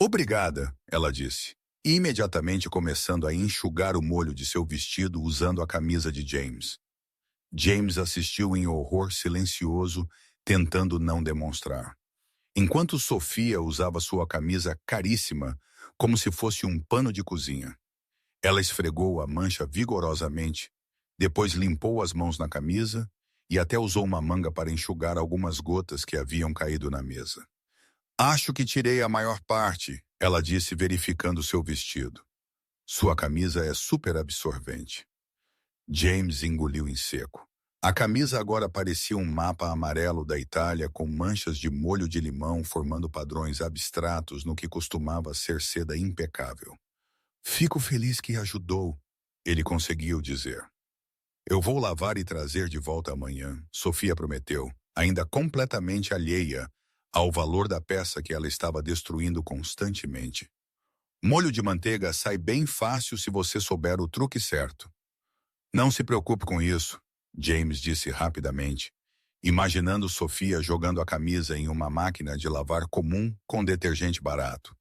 Obrigada, ela disse, imediatamente começando a enxugar o molho de seu vestido usando a camisa de James. James assistiu em horror silencioso, tentando não demonstrar. Enquanto Sofia usava sua camisa caríssima, como se fosse um pano de cozinha. Ela esfregou a mancha vigorosamente, depois limpou as mãos na camisa e até usou uma manga para enxugar algumas gotas que haviam caído na mesa. Acho que tirei a maior parte, ela disse verificando seu vestido. Sua camisa é super absorvente. James engoliu em seco. A camisa agora parecia um mapa amarelo da Itália com manchas de molho de limão formando padrões abstratos no que costumava ser seda impecável. Fico feliz que ajudou, ele conseguiu dizer. Eu vou lavar e trazer de volta amanhã, Sofia prometeu, ainda completamente alheia ao valor da peça que ela estava destruindo constantemente. Molho de manteiga sai bem fácil se você souber o truque certo. Não se preocupe com isso, James disse rapidamente, imaginando Sofia jogando a camisa em uma máquina de lavar comum com detergente barato.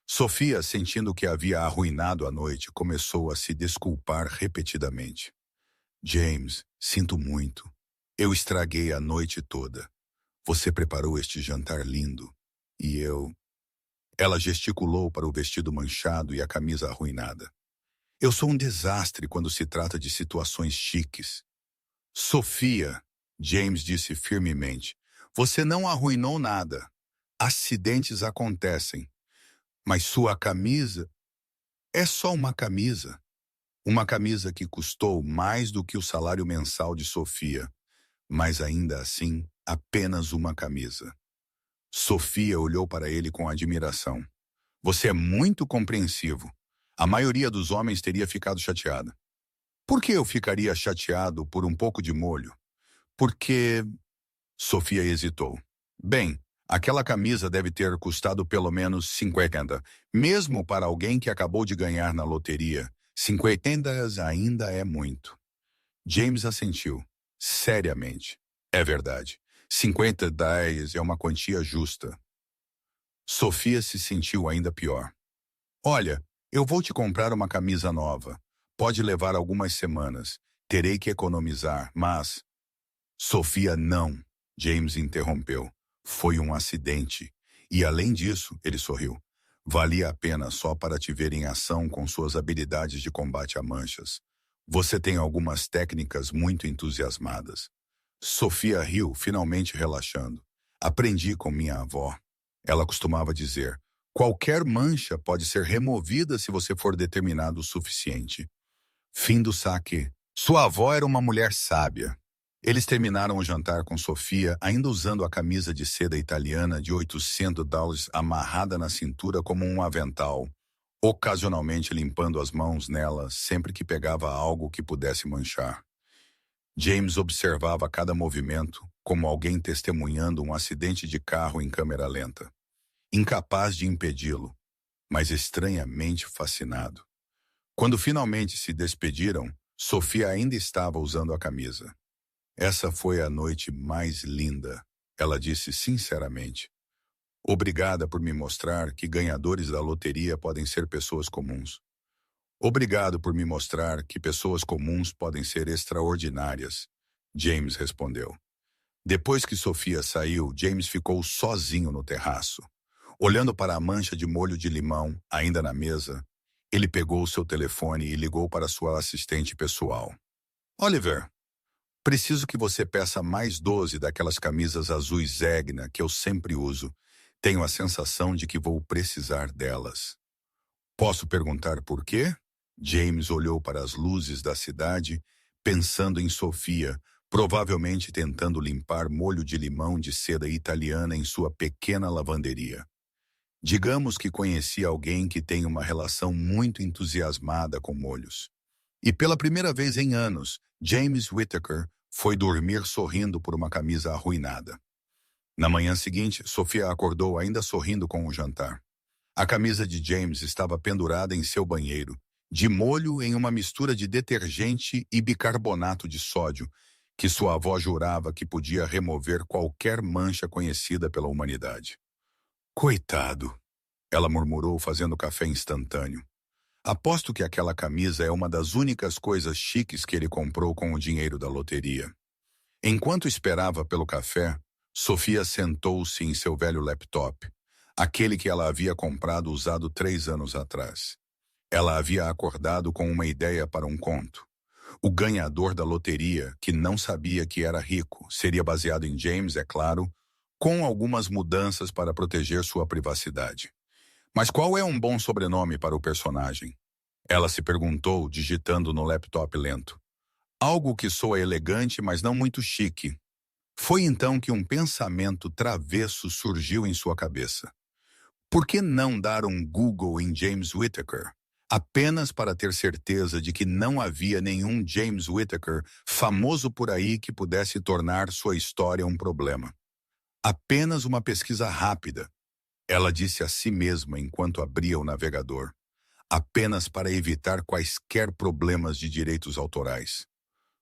Sofia, sentindo que havia arruinado a noite, começou a se desculpar repetidamente. James, sinto muito. Eu estraguei a noite toda. Você preparou este jantar lindo. E eu... Ela gesticulou para o vestido manchado e a camisa arruinada. Eu sou um desastre quando se trata de situações chiques. Sofia, James disse firmemente, você não arruinou nada. Acidentes acontecem. Mas sua camisa é só uma camisa. Uma camisa que custou mais do que o salário mensal de Sofia. Mas ainda assim, apenas uma camisa. Sofia olhou para ele com admiração. Você é muito compreensivo. A maioria dos homens teria ficado chateada. Por que eu ficaria chateado por um pouco de molho? Porque... Sofia hesitou. Bem, aquela camisa deve ter custado pelo menos 50, mesmo para alguém que acabou de ganhar na loteria. 50 ainda é muito. James assentiu, seriamente. É verdade. 50 é uma quantia justa. Sofia se sentiu ainda pior. Olha, eu vou te comprar uma camisa nova. Pode levar algumas semanas. Terei que economizar, mas... Sofia, não. James interrompeu. Foi um acidente. E além disso, ele sorriu. Valia a pena só para te ver em ação com suas habilidades de combate a manchas. Você tem algumas técnicas muito entusiasmadas. Sofia riu, finalmente relaxando. Aprendi com minha avó. Ela costumava dizer: qualquer mancha pode ser removida se você for determinado o suficiente. Fim do saque. Sua avó era uma mulher sábia. Eles terminaram o jantar com Sofia, ainda usando a camisa de seda italiana de $800 amarrada na cintura como um avental, ocasionalmente limpando as mãos nela sempre que pegava algo que pudesse manchar. James observava cada movimento, como alguém testemunhando um acidente de carro em câmera lenta, incapaz de impedi-lo, mas estranhamente fascinado. Quando finalmente se despediram, Sofia ainda estava usando a camisa. Essa foi a noite mais linda, ela disse sinceramente. Obrigada por me mostrar que ganhadores da loteria podem ser pessoas comuns. Obrigado por me mostrar que pessoas comuns podem ser extraordinárias, James respondeu. Depois que Sofia saiu, James ficou sozinho no terraço. Olhando para a mancha de molho de limão, ainda na mesa, ele pegou seu telefone e ligou para sua assistente pessoal. Oliver, preciso que você peça mais 12 daquelas camisas azuis Zegna que eu sempre uso. Tenho a sensação de que vou precisar delas. Posso perguntar por quê? James olhou para as luzes da cidade, pensando em Sofia, provavelmente tentando limpar molho de limão de seda italiana em sua pequena lavanderia. Digamos que conheci alguém que tem uma relação muito entusiasmada com molhos. E pela primeira vez em anos, James Whittaker foi dormir sorrindo por uma camisa arruinada. Na manhã seguinte, Sofia acordou ainda sorrindo com o jantar. A camisa de James estava pendurada em seu banheiro, de molho em uma mistura de detergente e bicarbonato de sódio, que sua avó jurava que podia remover qualquer mancha conhecida pela humanidade. Coitado, ela murmurou fazendo café instantâneo. Aposto que aquela camisa é uma das únicas coisas chiques que ele comprou com o dinheiro da loteria. Enquanto esperava pelo café, Sofia sentou-se em seu velho laptop, aquele que ela havia comprado usado 3 anos atrás. Ela havia acordado com uma ideia para um conto. O ganhador da loteria, que não sabia que era rico, seria baseado em James, é claro, com algumas mudanças para proteger sua privacidade. Mas qual é um bom sobrenome para o personagem? Ela se perguntou, digitando no laptop lento. Algo que soa elegante, mas não muito chique. Foi então que um pensamento travesso surgiu em sua cabeça. Por que não dar um Google em James Whittaker? Apenas para ter certeza de que não havia nenhum James Whittaker famoso por aí que pudesse tornar sua história um problema. Apenas uma pesquisa rápida, ela disse a si mesma enquanto abria o navegador. Apenas para evitar quaisquer problemas de direitos autorais.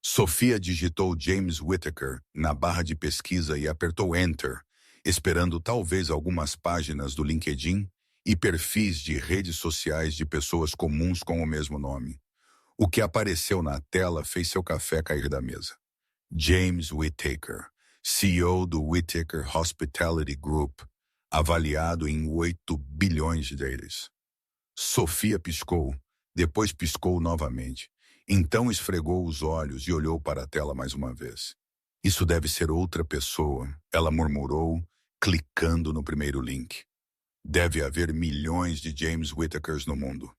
Sofia digitou James Whittaker na barra de pesquisa e apertou Enter, esperando talvez algumas páginas do LinkedIn e perfis de redes sociais de pessoas comuns com o mesmo nome. O que apareceu na tela fez seu café cair da mesa. James Whittaker, CEO do Whittaker Hospitality Group, avaliado em 8 bilhões de dólares. Sofia piscou, depois piscou novamente. Então esfregou os olhos e olhou para a tela mais uma vez. Isso deve ser outra pessoa, ela murmurou, clicando no primeiro link. Deve haver milhões de James Whittakers no mundo.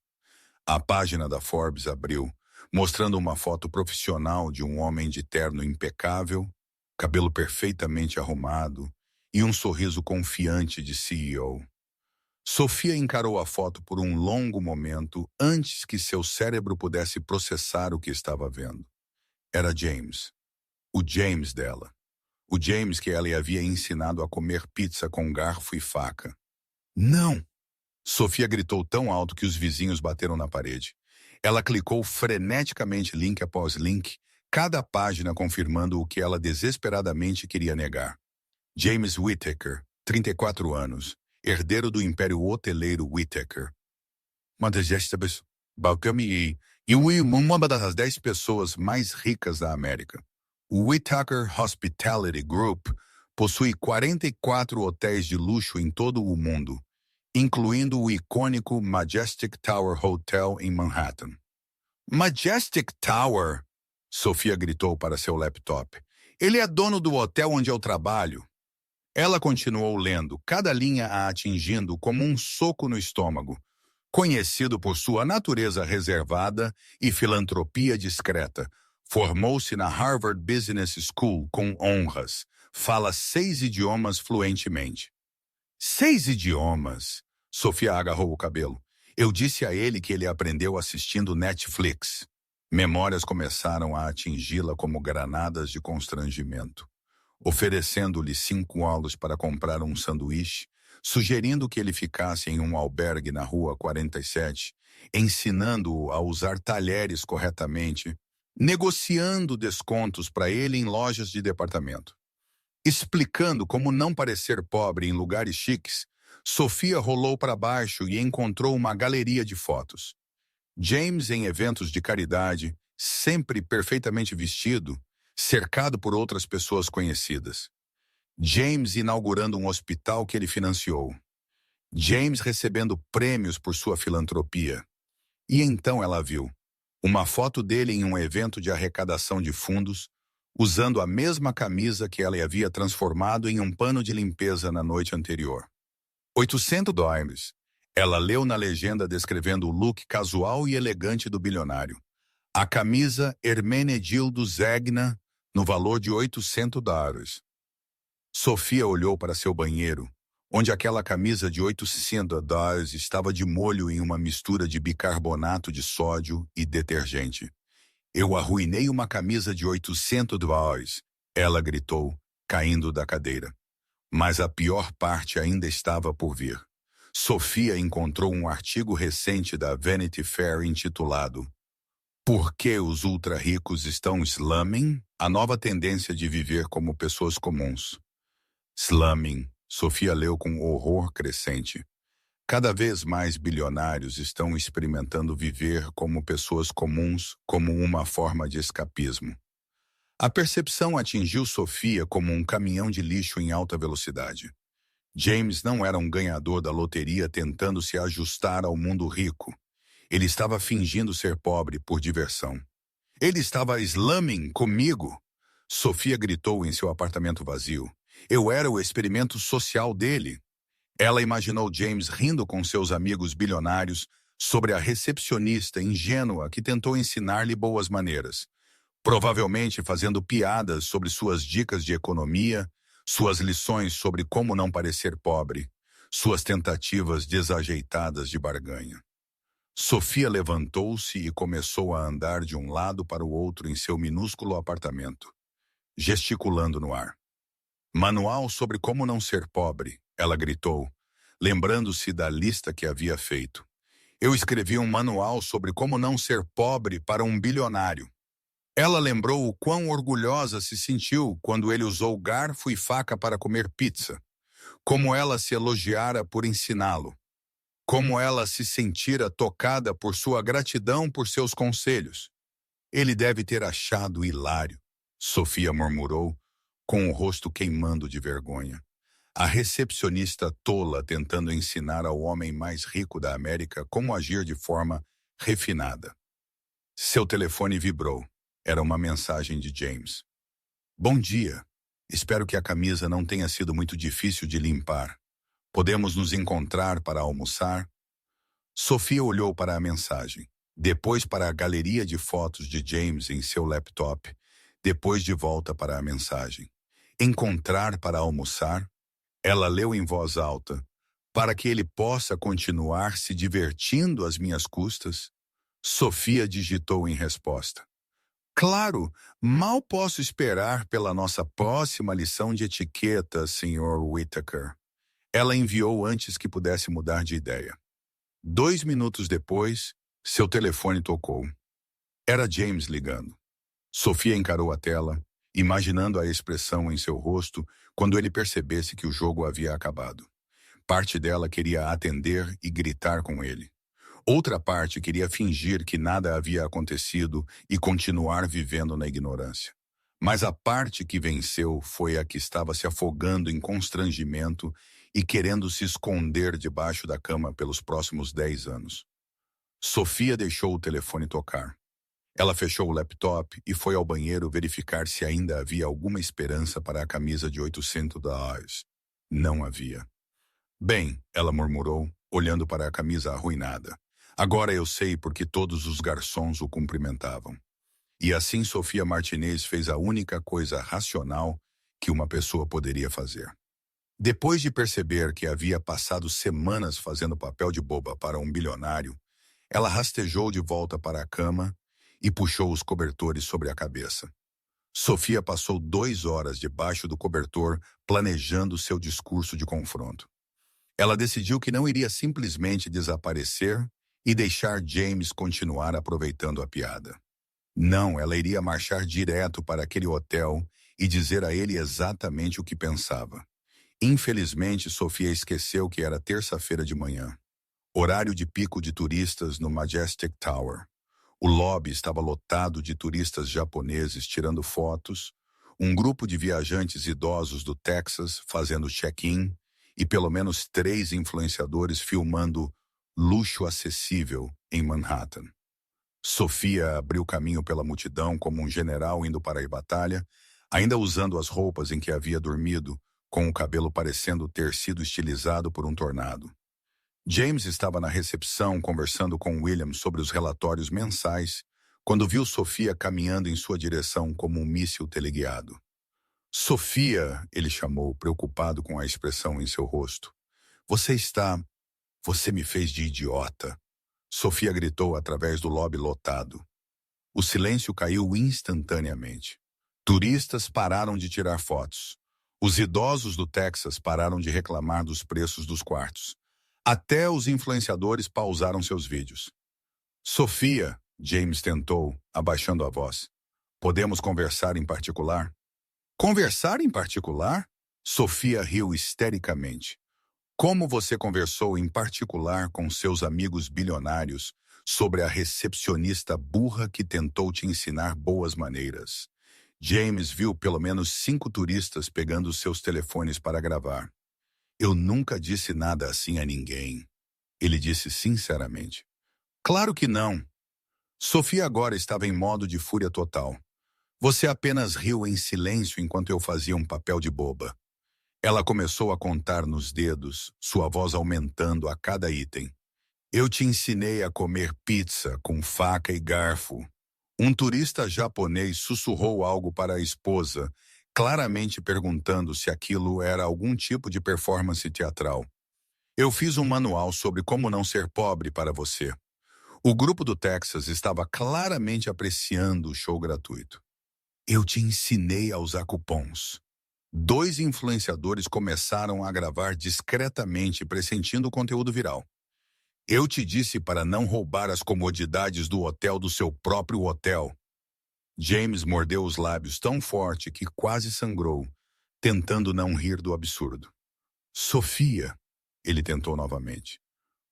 A página da Forbes abriu, mostrando uma foto profissional de um homem de terno impecável, cabelo perfeitamente arrumado e um sorriso confiante de CEO. Sofia encarou a foto por um longo momento antes que seu cérebro pudesse processar o que estava vendo. Era James. O James dela. O James que ela havia ensinado a comer pizza com garfo e faca. Não! Sofia gritou tão alto que os vizinhos bateram na parede. Ela clicou freneticamente link após link, cada página confirmando o que ela desesperadamente queria negar. James Whittaker, 34 anos, herdeiro do império hoteleiro Whittaker. Uma das 10 pessoas mais ricas da América. O Whittaker Hospitality Group possui 44 hotéis de luxo em todo o mundo, incluindo o icônico Majestic Tower Hotel em Manhattan. Majestic Tower, Sofia gritou para seu laptop. Ele é dono do hotel onde eu trabalho. Ela continuou lendo, cada linha a atingindo como um soco no estômago. Conhecido por sua natureza reservada e filantropia discreta, formou-se na Harvard Business School com honras. Fala 6 idiomas fluentemente. 6 idiomas? Sofia agarrou o cabelo. Eu disse a ele que ele aprendeu assistindo Netflix. Memórias começaram a atingi-la como granadas de constrangimento. Oferecendo-lhe $5 para comprar um sanduíche, sugerindo que ele ficasse em um albergue na rua 47, ensinando-o a usar talheres corretamente, negociando descontos para ele em lojas de departamento. Explicando como não parecer pobre em lugares chiques, Sofia rolou para baixo e encontrou uma galeria de fotos. James em eventos de caridade, sempre perfeitamente vestido, cercado por outras pessoas conhecidas. James inaugurando um hospital que ele financiou. James recebendo prêmios por sua filantropia. E então ela viu uma foto dele em um evento de arrecadação de fundos, usando a mesma camisa que ela havia transformado em um pano de limpeza na noite anterior. $800. Ela leu na legenda descrevendo o look casual e elegante do bilionário. A camisa Hermenegildo Zegna, no valor de $800. Sofia olhou para seu banheiro, onde aquela camisa de $800 estava de molho em uma mistura de bicarbonato de sódio e detergente. Eu arruinei uma camisa de $800, ela gritou, caindo da cadeira. Mas a pior parte ainda estava por vir. Sofia encontrou um artigo recente da Vanity Fair intitulado Por que os ultra-ricos estão slumming? A nova tendência de viver como pessoas comuns. Slumming, Sofia leu com horror crescente. Cada vez mais bilionários estão experimentando viver como pessoas comuns, como uma forma de escapismo. A percepção atingiu Sofia como um caminhão de lixo em alta velocidade. James não era um ganhador da loteria tentando se ajustar ao mundo rico. Ele estava fingindo ser pobre por diversão. Ele estava slumming comigo. Sofia gritou em seu apartamento vazio. Eu era o experimento social dele. Ela imaginou James rindo com seus amigos bilionários sobre a recepcionista ingênua que tentou ensinar-lhe boas maneiras. Provavelmente fazendo piadas sobre suas dicas de economia, suas lições sobre como não parecer pobre, suas tentativas desajeitadas de barganha. Sofia levantou-se e começou a andar de um lado para o outro em seu minúsculo apartamento, gesticulando no ar. Manual sobre como não ser pobre, ela gritou, lembrando-se da lista que havia feito. Eu escrevi um manual sobre como não ser pobre para um bilionário. Ela lembrou o quão orgulhosa se sentiu quando ele usou garfo e faca para comer pizza. Como ela se elogiara por ensiná-lo. Como ela se sentira tocada por sua gratidão por seus conselhos. Ele deve ter achado hilário, Sofia murmurou, com o rosto queimando de vergonha. A recepcionista tola tentando ensinar ao homem mais rico da América como agir de forma refinada. Seu telefone vibrou. Era uma mensagem de James. Bom dia. Espero que a camisa não tenha sido muito difícil de limpar. Podemos nos encontrar para almoçar? Sofia olhou para a mensagem, depois para a galeria de fotos de James em seu laptop, depois de volta para a mensagem. Encontrar para almoçar? Ela leu em voz alta. Para que ele possa continuar se divertindo às minhas custas? Sofia digitou em resposta. Claro, mal posso esperar pela nossa próxima lição de etiqueta, Sr. Whittaker. Ela enviou antes que pudesse mudar de ideia. 2 minutos depois, seu telefone tocou. Era James ligando. Sofia encarou a tela, imaginando a expressão em seu rosto quando ele percebesse que o jogo havia acabado. Parte dela queria atender e gritar com ele. Outra parte queria fingir que nada havia acontecido e continuar vivendo na ignorância. Mas a parte que venceu foi a que estava se afogando em constrangimento e querendo se esconder debaixo da cama pelos próximos 10 anos. Sofia deixou o telefone tocar. Ela fechou o laptop e foi ao banheiro verificar se ainda havia alguma esperança para a camisa de $800. Não havia. Bem, ela murmurou, olhando para a camisa arruinada. Agora eu sei porque todos os garçons o cumprimentavam. E assim Sofia Martinez fez a única coisa racional que uma pessoa poderia fazer. Depois de perceber que havia passado semanas fazendo papel de boba para um bilionário, ela rastejou de volta para a cama e puxou os cobertores sobre a cabeça. Sofia passou 2 horas debaixo do cobertor planejando seu discurso de confronto. Ela decidiu que não iria simplesmente desaparecer e deixar James continuar aproveitando a piada. Não, ela iria marchar direto para aquele hotel e dizer a ele exatamente o que pensava. Infelizmente, Sofia esqueceu que era terça-feira de manhã. Horário de pico de turistas no Majestic Tower. O lobby estava lotado de turistas japoneses tirando fotos, um grupo de viajantes idosos do Texas fazendo check-in e pelo menos 3 influenciadores filmando luxo acessível em Manhattan. Sofia abriu caminho pela multidão como um general indo para a batalha, ainda usando as roupas em que havia dormido, com o cabelo parecendo ter sido estilizado por um tornado. James estava na recepção conversando com William sobre os relatórios mensais, quando viu Sofia caminhando em sua direção como um míssil teleguiado. Sofia, ele chamou, preocupado com a expressão em seu rosto. Você me fez de idiota. Sofia gritou através do lobby lotado. O silêncio caiu instantaneamente. Turistas pararam de tirar fotos. Os idosos do Texas pararam de reclamar dos preços dos quartos. Até os influenciadores pausaram seus vídeos. Sofia, James tentou, abaixando a voz. Podemos conversar em particular? Conversar em particular? Sofia riu histericamente. Como você conversou em particular com seus amigos bilionários sobre a recepcionista burra que tentou te ensinar boas maneiras? James viu pelo menos 5 turistas pegando seus telefones para gravar. Eu nunca disse nada assim a ninguém. Ele disse sinceramente. Claro que não. Sofia agora estava em modo de fúria total. Você apenas riu em silêncio enquanto eu fazia um papel de boba. Ela começou a contar nos dedos, sua voz aumentando a cada item. Eu te ensinei a comer pizza com faca e garfo. Um turista japonês sussurrou algo para a esposa, claramente perguntando se aquilo era algum tipo de performance teatral. Eu fiz um manual sobre como não ser pobre para você. O grupo do Texas estava claramente apreciando o show gratuito. Eu te ensinei a usar cupons. 2 influenciadores começaram a gravar discretamente, pressentindo o conteúdo viral. Eu te disse para não roubar as comodidades do hotel do seu próprio hotel. James mordeu os lábios tão forte que quase sangrou, tentando não rir do absurdo. Sofia, ele tentou novamente.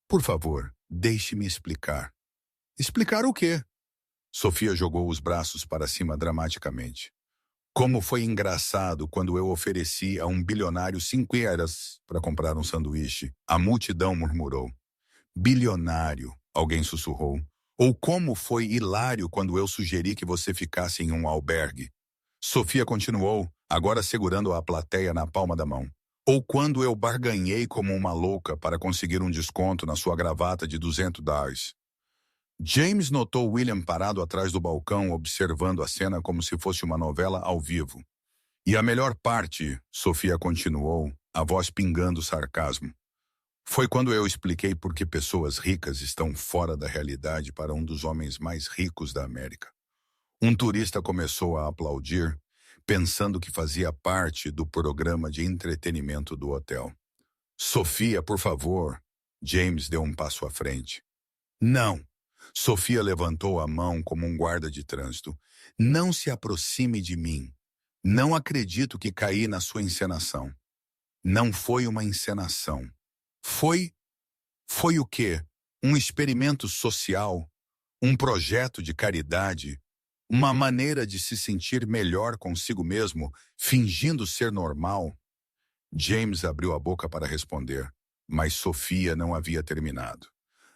Por favor, deixe-me explicar. Explicar o quê? Sofia jogou os braços para cima dramaticamente. Como foi engraçado quando eu ofereci a um bilionário 5 euros para comprar um sanduíche. A multidão murmurou. Bilionário, alguém sussurrou. Ou como foi hilário quando eu sugeri que você ficasse em um albergue. Sofia continuou, agora segurando a plateia na palma da mão. Ou quando eu barganhei como uma louca para conseguir um desconto na sua gravata de $200. James notou William parado atrás do balcão, observando a cena como se fosse uma novela ao vivo. E a melhor parte, Sofia continuou, a voz pingando sarcasmo, foi quando eu expliquei por que pessoas ricas estão fora da realidade para um dos homens mais ricos da América. Um turista começou a aplaudir, pensando que fazia parte do programa de entretenimento do hotel. Sofia, por favor. James deu um passo à frente. Não. Sofia levantou a mão como um guarda de trânsito. Não se aproxime de mim. Não acredito que caí na sua encenação. Não foi uma encenação. Foi o quê? Um experimento social? Um projeto de caridade? Uma maneira de se sentir melhor consigo mesmo, fingindo ser normal? James abriu a boca para responder, mas Sofia não havia terminado.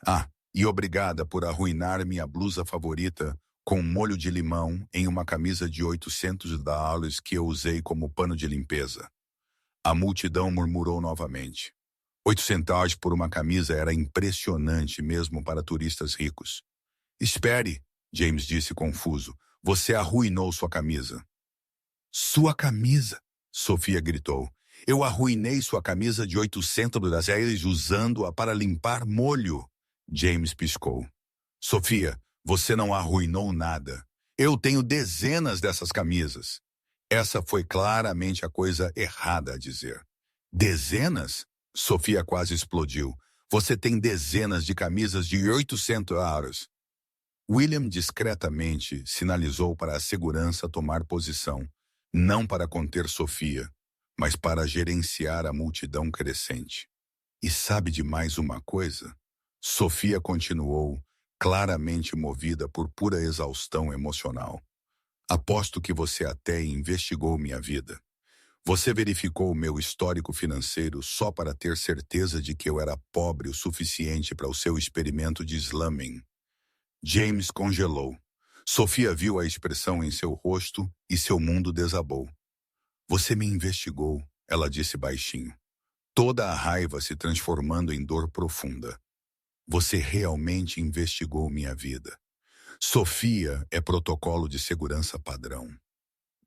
Ah, e obrigada por arruinar minha blusa favorita com molho de limão em uma camisa de $800 que eu usei como pano de limpeza. A multidão murmurou novamente. 8 centavos por uma camisa era impressionante mesmo para turistas ricos. Espere, James disse confuso. Você arruinou sua camisa. Sua camisa? Sofia gritou. Eu arruinei sua camisa de $800 usando-a para limpar molho. James piscou. Sofia, você não arruinou nada. Eu tenho dezenas dessas camisas. Essa foi claramente a coisa errada a dizer. Dezenas? Sofia quase explodiu. Você tem dezenas de camisas de $800. William discretamente sinalizou para a segurança tomar posição, não para conter Sofia, mas para gerenciar a multidão crescente. E sabe de mais uma coisa? Sofia continuou, claramente movida por pura exaustão emocional. Aposto que você até investigou minha vida. Você verificou meu histórico financeiro só para ter certeza de que eu era pobre o suficiente para o seu experimento de slumming. James congelou. Sofia viu a expressão em seu rosto e seu mundo desabou. Você me investigou, ela disse baixinho. Toda a raiva se transformando em dor profunda. Você realmente investigou minha vida. Sofia é protocolo de segurança padrão.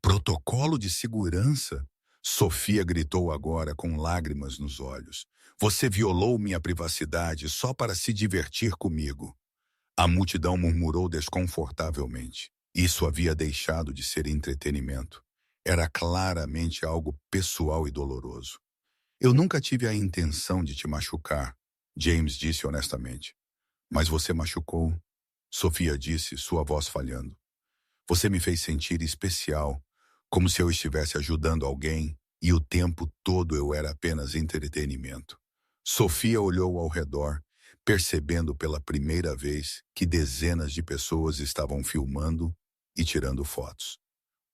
Protocolo de segurança? Sofia gritou agora com lágrimas nos olhos. Você violou minha privacidade só para se divertir comigo. A multidão murmurou desconfortavelmente. Isso havia deixado de ser entretenimento. Era claramente algo pessoal e doloroso. Eu nunca tive a intenção de te machucar, James disse honestamente. Mas você machucou, Sofia disse, sua voz falhando. Você me fez sentir especial, como se eu estivesse ajudando alguém e o tempo todo eu era apenas entretenimento. Sofia olhou ao redor, percebendo pela primeira vez que dezenas de pessoas estavam filmando e tirando fotos.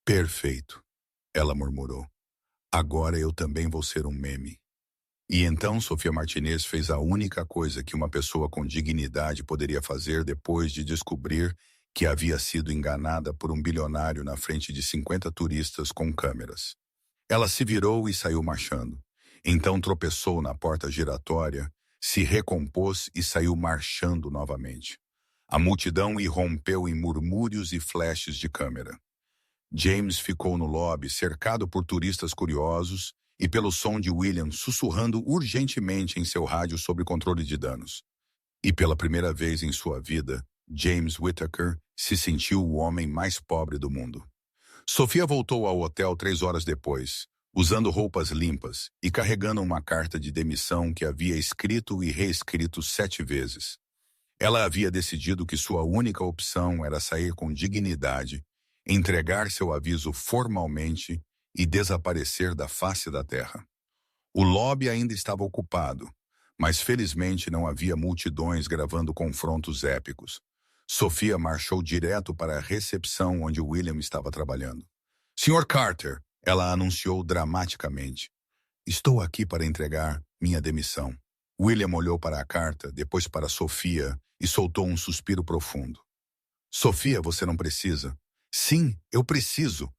Perfeito, ela murmurou. Agora eu também vou ser um meme. E então Sofia Martinez fez a única coisa que uma pessoa com dignidade poderia fazer depois de descobrir que havia sido enganada por um bilionário na frente de 50 turistas com câmeras. Ela se virou e saiu marchando. Então tropeçou na porta giratória, se recompôs e saiu marchando novamente. A multidão irrompeu em murmúrios e flashes de câmera. James ficou no lobby, cercado por turistas curiosos e pelo som de William sussurrando urgentemente em seu rádio sobre controle de danos. E pela primeira vez em sua vida, James Whittaker se sentiu o homem mais pobre do mundo. Sofia voltou ao hotel 3 horas depois, usando roupas limpas e carregando uma carta de demissão que havia escrito e reescrito 7 vezes. Ela havia decidido que sua única opção era sair com dignidade, entregar seu aviso formalmente e desaparecer da face da terra. O lobby ainda estava ocupado, mas felizmente não havia multidões gravando confrontos épicos. Sofia marchou direto para a recepção onde William estava trabalhando. Sr. Carter, ela anunciou dramaticamente. Estou aqui para entregar minha demissão. William olhou para a carta, depois para Sofia e soltou um suspiro profundo. Sofia, você não precisa. Sim, eu preciso,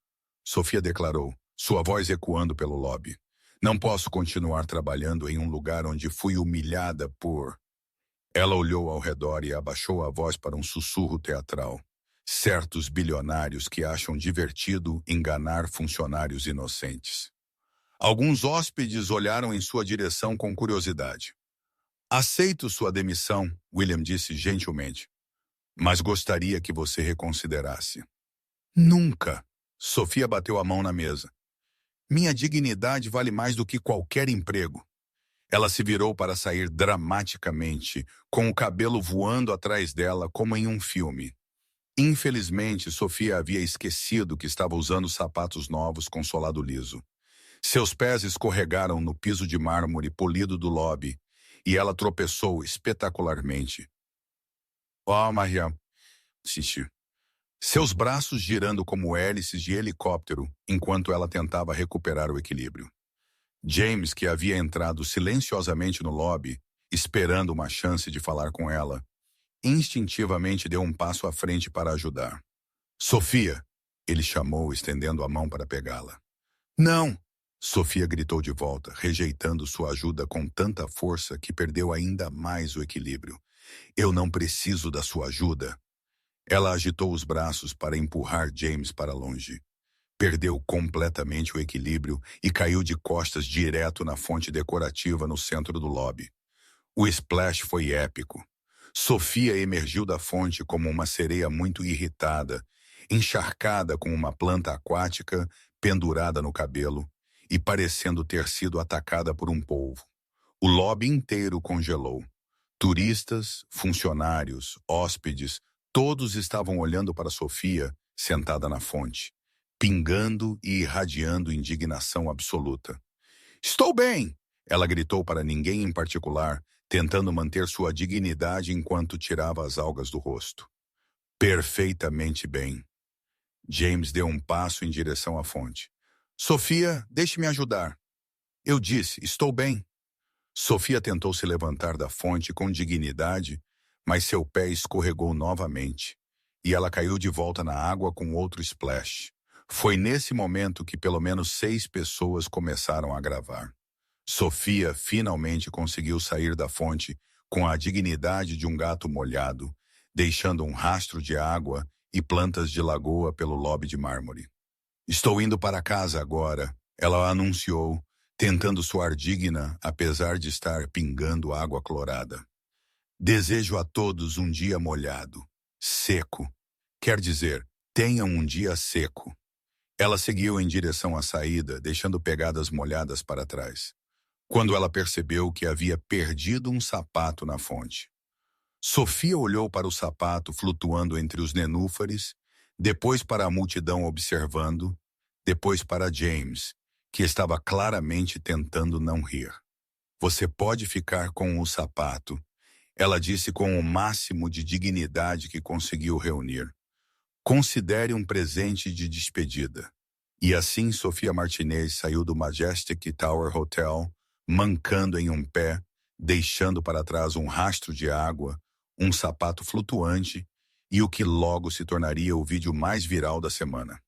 Sofia declarou, sua voz ecoando pelo lobby. Não posso continuar trabalhando em um lugar onde fui humilhada por... Ela olhou ao redor e abaixou a voz para um sussurro teatral. Certos bilionários que acham divertido enganar funcionários inocentes. Alguns hóspedes olharam em sua direção com curiosidade. Aceito sua demissão, William disse gentilmente. Mas gostaria que você reconsiderasse. Nunca. Sofia bateu a mão na mesa. Minha dignidade vale mais do que qualquer emprego. Ela se virou para sair dramaticamente, com o cabelo voando atrás dela como em um filme. Infelizmente, Sofia havia esquecido que estava usando sapatos novos com solado liso. Seus pés escorregaram no piso de mármore polido do lobby, e ela tropeçou espetacularmente. Oh, Maria, assisti. Seus braços girando como hélices de helicóptero, enquanto ela tentava recuperar o equilíbrio. James, que havia entrado silenciosamente no lobby, esperando uma chance de falar com ela, instintivamente deu um passo à frente para ajudar. Sofia, ele chamou, estendendo a mão para pegá-la. Não! Sofia gritou de volta, rejeitando sua ajuda com tanta força que perdeu ainda mais o equilíbrio. Eu não preciso da sua ajuda. Ela agitou os braços para empurrar James para longe. Perdeu completamente o equilíbrio e caiu de costas direto na fonte decorativa no centro do lobby. O splash foi épico. Sofia emergiu da fonte como uma sereia muito irritada, encharcada com uma planta aquática pendurada no cabelo e parecendo ter sido atacada por um polvo. O lobby inteiro congelou. Turistas, funcionários, hóspedes, todos estavam olhando para Sofia, sentada na fonte, pingando e irradiando indignação absoluta. Estou bem! Ela gritou para ninguém em particular, tentando manter sua dignidade enquanto tirava as algas do rosto. Perfeitamente bem. James deu um passo em direção à fonte. Sofia, deixe-me ajudar. Eu disse, estou bem. Sofia tentou se levantar da fonte com dignidade, mas seu pé escorregou novamente, e ela caiu de volta na água com outro splash. Foi nesse momento que pelo menos 6 pessoas começaram a gravar. Sofia finalmente conseguiu sair da fonte com a dignidade de um gato molhado, deixando um rastro de água e plantas de lagoa pelo lobby de mármore. Estou indo para casa agora, ela anunciou, tentando soar digna apesar de estar pingando água clorada. Desejo a todos um dia molhado, seco. Quer dizer, tenham um dia seco. Ela seguiu em direção à saída, deixando pegadas molhadas para trás, quando ela percebeu que havia perdido um sapato na fonte. Sofia olhou para o sapato flutuando entre os nenúfares, depois para a multidão observando, depois para James, que estava claramente tentando não rir. Você pode ficar com o sapato, ela disse com o máximo de dignidade que conseguiu reunir. Considere um presente de despedida. E assim Sofia Martinez saiu do Majestic Tower Hotel, mancando em um pé, deixando para trás um rastro de água, um sapato flutuante e o que logo se tornaria o vídeo mais viral da semana.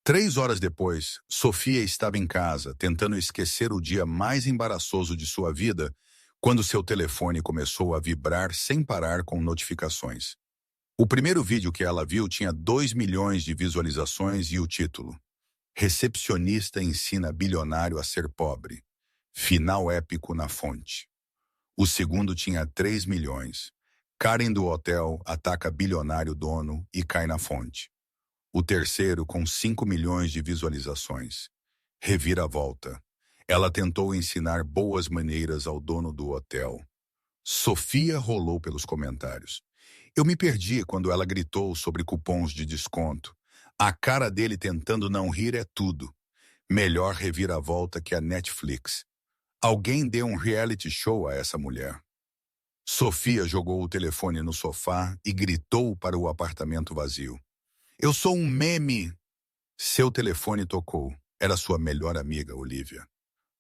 3 horas depois, Sofia estava em casa, tentando esquecer o dia mais embaraçoso de sua vida, quando seu telefone começou a vibrar sem parar com notificações. O primeiro vídeo que ela viu tinha 2 milhões de visualizações e o título: Recepcionista ensina bilionário a ser pobre. Final épico na fonte. O segundo tinha 3 milhões. Karen do hotel ataca bilionário dono e cai na fonte. O terceiro com 5 milhões de visualizações. Reviravolta. Ela tentou ensinar boas maneiras ao dono do hotel. Sofia rolou pelos comentários. Eu me perdi quando ela gritou sobre cupons de desconto. A cara dele tentando não rir é tudo. Melhor reviravolta que a Netflix. Alguém deu um reality show a essa mulher. Sofia jogou o telefone no sofá e gritou para o apartamento vazio. Eu sou um meme! Seu telefone tocou. Era sua melhor amiga, Olivia.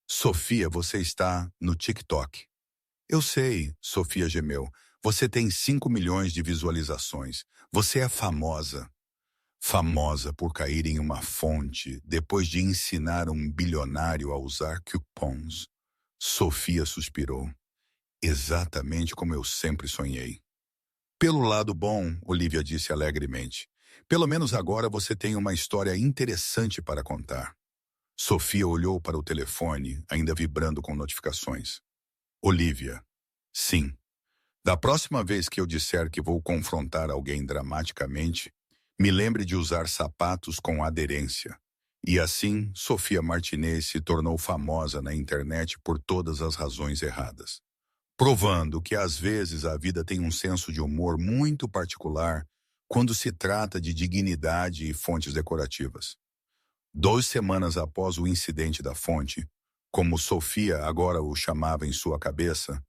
Sofia, você está no TikTok. Eu sei, Sofia gemeu. Você tem 5 milhões de visualizações. Você é famosa. Famosa por cair em uma fonte depois de ensinar um bilionário a usar cupons. Sofia suspirou. Exatamente como eu sempre sonhei. Pelo lado bom, Olivia disse alegremente. Pelo menos agora você tem uma história interessante para contar. Sofia olhou para o telefone, ainda vibrando com notificações. Olivia. Sim. Da próxima vez que eu disser que vou confrontar alguém dramaticamente, me lembre de usar sapatos com aderência. E assim, Sofia Martinez se tornou famosa na internet por todas as razões erradas. Provando que às vezes a vida tem um senso de humor muito particular quando se trata de dignidade e fontes decorativas. 2 semanas após o incidente da fonte, como Sofia agora o chamava em sua cabeça,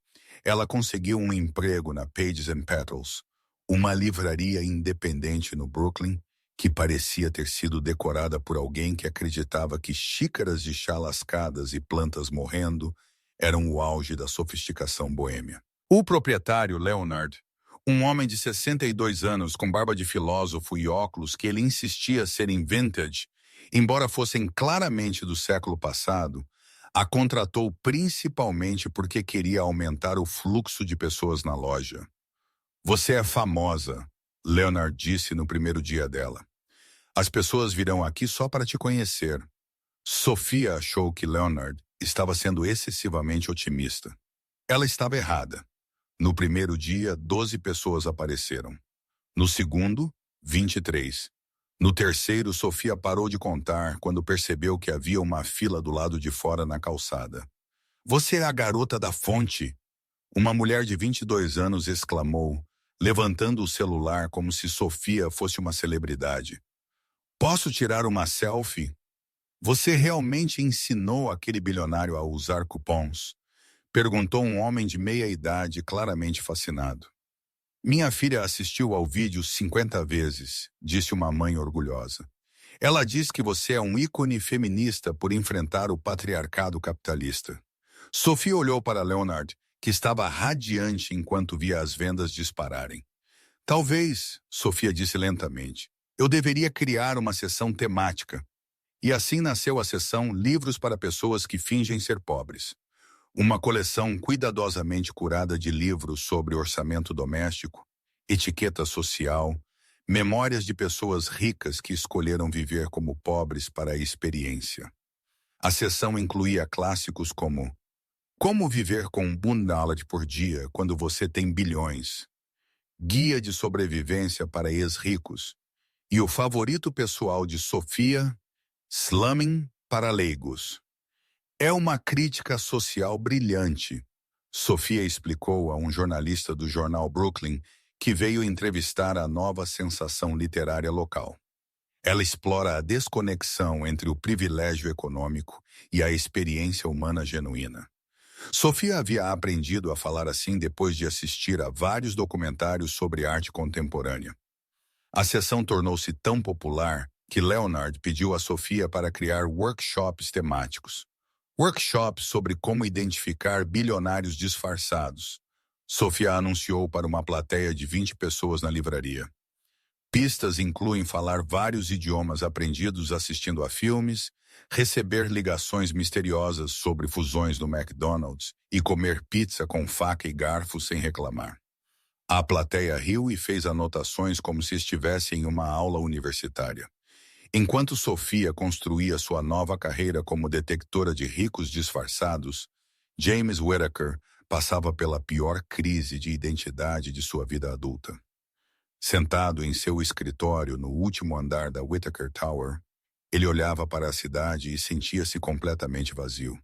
ela conseguiu um emprego na Pages and Petals, uma livraria independente no Brooklyn que parecia ter sido decorada por alguém que acreditava que xícaras de chá lascadas e plantas morrendo eram o auge da sofisticação boêmia. O proprietário, Leonard, Um homem de 62 anos com barba de filósofo e óculos que ele insistia serem vintage, embora fossem claramente do século passado, a contratou principalmente porque queria aumentar o fluxo de pessoas na loja. Você é famosa, Leonard disse no primeiro dia dela. As pessoas virão aqui só para te conhecer. Sofia achou que Leonard estava sendo excessivamente otimista. Ela estava errada. No primeiro dia, 12 pessoas apareceram. No segundo, 23. No terceiro, Sofia parou de contar quando percebeu que havia uma fila do lado de fora na calçada. Você é a garota da fonte! Uma mulher de 22 anos exclamou, levantando o celular como se Sofia fosse uma celebridade. Posso tirar uma selfie? Você realmente ensinou aquele bilionário a usar cupons? Perguntou um homem de meia idade, claramente fascinado. Minha filha assistiu ao vídeo 50 vezes, disse uma mãe orgulhosa. Ela diz que você é um ícone feminista por enfrentar o patriarcado capitalista. Sophie olhou para Leonard, que estava radiante enquanto via as vendas dispararem. Talvez, Sofia disse lentamente, eu deveria criar uma seção temática. E assim nasceu a seção Livros para Pessoas que Fingem Ser Pobres. Uma coleção cuidadosamente curada de livros sobre orçamento doméstico, etiqueta social, memórias de pessoas ricas que escolheram viver como pobres para a experiência. A seção incluía clássicos como viver com $1 por dia quando você tem bilhões, Guia de sobrevivência para ex-ricos e o favorito pessoal de Sofia, Slumming para leigos. É uma crítica social brilhante, Sofia explicou a um jornalista do jornal Brooklyn que veio entrevistar a nova sensação literária local. Ela explora a desconexão entre o privilégio econômico e a experiência humana genuína. Sofia havia aprendido a falar assim depois de assistir a vários documentários sobre arte contemporânea. A sessão tornou-se tão popular que Leonard pediu a Sofia para criar workshops temáticos. Workshops sobre como identificar bilionários disfarçados. Sofia anunciou para uma plateia de 20 pessoas na livraria. Pistas incluem falar vários idiomas aprendidos assistindo a filmes, receber ligações misteriosas sobre fusões no McDonald's e comer pizza com faca e garfo sem reclamar. A plateia riu e fez anotações como se estivesse em uma aula universitária. Enquanto Sofia construía sua nova carreira como detectora de ricos disfarçados, James Whittaker passava pela pior crise de identidade de sua vida adulta. Sentado em seu escritório no último andar da Whittaker Tower, ele olhava para a cidade e sentia-se completamente vazio.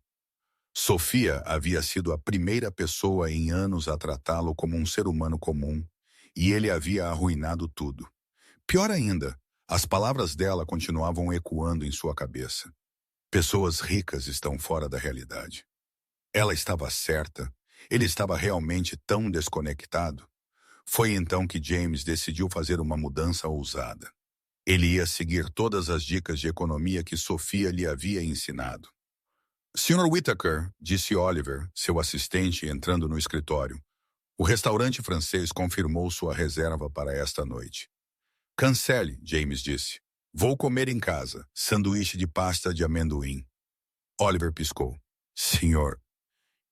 Sofia havia sido a primeira pessoa em anos a tratá-lo como um ser humano comum, e ele havia arruinado tudo. Pior ainda, as palavras dela continuavam ecoando em sua cabeça. Pessoas ricas estão fora da realidade. Ela estava certa. Ele estava realmente tão desconectado. Foi então que James decidiu fazer uma mudança ousada. Ele ia seguir todas as dicas de economia que Sofia lhe havia ensinado. Sr. Whittaker, disse Oliver, seu assistente, entrando no escritório. O restaurante francês confirmou sua reserva para esta noite. Cancele, James disse. Vou comer em casa, sanduíche de pasta de amendoim. Oliver piscou. Senhor.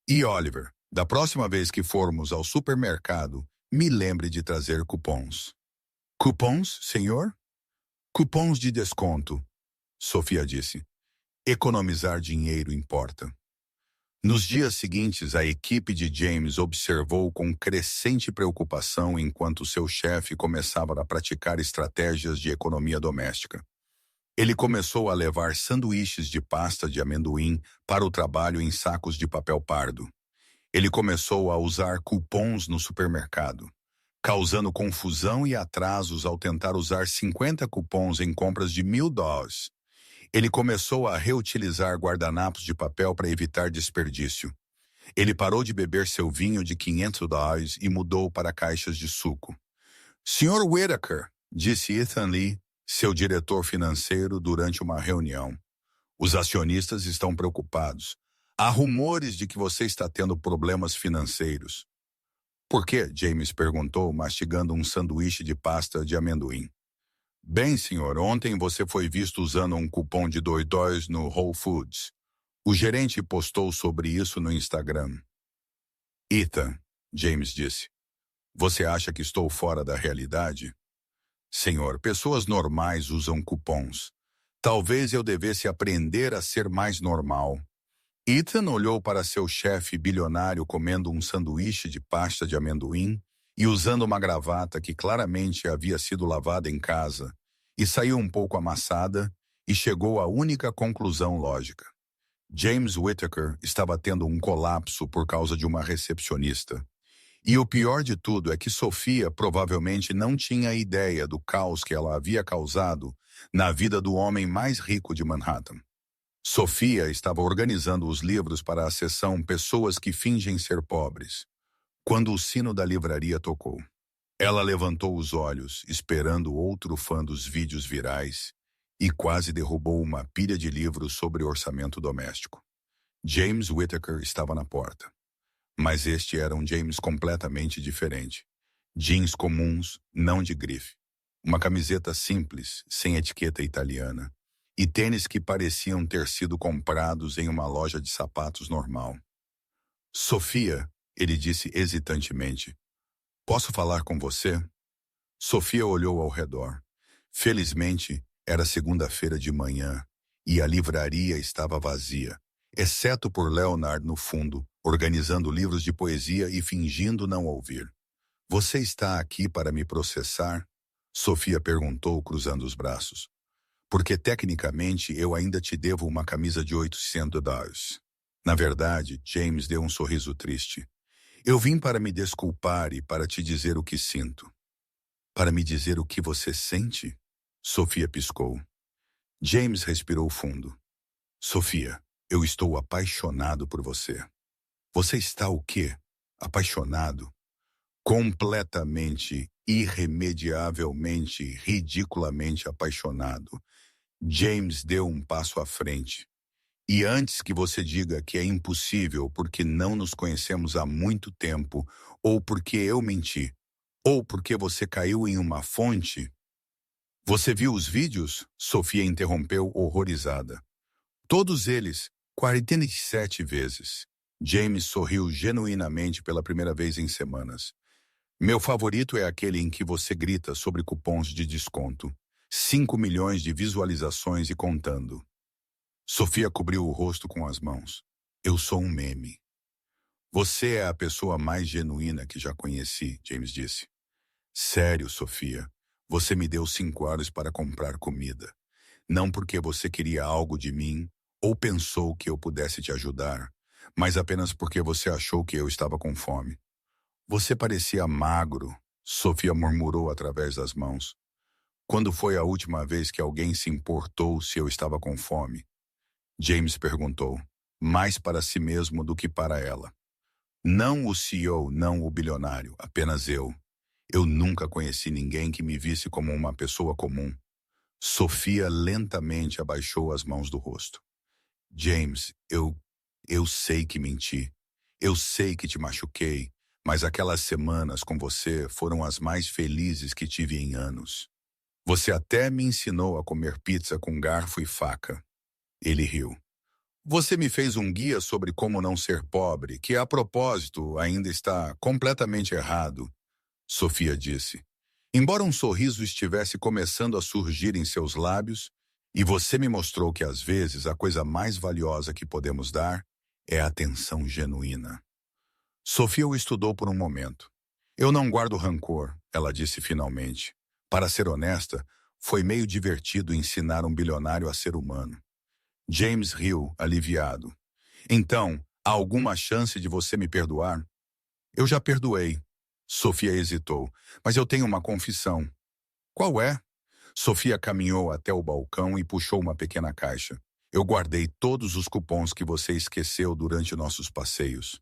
E Oliver, da próxima vez que formos ao supermercado, me lembre de trazer cupons. Cupons, senhor? Cupons de desconto, Sofia disse. Economizar dinheiro importa. Nos dias seguintes, a equipe de James observou com crescente preocupação enquanto seu chefe começava a praticar estratégias de economia doméstica. Ele começou a levar sanduíches de pasta de amendoim para o trabalho em sacos de papel pardo. Ele começou a usar cupons no supermercado, causando confusão e atrasos ao tentar usar 50 cupons em compras de $1.000. Ele começou a reutilizar guardanapos de papel para evitar desperdício. Ele parou de beber seu vinho de $500 e mudou para caixas de suco. Sr. Whittaker, disse Ethan Lee, seu diretor financeiro, durante uma reunião. Os acionistas estão preocupados. Há rumores de que você está tendo problemas financeiros. Por quê? James perguntou, mastigando um sanduíche de pasta de amendoim. Bem, senhor, ontem você foi visto usando um cupom de $2 no Whole Foods. O gerente postou sobre isso no Instagram. Ethan, James disse, você acha que estou fora da realidade? Senhor, pessoas normais usam cupons. Talvez eu devesse aprender a ser mais normal. Ethan olhou para seu chefe bilionário comendo um sanduíche de pasta de amendoim e usando uma gravata que claramente havia sido lavada em casa, e saiu um pouco amassada e chegou à única conclusão lógica. James Whittaker estava tendo um colapso por causa de uma recepcionista. E o pior de tudo é que Sofia provavelmente não tinha ideia do caos que ela havia causado na vida do homem mais rico de Manhattan. Sofia estava organizando os livros para a seção Pessoas que Fingem Ser Pobres, quando o sino da livraria tocou. Ela levantou os olhos, esperando outro fã dos vídeos virais, e quase derrubou uma pilha de livros sobre orçamento doméstico. James Whittaker estava na porta. Mas este era um James completamente diferente. Jeans comuns, não de grife. Uma camiseta simples, sem etiqueta italiana. E tênis que pareciam ter sido comprados em uma loja de sapatos normal. Sofia, ele disse hesitantemente, posso falar com você? Sofia olhou ao redor. Felizmente, era segunda-feira de manhã e a livraria estava vazia, exceto por Leonard no fundo, organizando livros de poesia e fingindo não ouvir. Você está aqui para me processar? Sofia perguntou, cruzando os braços. Porque tecnicamente eu ainda te devo uma camisa de $800. Na verdade, James deu um sorriso triste. Eu vim para me desculpar e para te dizer o que sinto. Para me dizer o que você sente? Sofia piscou. James respirou fundo. Sofia, eu estou apaixonado por você. Você está o quê? Apaixonado? Completamente, irremediavelmente, ridiculamente apaixonado. James deu um passo à frente. E antes que você diga que é impossível porque não nos conhecemos há muito tempo, ou porque eu menti, ou porque você caiu em uma fonte... Você viu os vídeos? Sofia interrompeu horrorizada. Todos eles, 47 vezes. James sorriu genuinamente pela primeira vez em semanas. Meu favorito é aquele em que você grita sobre cupons de desconto. 5 milhões de visualizações e contando. Sofia cobriu o rosto com as mãos. Eu sou um meme. Você é a pessoa mais genuína que já conheci, James disse. Sério, Sofia. Você me deu 5 horas para comprar comida. Não porque você queria algo de mim ou pensou que eu pudesse te ajudar, mas apenas porque você achou que eu estava com fome. Você parecia magro, Sofia murmurou através das mãos. Quando foi a última vez que alguém se importou se eu estava com fome? James perguntou, mais para si mesmo do que para ela. Não o CEO, não o bilionário, apenas eu. Eu nunca conheci ninguém que me visse como uma pessoa comum. Sofia lentamente abaixou as mãos do rosto. James, eu sei que menti. Eu sei que te machuquei, mas aquelas semanas com você foram as mais felizes que tive em anos. Você até me ensinou a comer pizza com garfo e faca. Ele riu. Você me fez um guia sobre como não ser pobre, que a propósito ainda está completamente errado. Sofia disse. Embora um sorriso estivesse começando a surgir em seus lábios, e você me mostrou que às vezes a coisa mais valiosa que podemos dar é a atenção genuína. Sofia o estudou por um momento. Eu não guardo rancor, ela disse finalmente. Para ser honesta, foi meio divertido ensinar um bilionário a ser humano. James riu, aliviado. Então, há alguma chance de você me perdoar? Eu já perdoei. Sofia hesitou, mas eu tenho uma confissão. Qual é? Sofia caminhou até o balcão e puxou uma pequena caixa. Eu guardei todos os cupons que você esqueceu durante nossos passeios.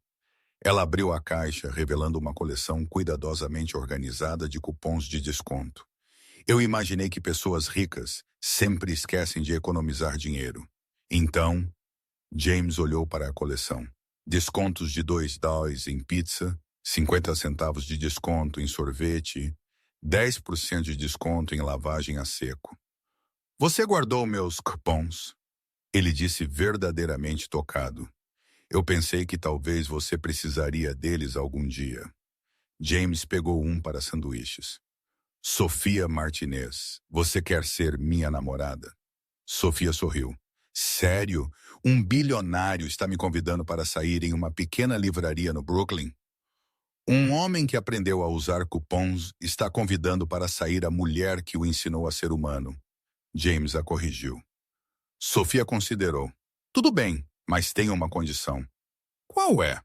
Ela abriu a caixa, revelando uma coleção cuidadosamente organizada de cupons de desconto. Eu imaginei que pessoas ricas sempre esquecem de economizar dinheiro. Então, James olhou para a coleção. Descontos de $2 em pizza, 50 centavos de desconto em sorvete, 10% de desconto em lavagem a seco. Você guardou meus cupons? Ele disse verdadeiramente tocado. Eu pensei que talvez você precisaria deles algum dia. James pegou um para sanduíches. Sofia Martinez, você quer ser minha namorada? Sofia sorriu. Sério? Um bilionário está me convidando para sair em uma pequena livraria no Brooklyn? Um homem que aprendeu a usar cupons está convidando para sair a mulher que o ensinou a ser humano. James a corrigiu. Sofia considerou. Tudo bem, mas tem uma condição. Qual é?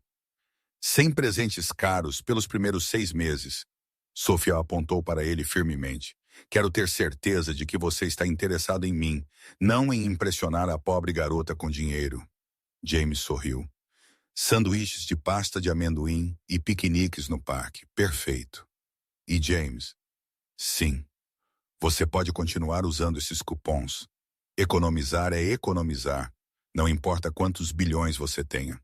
Sem presentes caros pelos primeiros 6 meses. Sofia apontou para ele firmemente. Quero ter certeza de que você está interessado em mim, não em impressionar a pobre garota com dinheiro. James sorriu. Sanduíches de pasta de amendoim e piqueniques no parque. Perfeito. E James? Sim. Você pode continuar usando esses cupons. Economizar é economizar. Não importa quantos bilhões você tenha.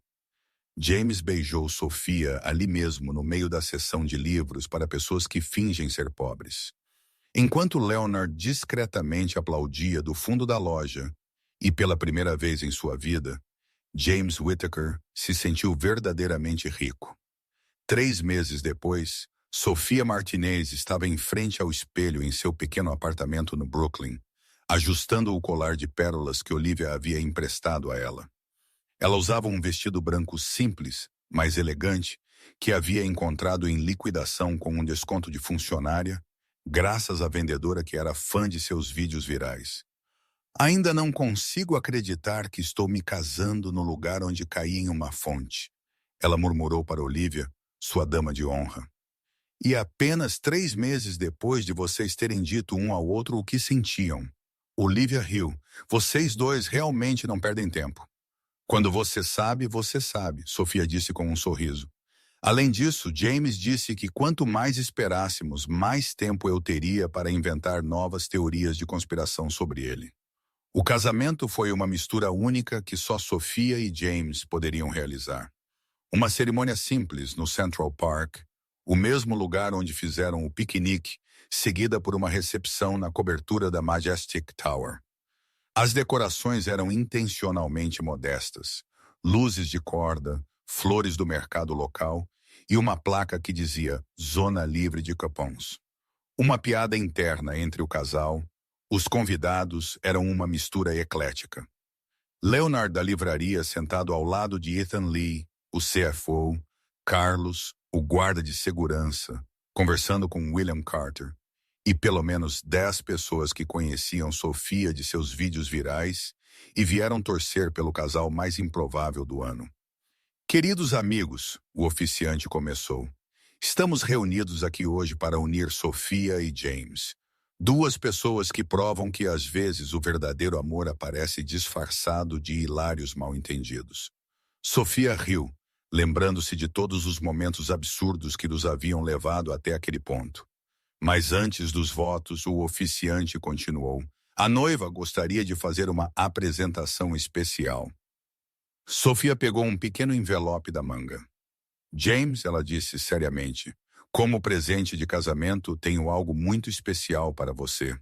James beijou Sofia ali mesmo no meio da sessão de livros para pessoas que fingem ser pobres. Enquanto Leonard discretamente aplaudia do fundo da loja, e pela primeira vez em sua vida, James Whittaker se sentiu verdadeiramente rico. 3 meses depois, Sofia Martinez estava em frente ao espelho em seu pequeno apartamento no Brooklyn, ajustando o colar de pérolas que Olivia havia emprestado a ela. Ela usava um vestido branco simples, mas elegante, que havia encontrado em liquidação com um desconto de funcionária, graças à vendedora que era fã de seus vídeos virais. Ainda não consigo acreditar que estou me casando no lugar onde caí em uma fonte, ela murmurou para Olivia, sua dama de honra. E apenas 3 meses depois de vocês terem dito um ao outro o que sentiam. Olivia riu. Vocês dois realmente não perdem tempo. Quando você sabe, Sofia disse com um sorriso. Além disso, James disse que quanto mais esperássemos, mais tempo eu teria para inventar novas teorias de conspiração sobre ele. O casamento foi uma mistura única que só Sofia e James poderiam realizar. Uma cerimônia simples no Central Park, o mesmo lugar onde fizeram o piquenique, seguida por uma recepção na cobertura da Majestic Tower. As decorações eram intencionalmente modestas, luzes de corda, flores do mercado local e uma placa que dizia Zona Livre de Cupons. Uma piada interna entre o casal, os convidados eram uma mistura eclética. Leonard da livraria sentado ao lado de Ethan Lee, o CFO, Carlos, o guarda de segurança, conversando com William Carter, e pelo menos 10 pessoas que conheciam Sofia de seus vídeos virais e vieram torcer pelo casal mais improvável do ano. Queridos amigos, o oficiante começou, estamos reunidos aqui hoje para unir Sofia e James. 2 pessoas que provam que às vezes o verdadeiro amor aparece disfarçado de hilários mal-entendidos. Sofia riu, lembrando-se de todos os momentos absurdos que nos haviam levado até aquele ponto. Mas antes dos votos, o oficiante continuou. A noiva gostaria de fazer uma apresentação especial. Sofia pegou um pequeno envelope da manga. James, ela disse seriamente, como presente de casamento, tenho algo muito especial para você.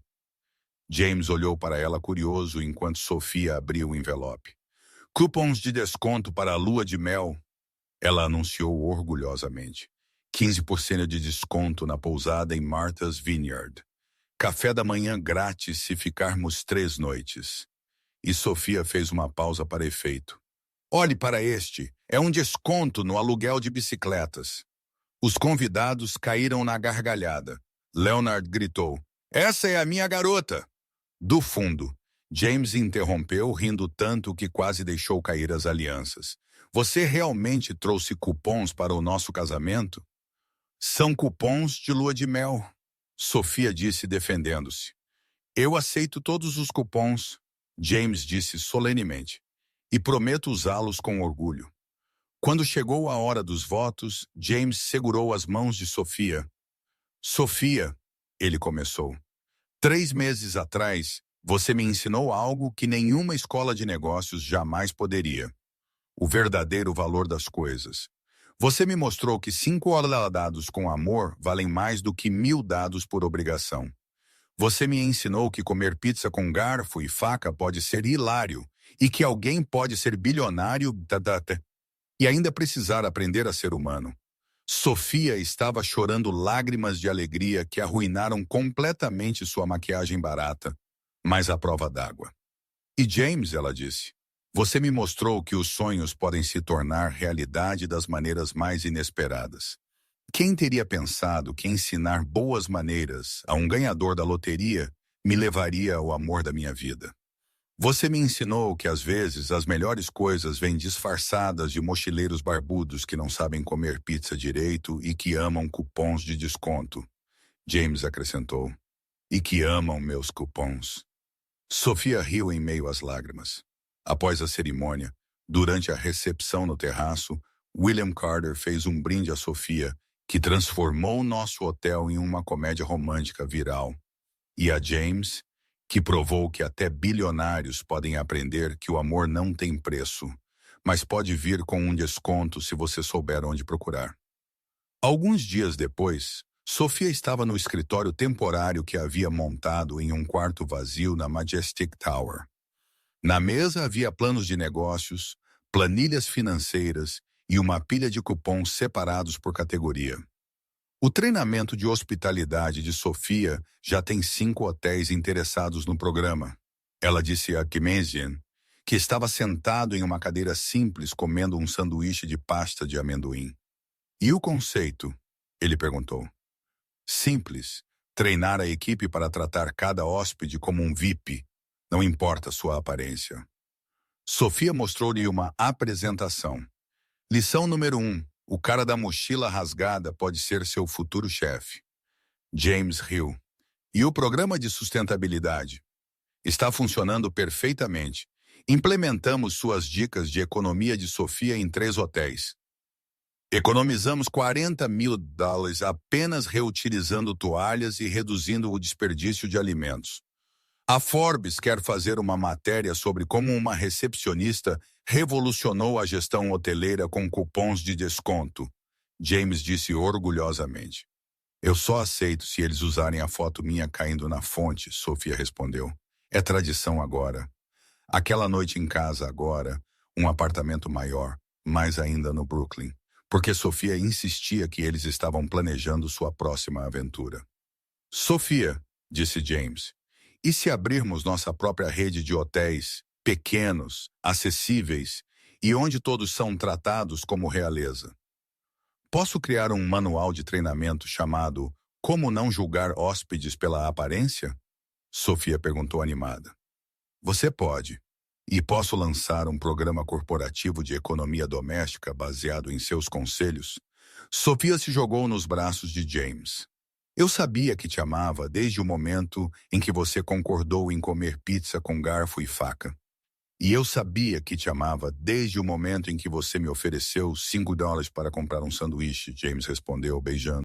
James olhou para ela curioso enquanto Sofia abria o envelope. Cupons de desconto para a lua de mel, ela anunciou orgulhosamente. 15% de desconto na pousada em Martha's Vineyard. Café da manhã grátis se ficarmos 3 noites. E Sofia fez uma pausa para efeito. Olhe para este, é um desconto no aluguel de bicicletas. Os convidados caíram na gargalhada. Leonard gritou, essa é a minha garota! Do fundo, James interrompeu, rindo tanto que quase deixou cair as alianças. Você realmente trouxe cupons para o nosso casamento? São cupons de lua de mel, Sofia disse defendendo-se. Eu aceito todos os cupons, James disse solenemente, e prometo usá-los com orgulho. Quando chegou a hora dos votos, James segurou as mãos de Sofia. Sofia, ele começou, 3 meses atrás, você me ensinou algo que nenhuma escola de negócios jamais poderia. O verdadeiro valor das coisas. Você me mostrou que 5 dados com amor valem mais do que 1000 dados por obrigação. Você me ensinou que comer pizza com garfo e faca pode ser hilário e que alguém pode ser bilionário e ainda precisar aprender a ser humano. Sofia estava chorando lágrimas de alegria que arruinaram completamente sua maquiagem barata, mas à prova d'água. E James, ela disse, você me mostrou que os sonhos podem se tornar realidade das maneiras mais inesperadas. Quem teria pensado que ensinar boas maneiras a um ganhador da loteria me levaria ao amor da minha vida? Você me ensinou que às vezes as melhores coisas vêm disfarçadas de mochileiros barbudos que não sabem comer pizza direito e que amam cupons de desconto. James acrescentou, e que amam meus cupons. Sofia riu em meio às lágrimas. Após a cerimônia, durante a recepção no terraço, William Carter fez um brinde a Sofia, que transformou nosso hotel em uma comédia romântica viral. E a James, que provou que até bilionários podem aprender que o amor não tem preço, mas pode vir com um desconto se você souber onde procurar. Alguns dias depois, Sofia estava no escritório temporário que havia montado em um quarto vazio na Majestic Tower. Na mesa havia planos de negócios, planilhas financeiras e uma pilha de cupons separados por categoria. O treinamento de hospitalidade de Sofia já tem 5 hotéis interessados no programa. Ela disse a Kemesian, que estava sentado em uma cadeira simples comendo um sanduíche de pasta de amendoim. E o conceito? Ele perguntou. Simples. Treinar a equipe para tratar cada hóspede como um VIP, não importa sua aparência. Sofia mostrou-lhe uma apresentação. Lição número 1. O cara da mochila rasgada pode ser seu futuro chefe. James riu. E o programa de sustentabilidade? Está funcionando perfeitamente. Implementamos suas dicas de economia de Sofia em 3 hotéis. Economizamos $40 mil apenas reutilizando toalhas e reduzindo o desperdício de alimentos. A Forbes quer fazer uma matéria sobre como uma recepcionista revolucionou a gestão hoteleira com cupons de desconto. James disse orgulhosamente. Eu só aceito se eles usarem a foto minha caindo na fonte, Sofia respondeu. É tradição agora. Aquela noite em casa agora, um apartamento maior, mais ainda no Brooklyn, porque Sofia insistia que eles estavam planejando sua próxima aventura. Sofia, disse James, e se abrirmos nossa própria rede de hotéis, pequenos, acessíveis e onde todos são tratados como realeza? Posso criar um manual de treinamento chamado Como Não Julgar Hóspedes pela Aparência? Sofia perguntou animada. Você pode. E posso lançar um programa corporativo de economia doméstica baseado em seus conselhos? Sofia se jogou nos braços de James. Eu sabia que te amava desde o momento em que você concordou em comer pizza com garfo e faca. E eu sabia que te amava desde o momento em que você me ofereceu $5 para comprar um sanduíche, James respondeu, beijando.